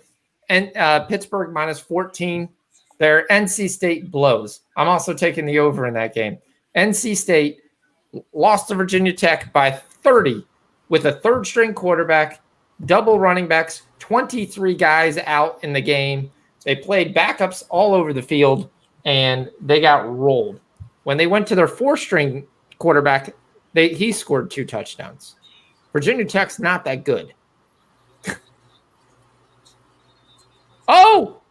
and Pittsburgh minus 14. Their NC State blows. I'm also taking the over in that game. NC State lost to Virginia Tech by 30 with a third-string quarterback, double running backs, 23 guys out in the game. They played backups all over the field, and they got rolled. When they went to their four-string quarterback, he scored 2 touchdowns. Virginia Tech's not that good. Oh!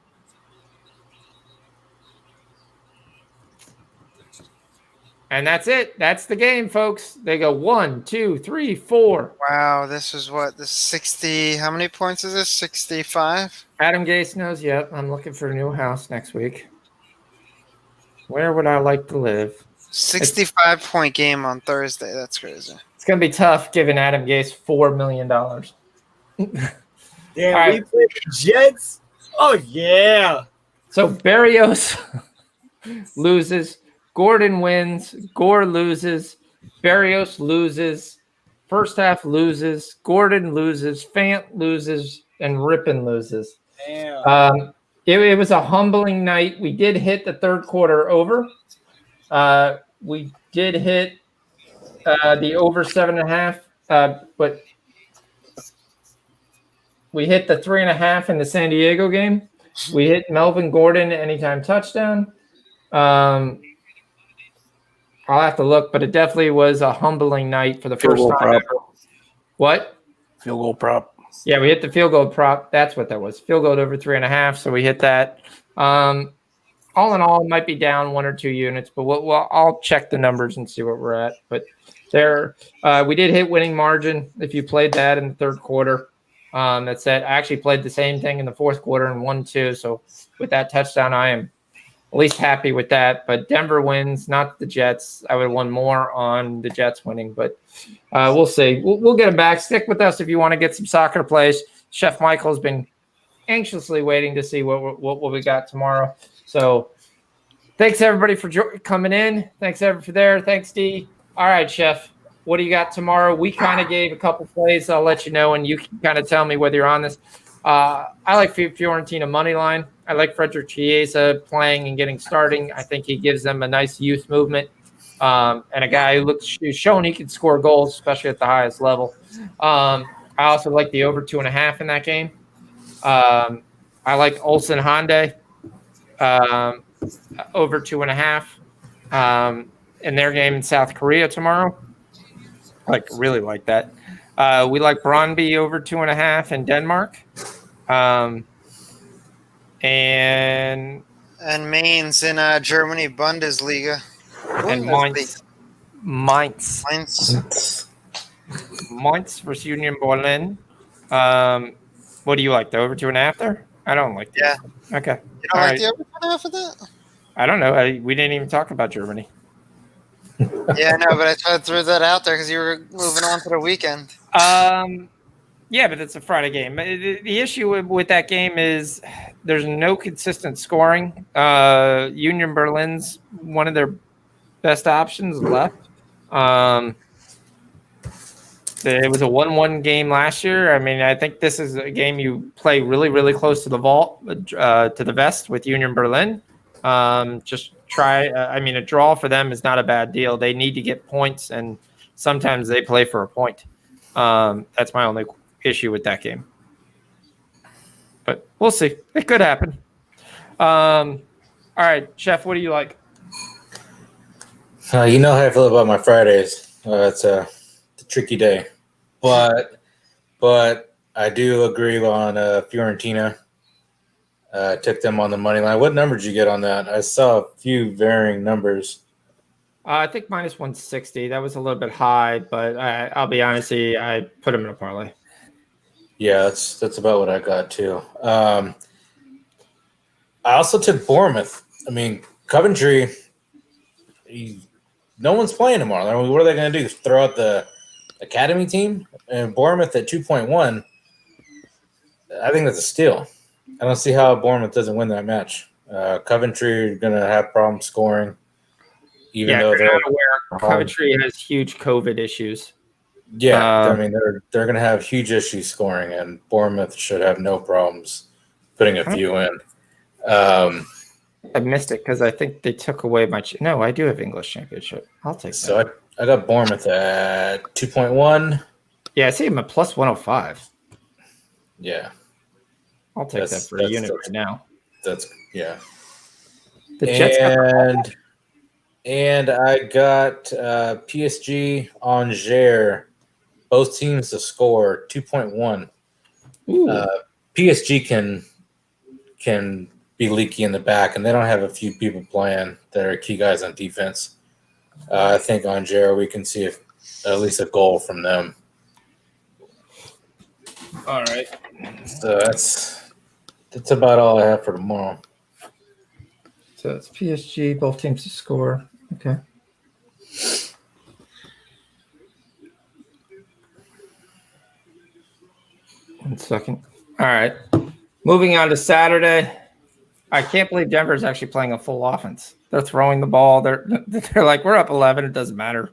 And that's it. That's the game, folks. They go 1, 2, 3, 4. Wow, this is what? This 60. How many points is this? 65? Adam Gase knows, yep. I'm looking for a new house next week. Where would I like to live? 65-point game on Thursday. That's crazy. It's going to be tough giving Adam Gase $4 million. Damn, All right. we played the Jets. Oh, yeah. So Berrios loses. Gordon wins. Gore loses. Berrios loses. First half loses. Gordon loses. Fant loses. And Rippon loses. Damn. It was a humbling night. We did hit the third quarter over. We did hit the over 7.5, but we hit the 3.5 in the San Diego game. We hit Melvin Gordon anytime touchdown. I'll have to look, but it definitely was a humbling night for the first time ever. What? Field goal prop. Yeah, we hit the field goal prop. That's what that was. Field goal over 3.5. So we hit that. All in all, it might be down 1 or 2 units, but I'll check the numbers and see what we're at. But we did hit winning margin. If you played that in the third quarter, that's it. I actually played the same thing in the fourth quarter and won 2. So with that touchdown, I am at least happy with that. But Denver wins, not the Jets. I would have won more on the Jets winning, but we'll see. We'll get them back. Stick with us if you want to get some soccer plays. Chef Michael's been anxiously waiting to see what we got tomorrow. So thanks, everybody, for coming in. Thanks, everybody, for there. Thanks, D. All right, Chef, what do you got tomorrow? We kind of gave a couple plays. I'll let you know, and you can kind of tell me whether you're on this. I like Fiorentina money line. I like Frederick Chiesa playing and getting starting. I think he gives them a nice youth movement and a guy who's shown he can score goals, especially at the highest level. I also like the over 2.5 in that game. I like Olsen Hyundai. Over 2.5 in their game in South Korea tomorrow. Really like that. We like Brøndby over 2.5 in Denmark. And Mainz in Germany Bundesliga. And Mainz versus Union Berlin. What do you like? The over 2.5 there? I don't like that. Yeah. Okay. You don't like the over 2.5 of that? I don't know. We didn't even talk about Germany. Yeah, no, but I tried to throw that out there because you were moving on to the weekend. Yeah, but it's a Friday game. The issue with that game is there's no consistent scoring. Union Berlin's one of their best options left. It was a 1-1 game last year. I mean, I think this is a game you play really, really close to the vault, to the vest with Union Berlin. Just try. A draw for them is not a bad deal. They need to get points, and sometimes they play for a point. That's my only issue with that game. But we'll see. It could happen. All right, Chef, what do you like? You know how I feel about my Fridays. It's a tricky day. But I do agree on Fiorentina. Took them on the money line. What number did you get on that? I saw a few varying numbers. I think minus 160. That was a little bit high, but I'll be honest, I put them in a parlay. Yeah, that's about what I got too. I also took Bournemouth. I mean, Coventry. No one's playing tomorrow. I mean, what are they going to do? Throw out the academy team? And Bournemouth at 2.1. I think that's a steal. I don't see how Bournemouth doesn't win that match. Coventry are going to have problems scoring, even though they're not aware. Coventry has huge COVID issues. Yeah, I mean they're going to have huge issues scoring, and Bournemouth should have no problems putting a few in. I missed it because I think they took away my. No, I do have English Championship. I'll take that. So I got Bournemouth at 2.1. Yeah, I see him at plus 105. Yeah. I'll take that for a unit right now. The Jets and I got PSG Angers, both teams to score 2.1. PSG can be leaky in the back, and they don't have a few people playing that are key guys on defense. I think Angers, we can see at least a goal from them. All right. So that's about all I have for tomorrow. So it's PSG, both teams to score. Okay. One second. All right. Moving on to Saturday. I can't believe Denver's actually playing a full offense. They're throwing the ball. They're like, we're up 11. It doesn't matter.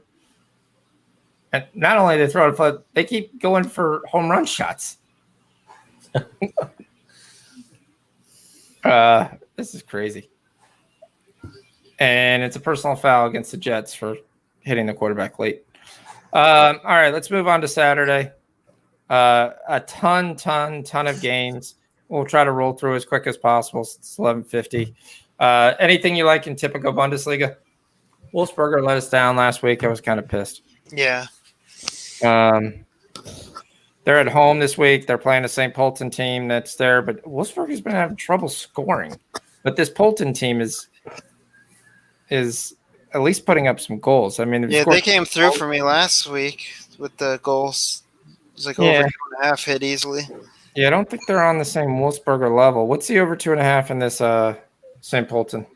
And not only they throw it, they keep going for home run shots. This is crazy. And it's a personal foul against the Jets for hitting the quarterback late. All right, let's move on to Saturday. A ton of games. We'll try to roll through as quick as possible. It's 11:50. Anything you like in typical Bundesliga? Wolfsburger let us down last week. I was kind of pissed. Yeah. They're at home this week. They're playing a St. Polton team that's there, but Wolfsburg has been having trouble scoring. But this Polton team is at least putting up some goals. I mean, Yeah, they came through for me last week with the goals. It was like over 2.5 hit easily. Yeah, I don't think they're on the same Wolfsburger level. What's the over 2.5 in this St. Polton?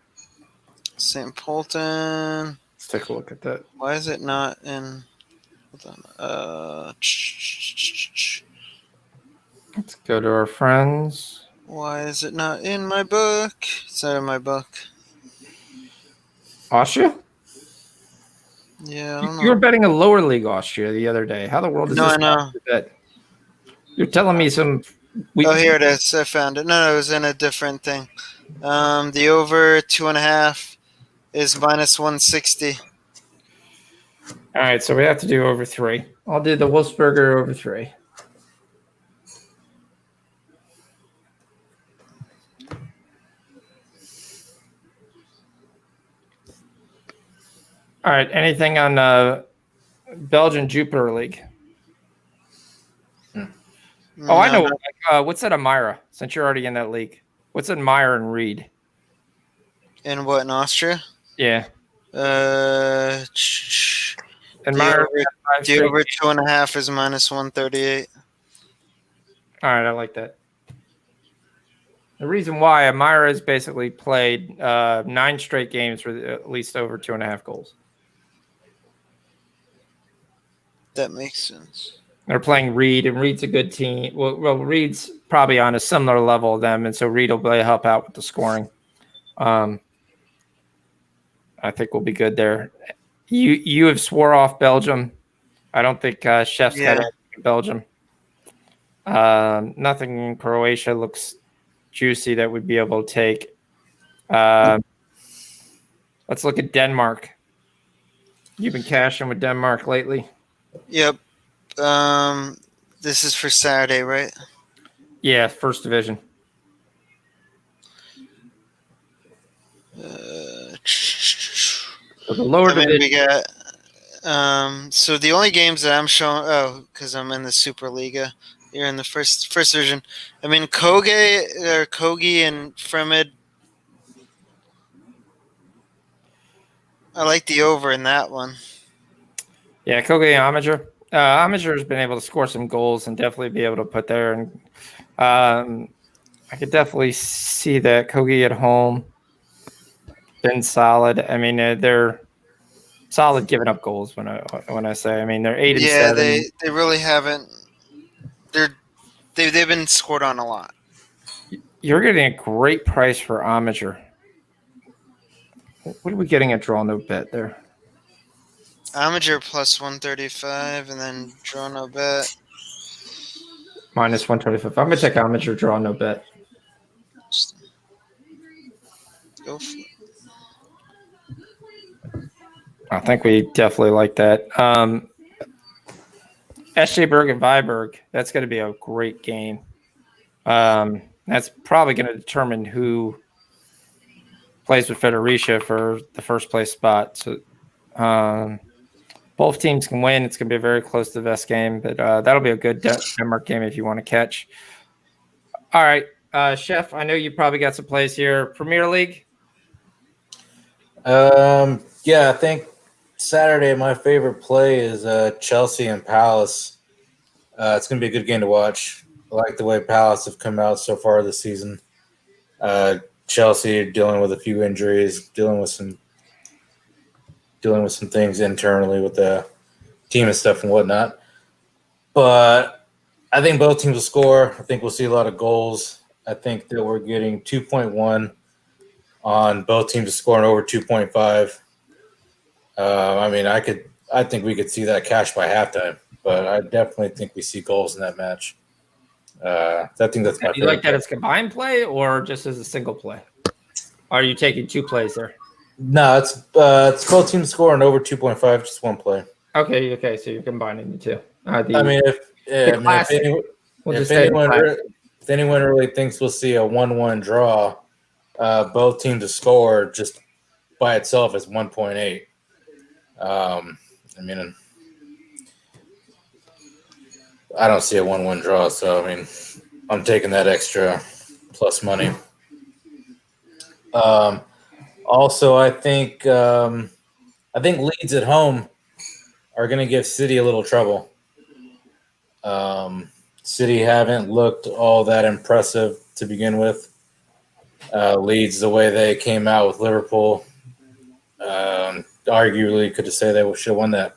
St. Polton. Let's take a look at that. Why is it not in? Hold on. Let's go to our friends. Why is it not in my book? It's not in my book. Austria? Yeah, I don't know. You were betting a lower league Austria the other day. How the world is this? I know. Bet? You're telling me some. Oh, here it is. I found it. No, it was in a different thing. The over 2.5 is -160. All right, so we have to do over 3. I'll do the Wolfsburger over 3. All right, anything on Belgian Jupiter League? Oh, I know. What's that, Amira? Since you're already in that league, what's that, Meyer and Reed? In what, in Austria? Yeah. And Meyer, the over 2.5 is -138. All right, I like that. The reason why Amira has basically played 9 straight games with at least over 2.5 goals. That makes sense. They're playing Reed, and Reed's a good team. Well, Reed's probably on a similar level to them, and so Reed will really help out with the scoring. I think we'll be good there. You have swore off Belgium. I don't think Chef's got anything in Belgium. Nothing in Croatia looks juicy that we'd be able to take. Let's look at Denmark. You've been cashing with Denmark lately? Yep. This is for Saturday, right? Yeah, first division. So the lower division. We got. So the only games that I'm showing, because I'm in the Superliga. You're in the first division. I mean, Kogi and Fremad. I like the over in that one. Yeah, Kogi Amager. Amager has been able to score some goals and definitely be able to put there. And I could definitely see that Kogi at home been solid. I mean, they're solid giving up goals when I say. I mean, they're 8 and 7. Yeah, they really haven't. They've been scored on a lot. You're getting a great price for Amager. What are we getting at draw no bet there? Amager +135, and then draw no bet -125. I'm gonna take Amager draw no bet. Go for it. I think we definitely like that. SJ Berg and Viborg, that's going to be a great game. That's probably going to determine who plays with Federicia for the first place spot. So both teams can win. It's going to be a very close to the best game, but that'll be a good Denmark game if you want to catch. All right, Chef, I know you probably got some plays here. Premier League? Yeah, I think Saturday my favorite play is Chelsea and Palace. It's going to be a good game to watch. I like the way Palace have come out so far this season. Chelsea dealing with a few injuries, dealing with some things internally with the team and stuff and whatnot. But I think both teams will score. I think we'll see a lot of goals. I think that we're getting 2.1 on both teams scoring over 2.5. I mean, I think we could see that cash by halftime, but I definitely think we see goals in that match. I think that's my favorite. Do you like that as combined play or just as a single play? Are you taking 2 plays there? No, it's both teams scoring over 2.5, just one play. Okay, so you're combining the two. I mean, if anyone really thinks we'll see a 1-1 draw, both teams to score just by itself is 1.8. I mean, I don't see a 1-1 draw. So I mean, I'm taking that extra plus money. Also, I think Leeds at home are going to give City a little trouble. City haven't looked all that impressive to begin with. Leeds, the way they came out with Liverpool, arguably could say they should have won that.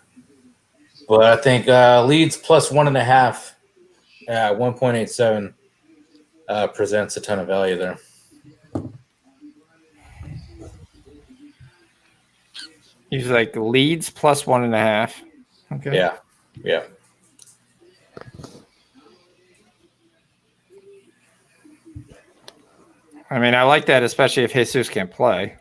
But I think Leeds plus 1.5 at 1.87 presents a ton of value there. He's like Leeds plus 1.5. Okay. Yeah. I mean, I like that, especially if Jesus can't play.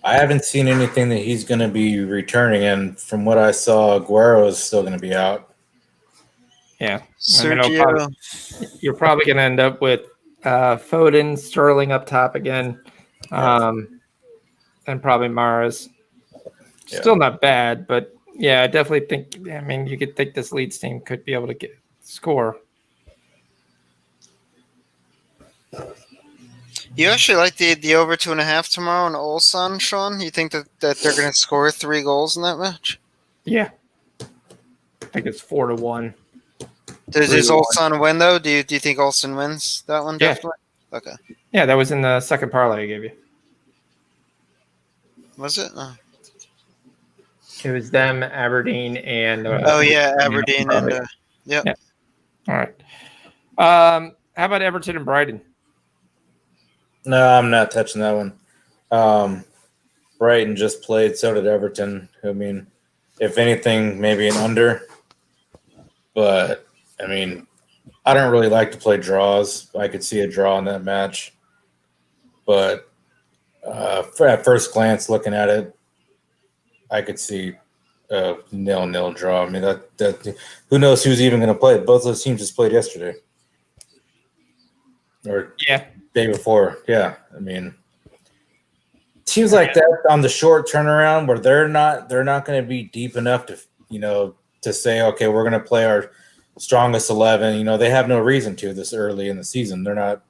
I haven't seen anything that he's going to be returning, and from what I saw, Aguero is still going to be out. Yeah. Sergio. You're probably going to end up with Foden, Sterling up top again, and probably Mahrez. Yeah. Still not bad, but yeah, I definitely think. I mean, you could think this Leeds team could be able to score. You actually like the over 2.5 tomorrow in Ulsan, Sean? You think that they're going to score 3 goals in that match? Yeah. I think it's 4-1. Does Ulsan win, though? Do you think Ulsan wins that one? Yeah. Definitely? Okay. Yeah, that was in the second parlay I gave you. Was it? Oh. It was them, Aberdeen, and Aberdeen and yeah. All right. How about Everton and Brighton? No, I'm not touching that one. Brighton just played, so did Everton. I mean, if anything, maybe an under. But, I mean, I don't really like to play draws. I could see a draw in that match. But at first glance, looking at it, I could see a 0-0 draw. I mean, that who knows who's even going to play? Both those teams just played yesterday. Or day before. Yeah. I mean, teams like that on the short turnaround where they're not going to be deep enough to, to say, okay, we're going to play our strongest 11. They have no reason to this early in the season. They're not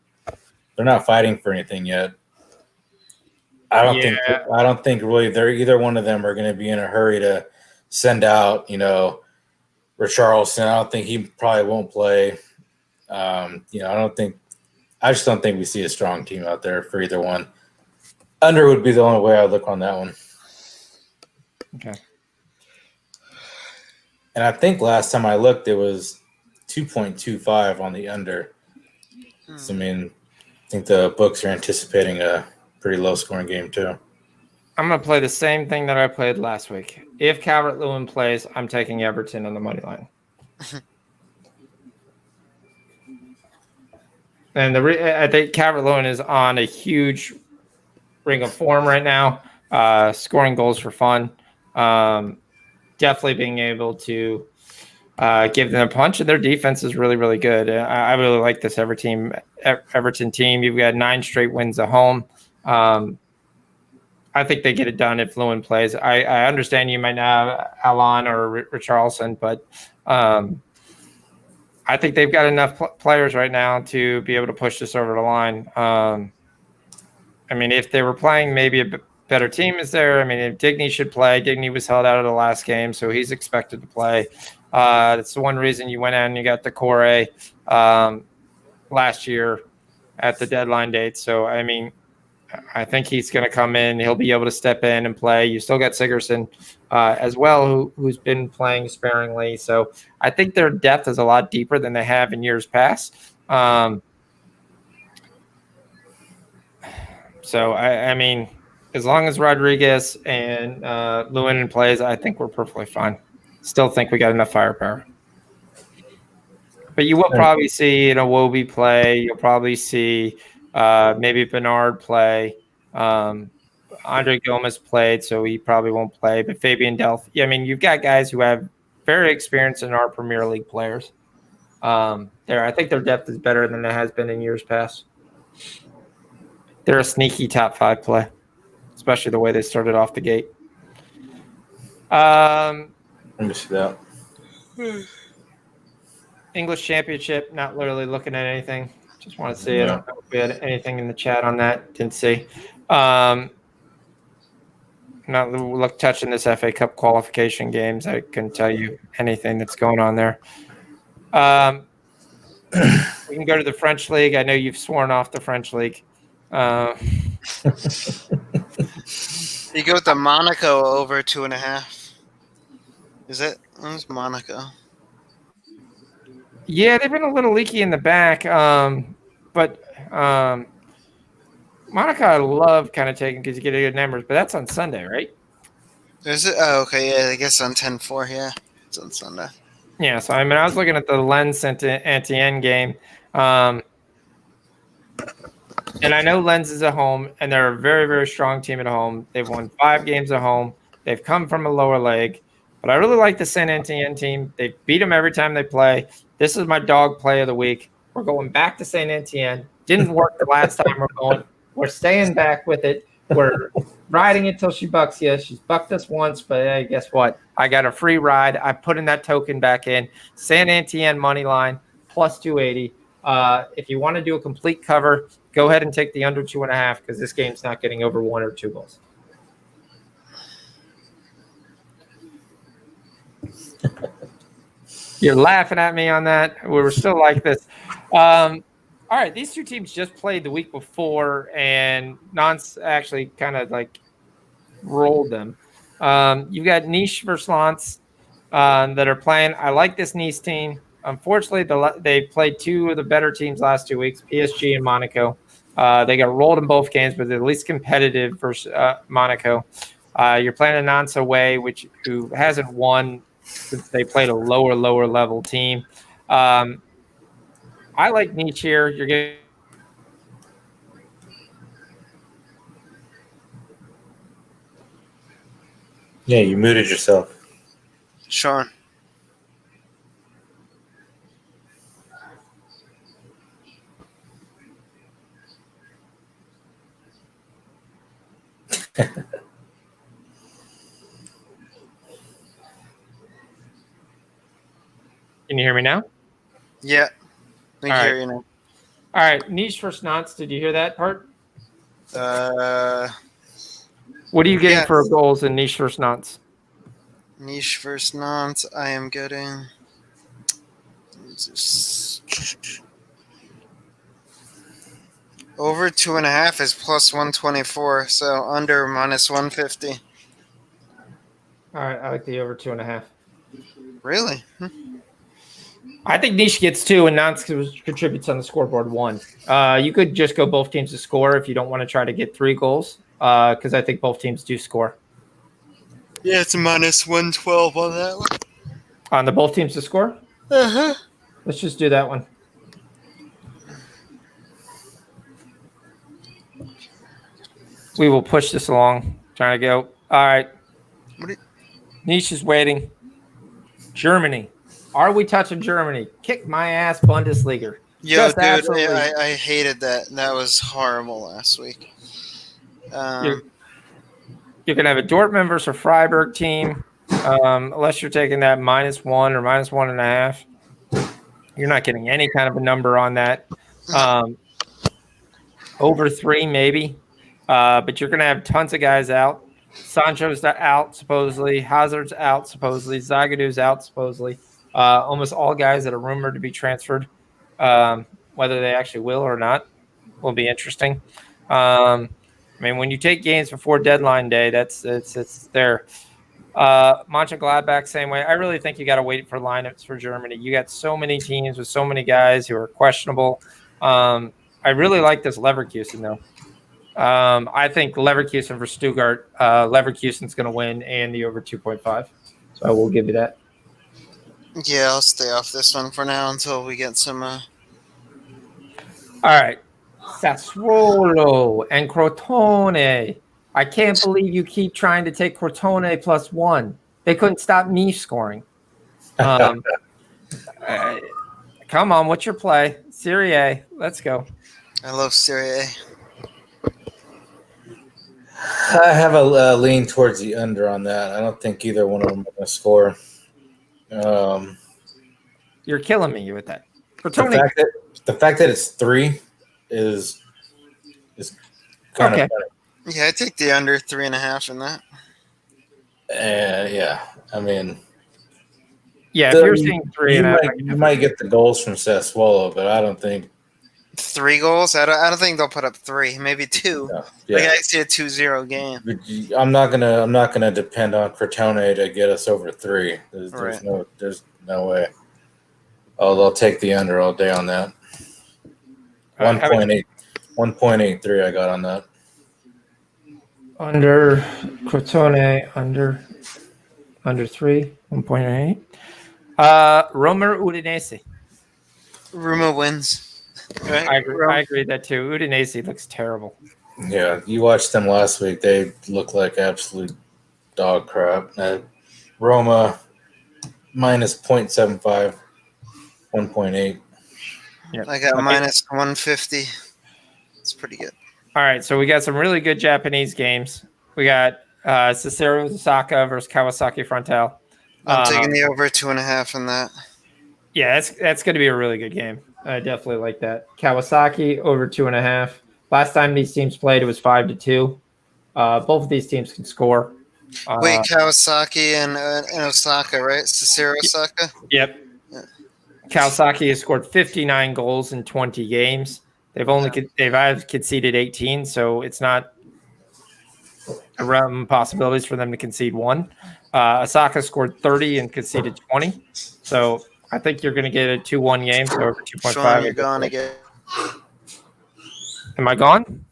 fighting for anything yet. I don't think really either one of them are going to be in a hurry to send out, Richarlison. I don't think he probably won't play. I just don't think we see a strong team out there for either one. Under would be the only way I would look on that one. Okay. And I think last time I looked, it was 2.25 on the under. So, I mean, I think the books are anticipating a pretty low-scoring game, too. I'm going to play the same thing that I played last week. If Calvert-Lewin plays, I'm taking Everton on the money line. And I think Calvert-Lewin is on a huge ring of form right now, scoring goals for fun. Definitely being able to give them a punch, and their defense is really, really good. I really like this Everton team. You've got 9 straight wins at home. I think they get it done if Lewin plays. I understand you might not have Alan or Richarlison, but I think they've got enough players right now to be able to push this over the line. I mean, if they were playing maybe a better team is there. I mean, if Digny should play, Digny was held out of the last game, so he's expected to play. That's the one reason you went out and you got the Corey last year at the deadline date. So, I mean, I think he's going to come in. He'll be able to step in and play. You still got Sigurdsson as well, who's been playing sparingly. So I think their depth is a lot deeper than they have in years past. So, I mean, as long as Rodriguez and Lewin plays, I think we're perfectly fine. Still think we got enough firepower. But you will probably see Iwobi play. You'll probably see maybe Bernard play. Andre Gomez played, so he probably won't play. But Fabian Delph, I mean, you've got guys who have very experienced in our Premier League players. I think their depth is better than it has been in years past. They're a sneaky top 5 play, especially the way they started off the gate. Let me see that. English Championship, not literally looking at anything. Just want to see. I don't know if we had anything in the chat on that. Didn't see. Not touching this FA Cup qualification games. I couldn't tell you anything that's going on there. We can go to the French League. I know you've sworn off the French League. You go with the Monaco over 2.5. Is it? Where's Monaco? Yeah, they've been a little leaky in the back. But Monaco, I love kind of taking because you get good numbers, but that's on Sunday, right? Is it? Oh, okay. Yeah, I guess on 10-4. Yeah, it's on Sunday. Yeah, so I mean, I was looking at the Lens Etienne game, and I know Lens is at home, and they're a very, very strong team at home. They've won 5 games at home. They've come from a lower leg, but I really like the Saint Etienne team. They beat them every time they play. This is my dog play of the week. We're going back to Saint Etienne. Didn't work the last time. We're staying back with it. We're riding it till she bucks you. She's bucked us once, but hey, guess what? I got a free ride. I put in that token back in. Saint Etienne money line plus 280. If you want to do a complete cover, go ahead and take the under 2.5 because this game's not getting over 1 or 2 goals. You're laughing at me on that. We were still like this. All right, these two teams just played the week before, and Nantes actually kind of like rolled them. You've got Nice versus Lens that are playing. I like this Nice team. Unfortunately, they played 2 of the better teams last 2 weeks, PSG and Monaco. They got rolled in both games, but they're at least competitive versus Monaco. You're playing a Nantes away, who hasn't won since they played a lower level team. I like Nice here. You're getting Yeah, you muted yourself. Sean. Can you hear me now? Yeah. I All right. hear you now. All right, Nice versus Nantes. Did you hear that part? What are you getting yes. for goals in Nice versus Nantes? Nice versus Nantes. I am getting. Over 2.5 is plus 124, so under minus 150. All right, I like the over 2.5. Really? I think Nice gets 2 and Nantes contributes on the scoreboard 1. You could just go both teams to score if you don't want to try to get 3 goals, because I think both teams do score. Yeah, it's a minus 112 on that one. On the both teams to score? Uh-huh. Let's just do that one. We will push this along. Trying to go. All right. Niche is waiting. Germany. Are we touching Germany? Kick my ass, Bundesliga. Yo, Just dude, absolutely. I hated that. That was horrible last week. You're going to have a Dortmund versus a Freiburg team, unless you're taking that -1 or -1.5. You're not getting any kind of a number on that. Over 3, maybe. But you're going to have tons of guys out. Sancho's out, supposedly. Hazard's out, supposedly. Zagadou's out, supposedly. Almost all guys that are rumored to be transferred. Whether they actually will or not will be interesting. I mean, when you take games before deadline day, it's there. Mönchengladbach, same way. I really think you got to wait for lineups for Germany. You got so many teams with so many guys who are questionable. I really like this Leverkusen, though. I think Leverkusen for Stuttgart. Leverkusen's going to win and the over 2.5. So I will give you that. Yeah, I'll stay off this one for now until we get some. All right. Sassuolo and Crotone. I can't believe you keep trying to take Crotone +1. They couldn't stop me scoring. Come on, what's your play? Serie A. Let's go. I love Serie A. I have a lean towards the under on that. I don't think either one of them are going to score. You're killing me with that. The Crotone. fact that it's 3 is kind Okay. of funny. Yeah, I take the under 3.5 in that. Yeah. I mean, Yeah, if you're saying 3.5, you might get the goals from Sassuolo, but I don't think 3 goals? I don't think they'll put up 3, maybe 2. Yeah. Like I see a 2-0 game. I'm not gonna depend on Crotone to get us over 3. There's Right. no way. Oh, they'll take the under all day on that. 1.83 I got on that. Under Crotone, under 3, 1.8. Roma Udinese. Roma wins. Right? I agree with that too. Udinese looks terrible. Yeah, you watched them last week. They look like absolute dog crap. Roma minus 0.75, 1.8. Yeah, I got minus 150. It's pretty good. All right, so we got some really good Japanese games. We got Cicero Osaka versus Kawasaki Frontale. I'm taking the over 2.5 in that. Yeah, that's going to be a really good game. I definitely like that. Kawasaki over 2.5. Last time these teams played, it was 5-2. Both of these teams can score. Wait, Kawasaki and Osaka, right? Cicero Osaka? Yep. Yeah. Kawasaki has scored 59 goals in 20 games. They've conceded 18, so it's not a realm of possibilities for them to concede 1. Osaka scored 30 and conceded 20. So I think you're going to get a 2-1 game, so over 2.5. Sean, you're gone again. Am I gone?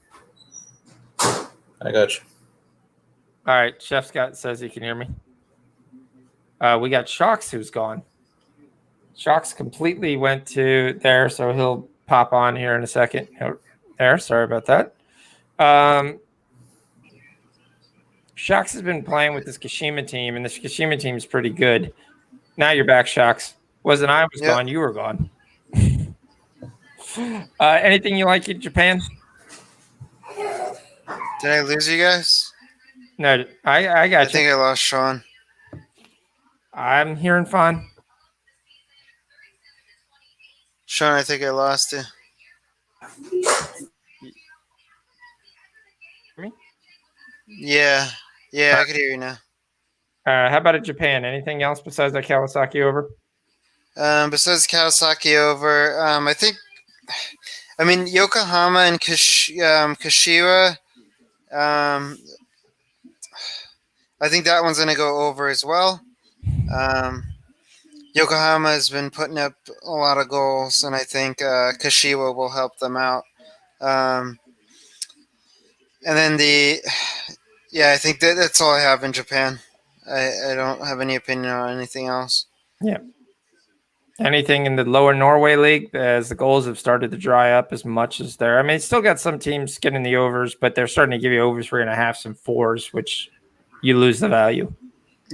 I got you. All right. Chef Scott says he can hear me. We got Shocks who's gone. Shocks completely went to there, so he'll pop on here in a second. There, sorry about that. Shocks has been playing with this Kashima team, and this Kashima team is pretty good. Now you're back, Shocks. Wasn't I was gone, you were gone. Anything you like in Japan? Did I lose you guys? No, I got I you. think I lost Sean. I'm hearing fine. Sean, I think I lost you. Me? Yeah, I can hear you now. How about in Japan? Anything else besides that Kawasaki over? Besides Kawasaki over, I mean Yokohama and Kashiwa. I think that one's going to go over as well. Yokohama has been putting up a lot of goals, and I think Kashiwa will help them out. And then I think that's all I have in Japan. I don't have any opinion on anything else. Yeah. Anything in the lower Norway league, as the goals have started to dry up as much as there. I mean, it's still got some teams getting the overs, but they're starting to give you overs 3.5, some 4s, which you lose the value.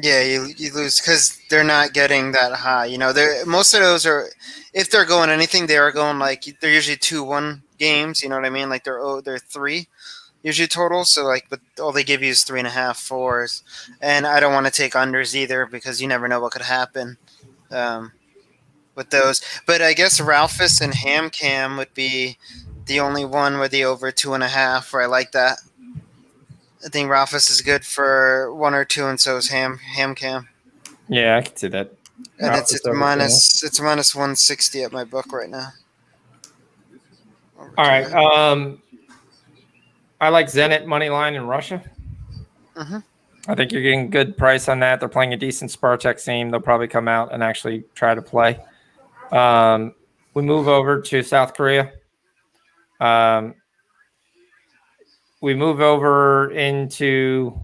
Yeah, you lose because they're not getting that high. You know, most of those are, if they're going anything, they are going like they're usually 2-1 games. You know what I mean? Like they're 3 usually total. So but all they give you is 3.5, 4s, and I don't want to take unders either because you never know what could happen with those. But I guess Ralphus and Hamcam would be the only one with the over 2.5 where I like that. I think Ralphus is good for 1 or 2, and so is Hamcam. Yeah, I can see that. And it's minus 160 at my book right now. All right. I like Zenit money line in Russia. Mm-hmm. I think you're getting good price on that. They're playing a decent Spartak team. They'll probably come out and actually try to play. We move over to South Korea. We move over into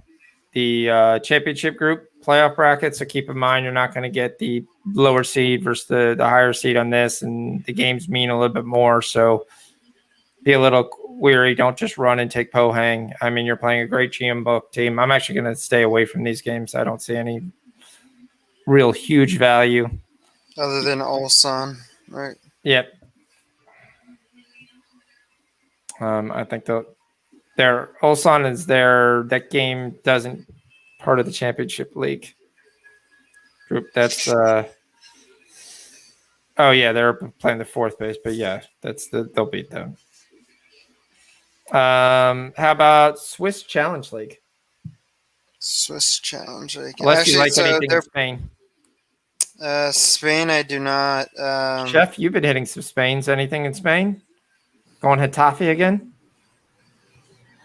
the championship group playoff bracket. So keep in mind, you're not going to get the lower seed versus the higher seed on this. And the games mean a little bit more. So be a little weary. Don't just run and take Pohang. I mean, you're playing a great GM book team. I'm actually going to stay away from these games. I don't see any real huge value. Other than Ulsan, right? Yep. I think their Ulsan is that game doesn't part of the championship league group. That's Oh yeah, they're playing the fourth base, but yeah, they'll beat them. How about Swiss Challenge League? Swiss Challenge League. Unless you Actually, like so anything in they're Spain. Spain. I do not. Chef, you've been hitting some Spains. Anything in Spain? Going Hetafe again?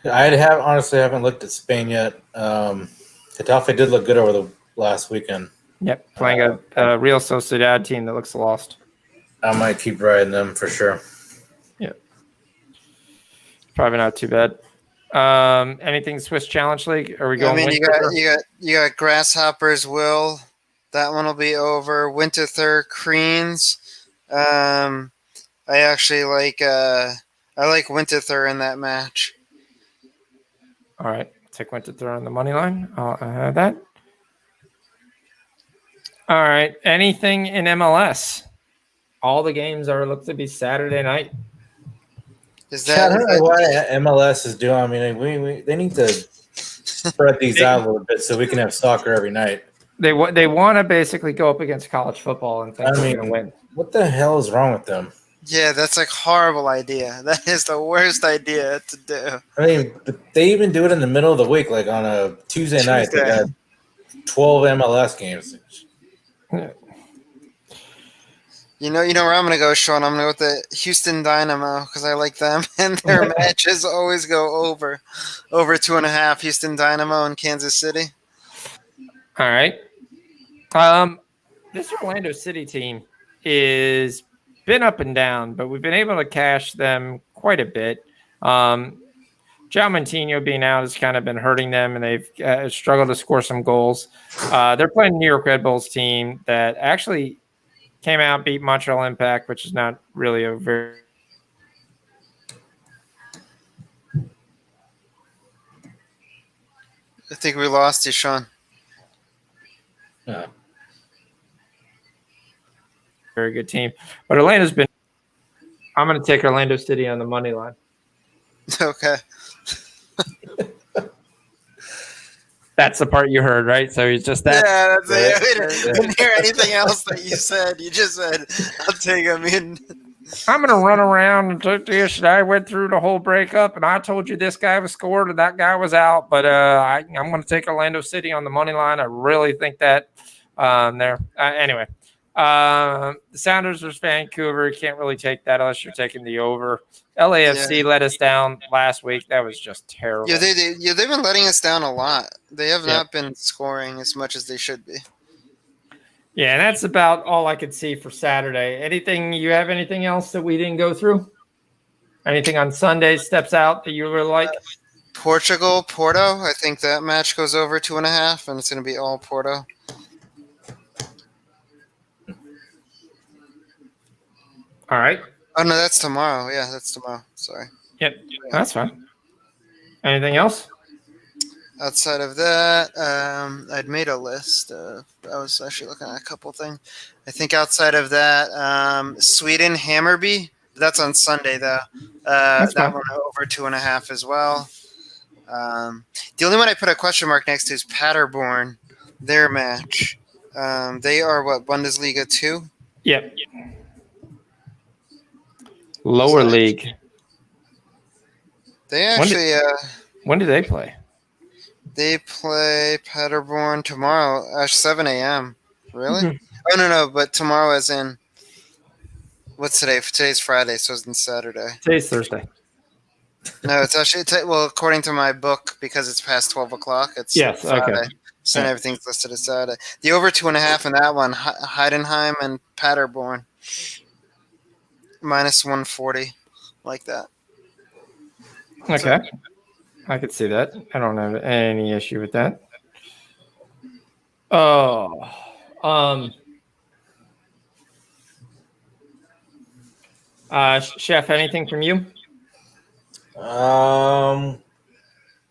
Honestly haven't looked at Spain yet. Getafe did look good over the last weekend. Yep, playing a Real Sociedad team that looks lost. I might keep riding them for sure. Yeah, probably not too bad. Anything Swiss Challenge League? Are we going? I mean, you got Grasshoppers. Will that one will be over? Winterthur Creans. I actually like Winterthur in that match. All right, take Winterthur on the money line. I'll have that. All right, anything in MLS? All the games look to be Saturday night. Is I don't know that why MLS is doing. I mean, they need to spread these out a little bit so we can have soccer every night. They want to basically go up against college football and think they're going to win. What the hell is wrong with them? Yeah, that's a horrible idea. That is the worst idea to do. I mean, they even do it in the middle of the week, like on a Tuesday night. They got 12 MLS games. You know where I'm going to go, Sean? I'm going to go with the Houston Dynamo because I like them, and their matches always go over 2.5. Houston Dynamo and Kansas City. All right. This Orlando City team is been up and down, but we've been able to cash them quite a bit. John Montino being out has kind of been hurting them, and they've struggled to score some goals. They're playing New York Red Bulls team that actually came out, beat Montreal Impact, which is not really a very... I think we lost you, Sean. Yeah. Very good team. But Orlando's been... I'm going to take Orlando City on the money line. Okay. That's the part you heard, right? So he's just that. Yeah, that's it. I didn't hear anything else that you said. You just said, I'll take them in. I'm going to run around and take this. I went through the whole breakup, and I told you this guy was scored and that guy was out. But I'm going to take Orlando City on the money line. I really think that there. Anyway, the Sounders versus Vancouver. You can't really take that unless you're taking the over. LAFC let us down last week. That was just terrible. Yeah, they've been letting us down a lot. They have not been scoring as much as they should be. Yeah, and that's about all I could see for Saturday. You have anything else that we didn't go through? Anything on Sunday steps out that you were like? Portugal, Porto. I think that match goes over 2.5, and it's going to be all Porto. All right. Oh, no, that's tomorrow. Yeah, that's tomorrow. Sorry. Yep, that's fine. Anything else? Outside of that, I'd made a list. I was actually looking at a couple things. I think outside of that, Sweden, Hammarby. That's on Sunday, though. That one over 2.5 as well. The only one I put a question mark next to is Paderborn, their match. They are, what, Bundesliga 2? Yep. Lower league. They actually... when do they play? They play Paderborn tomorrow at 7 a.m. Really? Mm-hmm. Oh, no, but tomorrow as in... What's today? Today's Friday, so it's Saturday. Today's Thursday. No, it's actually... according to my book, because it's past 12 o'clock, it's Friday. Okay. So everything's listed as Saturday. The over 2.5 in that one, Heidenheim and Paderborn. Minus 140, like that. Okay. I could see that. I don't have any issue with that. Chef, anything from you? One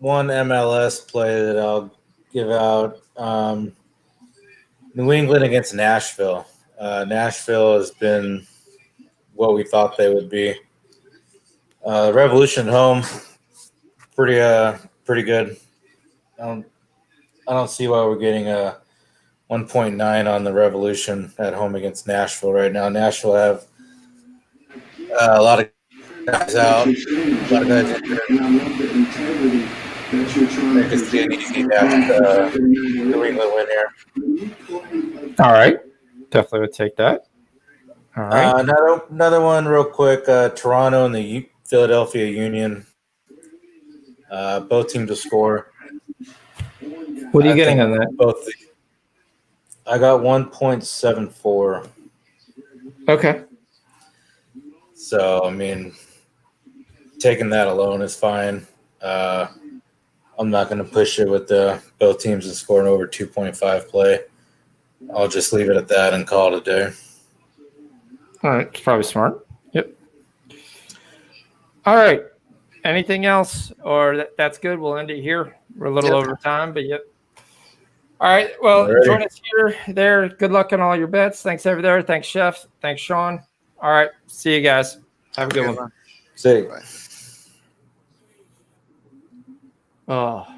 MLS play that I'll give out. New England against Nashville. Nashville has been what we thought they would be. Revolution at home, pretty good. I don't see why we're getting a 1.9 on the Revolution at home against Nashville right now. Nashville have a lot of guys out. A lot of guys injured. I could see an easy New England win here. All right. Definitely would take that. All right. Another one real quick. Toronto and the Philadelphia Union. Both teams to score. What are you getting on that? Both. I got 1.74. Okay. So, I mean, taking that alone is fine. I'm not going to push it with both teams to score an over 2.5 play. I'll just leave it at that and call it a day. All right. It's probably smart. Yep. All right. Anything else? Or that's good. We'll end it here. We're a little over time, but yep. All right. Well, Alrighty. Join us here, there. Good luck on all your bets. Thanks over there. Thanks, Chef. Thanks, Sean. All right. See you guys. Have a good one. See. Oh.